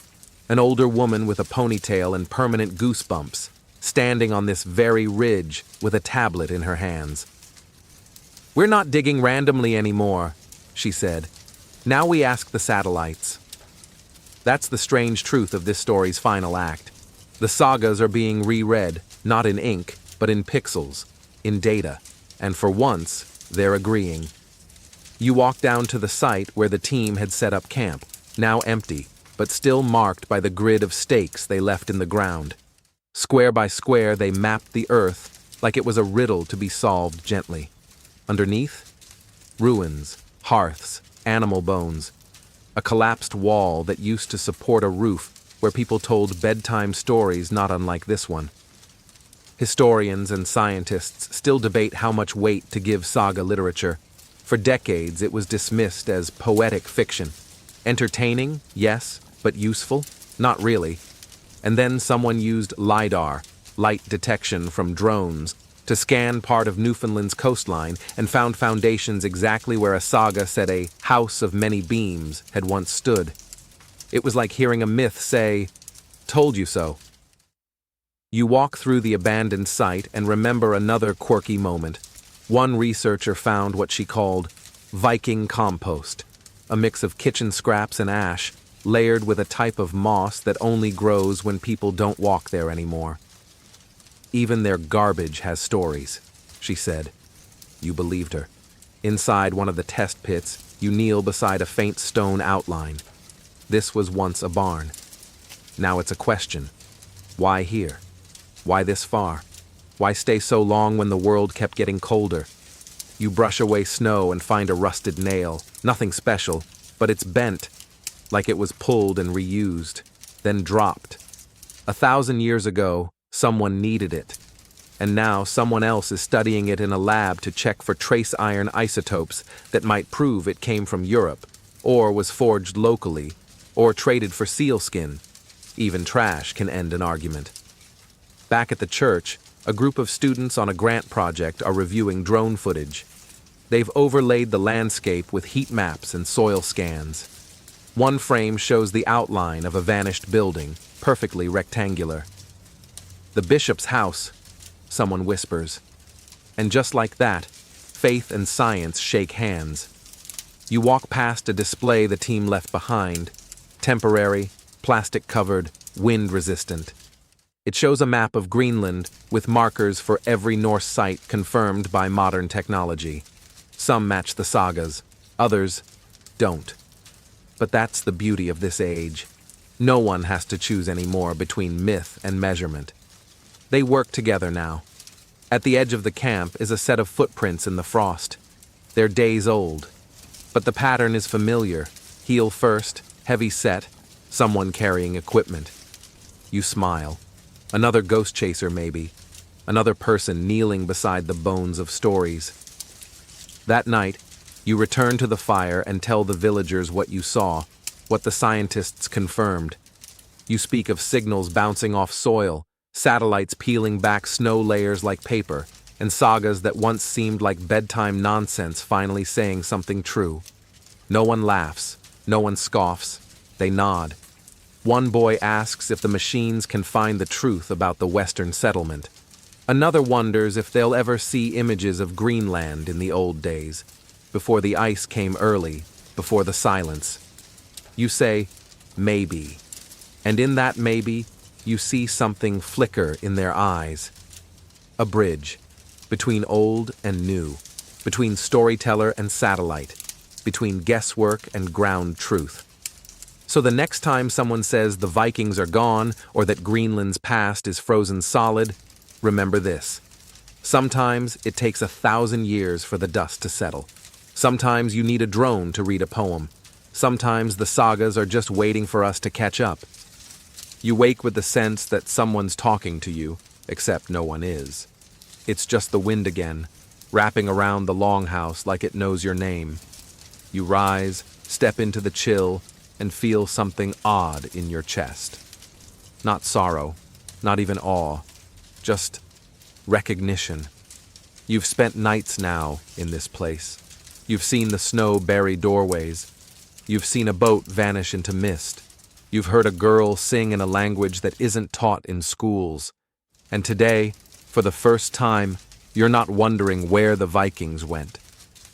an older woman with a ponytail and permanent goosebumps, standing on this very ridge with a tablet in her hands. "We're not digging randomly anymore," she said. "Now we ask the satellites." That's the strange truth of this story's final act. The sagas are being reread, not in ink, but in pixels, in data. And for once, they're agreeing. You walk down to the site where the team had set up camp, now empty, but still marked by the grid of stakes they left in the ground. Square by square, they mapped the earth like it was a riddle to be solved gently. Underneath? Ruins, hearths, animal bones. A collapsed wall that used to support a roof where people told bedtime stories not unlike this one. Historians and scientists still debate how much weight to give saga literature. For decades, it was dismissed as poetic fiction. Entertaining, yes, but useful? Not really. And then someone used LiDAR, light detection from drones, to scan part of Newfoundland's coastline and found foundations exactly where a saga said a house of many beams had once stood. It was like hearing a myth say, "Told you so." You walk through the abandoned site and remember another quirky moment. One researcher found what she called Viking compost, a mix of kitchen scraps and ash, layered with a type of moss that only grows when people don't walk there anymore. "Even their garbage has stories," she said. You believed her. Inside one of the test pits, you kneel beside a faint stone outline. This was once a barn. Now it's a question. Why here? Why this far? Why stay so long when the world kept getting colder? You brush away snow and find a rusted nail. Nothing special, but it's bent, like it was pulled and reused, then dropped. 1,000 years ago, someone needed it. And now someone else is studying it in a lab to check for trace iron isotopes that might prove it came from Europe, or was forged locally, or traded for sealskin. Even trash can end an argument. Back at the church, a group of students on a grant project are reviewing drone footage. They've overlaid the landscape with heat maps and soil scans. One frame shows the outline of a vanished building, perfectly rectangular. "The bishop's house," someone whispers. And just like that, faith and science shake hands. You walk past a display the team left behind, temporary, plastic-covered, wind-resistant. It shows a map of Greenland with markers for every Norse site confirmed by modern technology. Some match the sagas, others don't. But that's the beauty of this age. No one has to choose anymore between myth and measurement. They work together now. At the edge of the camp is a set of footprints in the frost. They're days old. But the pattern is familiar. Heel first, heavy set, someone carrying equipment. You smile. Another ghost chaser, maybe. Another person kneeling beside the bones of stories. That night, you return to the fire and tell the villagers what you saw, what the scientists confirmed. You speak of signals bouncing off soil, satellites peeling back snow layers like paper, and sagas that once seemed like bedtime nonsense finally saying something true. No one laughs, no one scoffs, they nod. One boy asks if the machines can find the truth about the Western settlement. Another wonders if they'll ever see images of Greenland in the old days, before the ice came early, before the silence. You say, maybe. And in that maybe, you see something flicker in their eyes. A bridge, between old and new, between storyteller and satellite, between guesswork and ground truth. So the next time someone says the Vikings are gone or that Greenland's past is frozen solid, remember this. Sometimes it takes 1,000 years for the dust to settle. Sometimes you need a drone to read a poem. Sometimes the sagas are just waiting for us to catch up. You wake with the sense that someone's talking to you, except no one is. It's just the wind again, wrapping around the longhouse like it knows your name. You rise, step into the chill, and feel something odd in your chest. Not sorrow, not even awe, just recognition. You've spent nights now in this place. You've seen the snow bury doorways. You've seen a boat vanish into mist. You've heard a girl sing in a language that isn't taught in schools. And today, for the first time, you're not wondering where the Vikings went.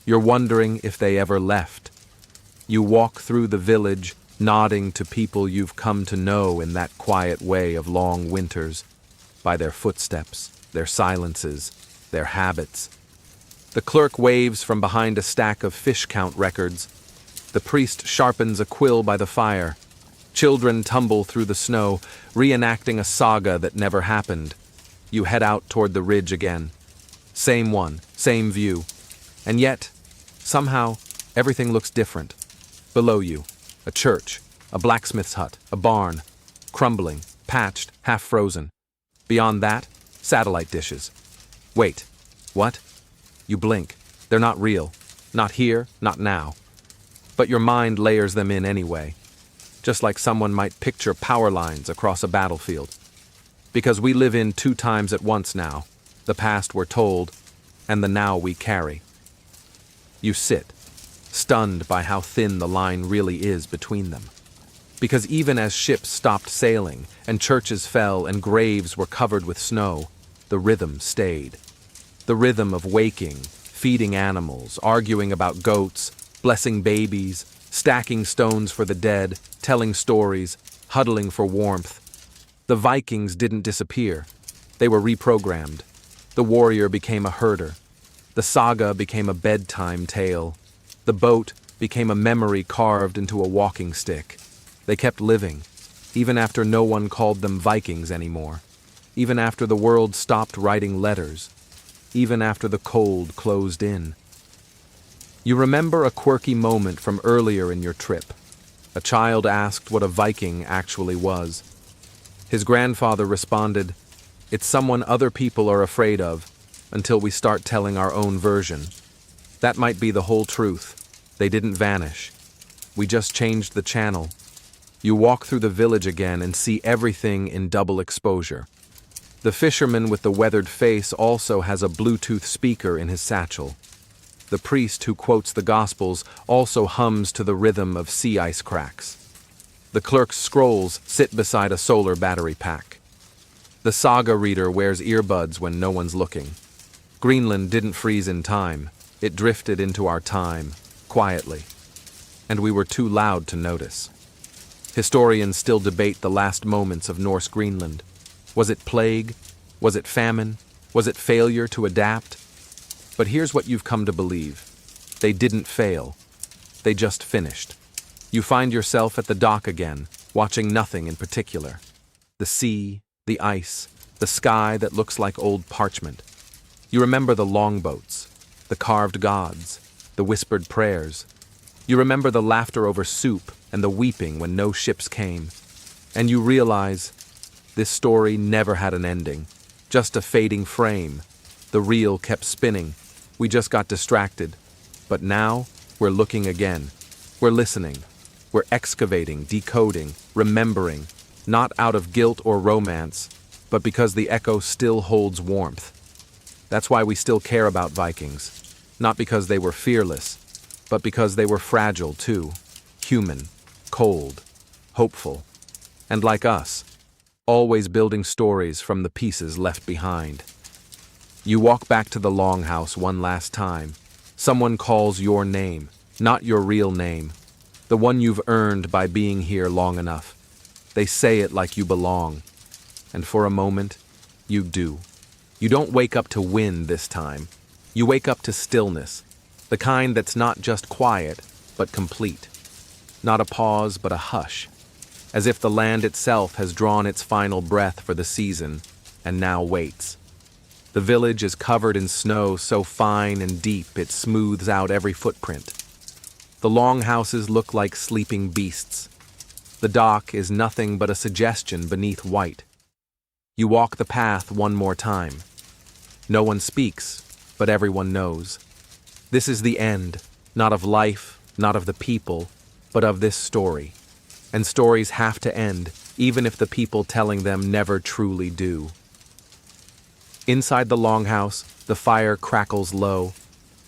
You're wondering if they ever left. You walk through the village, nodding to people you've come to know in that quiet way of long winters, by their footsteps, their silences, their habits. The clerk waves from behind a stack of fish count records. The priest sharpens a quill by the fire. Children tumble through the snow, reenacting a saga that never happened. You head out toward the ridge again. Same one, same view. And yet, somehow, everything looks different. Below you, a church, a blacksmith's hut, a barn, crumbling, patched, half-frozen. Beyond that, satellite dishes. Wait, what? You blink. They're not real. Not here, not now. But your mind layers them in anyway. Just like someone might picture power lines across a battlefield. Because we live in 2 times at once now. The past we're told, and the now we carry. You sit, stunned by how thin the line really is between them. Because even as ships stopped sailing, and churches fell, and graves were covered with snow, the rhythm stayed. The rhythm of waking, feeding animals, arguing about goats, blessing babies, stacking stones for the dead, telling stories, huddling for warmth. The Vikings didn't disappear. They were reprogrammed. The warrior became a herder. The saga became a bedtime tale. The boat became a memory carved into a walking stick. They kept living, even after no one called them Vikings anymore, even after the world stopped writing letters, even after the cold closed in. You remember a quirky moment from earlier in your trip. A child asked what a Viking actually was. His grandfather responded, "It's someone other people are afraid of, until we start telling our own version." That might be the whole truth. They didn't vanish. We just changed the channel. You walk through the village again and see everything in double exposure. The fisherman with the weathered face also has a Bluetooth speaker in his satchel. The priest who quotes the Gospels also hums to the rhythm of sea ice cracks. The clerk's scrolls sit beside a solar battery pack. The saga reader wears earbuds when no one's looking. Greenland didn't freeze in time. It drifted into our time, quietly. And we were too loud to notice. Historians still debate the last moments of Norse Greenland. Was it plague? Was it famine? Was it failure to adapt? But here's what you've come to believe. They didn't fail. They just finished. You find yourself at the dock again, watching nothing in particular. The sea, the ice, the sky that looks like old parchment. You remember the longboats, the carved gods, the whispered prayers. You remember the laughter over soup and the weeping when no ships came. And you realize this story never had an ending, just a fading frame. The reel kept spinning. We just got distracted. But now, we're looking again. We're listening. We're excavating, decoding, remembering, not out of guilt or romance, but because the echo still holds warmth. That's why we still care about Vikings. Not because they were fearless, but because they were fragile too. Human, cold, hopeful, and like us, always building stories from the pieces left behind. You walk back to the longhouse one last time. Someone calls your name, not your real name, the one you've earned by being here long enough. They say it like you belong. And for a moment, you do. You don't wake up to wind this time. You wake up to stillness, the kind that's not just quiet, but complete. Not a pause, but a hush, as if the land itself has drawn its final breath for the season and now waits. The village is covered in snow so fine and deep it smooths out every footprint. The longhouses look like sleeping beasts. The dock is nothing but a suggestion beneath white. You walk the path one more time. No one speaks, but everyone knows. This is the end, not of life, not of the people, but of this story. And stories have to end, even if the people telling them never truly do. Inside the longhouse, the fire crackles low.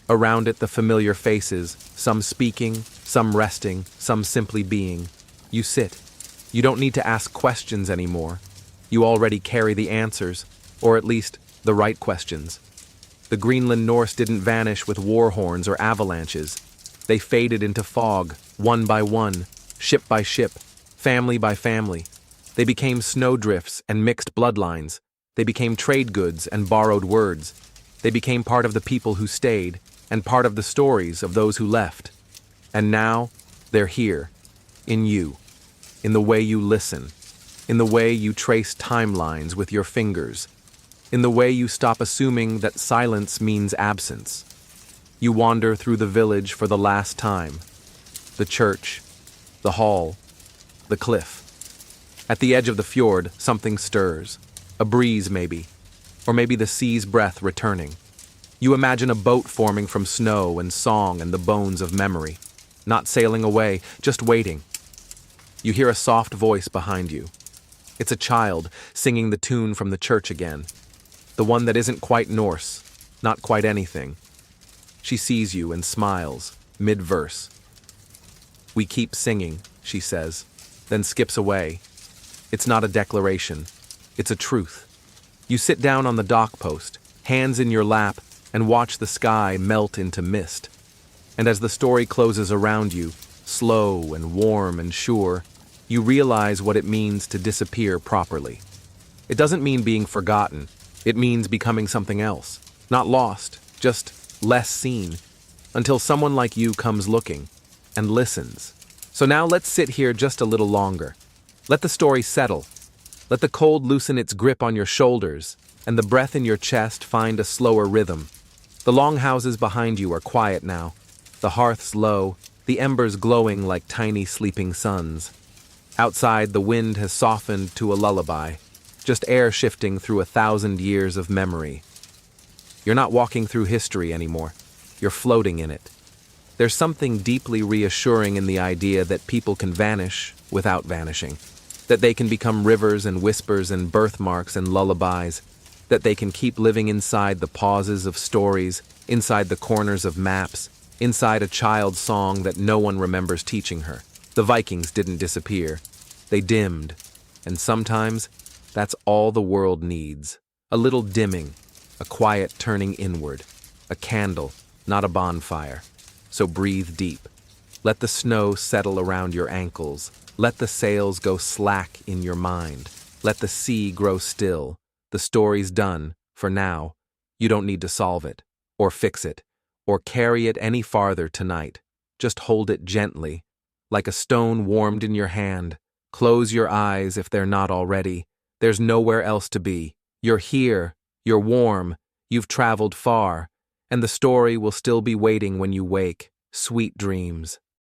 Around it, the familiar faces, some speaking, some resting, some simply being. You sit. You don't need to ask questions anymore. You already carry the answers, or at least the right questions. The Greenland Norse didn't vanish with war horns or avalanches. They faded into fog, one by one, ship by ship, family by family. They became snowdrifts and mixed bloodlines. They became trade goods and borrowed words. They became part of the people who stayed, and part of the stories of those who left. And now, they're here, in you, in the way you listen, in the way you trace timelines with your fingers, in the way you stop assuming that silence means absence. You wander through the village for the last time. The church, the hall, the cliff. At the edge of the fjord, something stirs. A breeze, maybe. Or maybe the sea's breath returning. You imagine a boat forming from snow and song and the bones of memory. Not sailing away, just waiting. You hear a soft voice behind you. It's a child singing the tune from the church again. The one that isn't quite Norse, not quite anything. She sees you and smiles, mid-verse. "We keep singing," she says, then skips away. It's not a declaration. It's a truth. You sit down on the dock post, hands in your lap, and watch the sky melt into mist. And as the story closes around you, slow and warm and sure, you realize what it means to disappear properly. It doesn't mean being forgotten. It means becoming something else. Not lost, just less seen, until someone like you comes looking and listens. So now let's sit here just a little longer. Let the story settle. Let the cold loosen its grip on your shoulders, and the breath in your chest find a slower rhythm. The longhouses behind you are quiet now, the hearths low, the embers glowing like tiny sleeping suns. Outside, the wind has softened to a lullaby, just air shifting through 1,000 years of memory. You're not walking through history anymore. You're floating in it. There's something deeply reassuring in the idea that people can vanish without vanishing, that they can become rivers and whispers and birthmarks and lullabies, that they can keep living inside the pauses of stories, inside the corners of maps, inside a child's song that no one remembers teaching her. The Vikings didn't disappear. They dimmed. And sometimes, that's all the world needs. A little dimming, a quiet turning inward, a candle, not a bonfire. So breathe deep. Let the snow settle around your ankles. Let the sails go slack in your mind. Let the sea grow still. The story's done, for now. You don't need to solve it, or fix it, or carry it any farther tonight. Just hold it gently, like a stone warmed in your hand. Close your eyes if they're not already. There's nowhere else to be. You're here, you're warm, you've traveled far, and the story will still be waiting when you wake. Sweet dreams.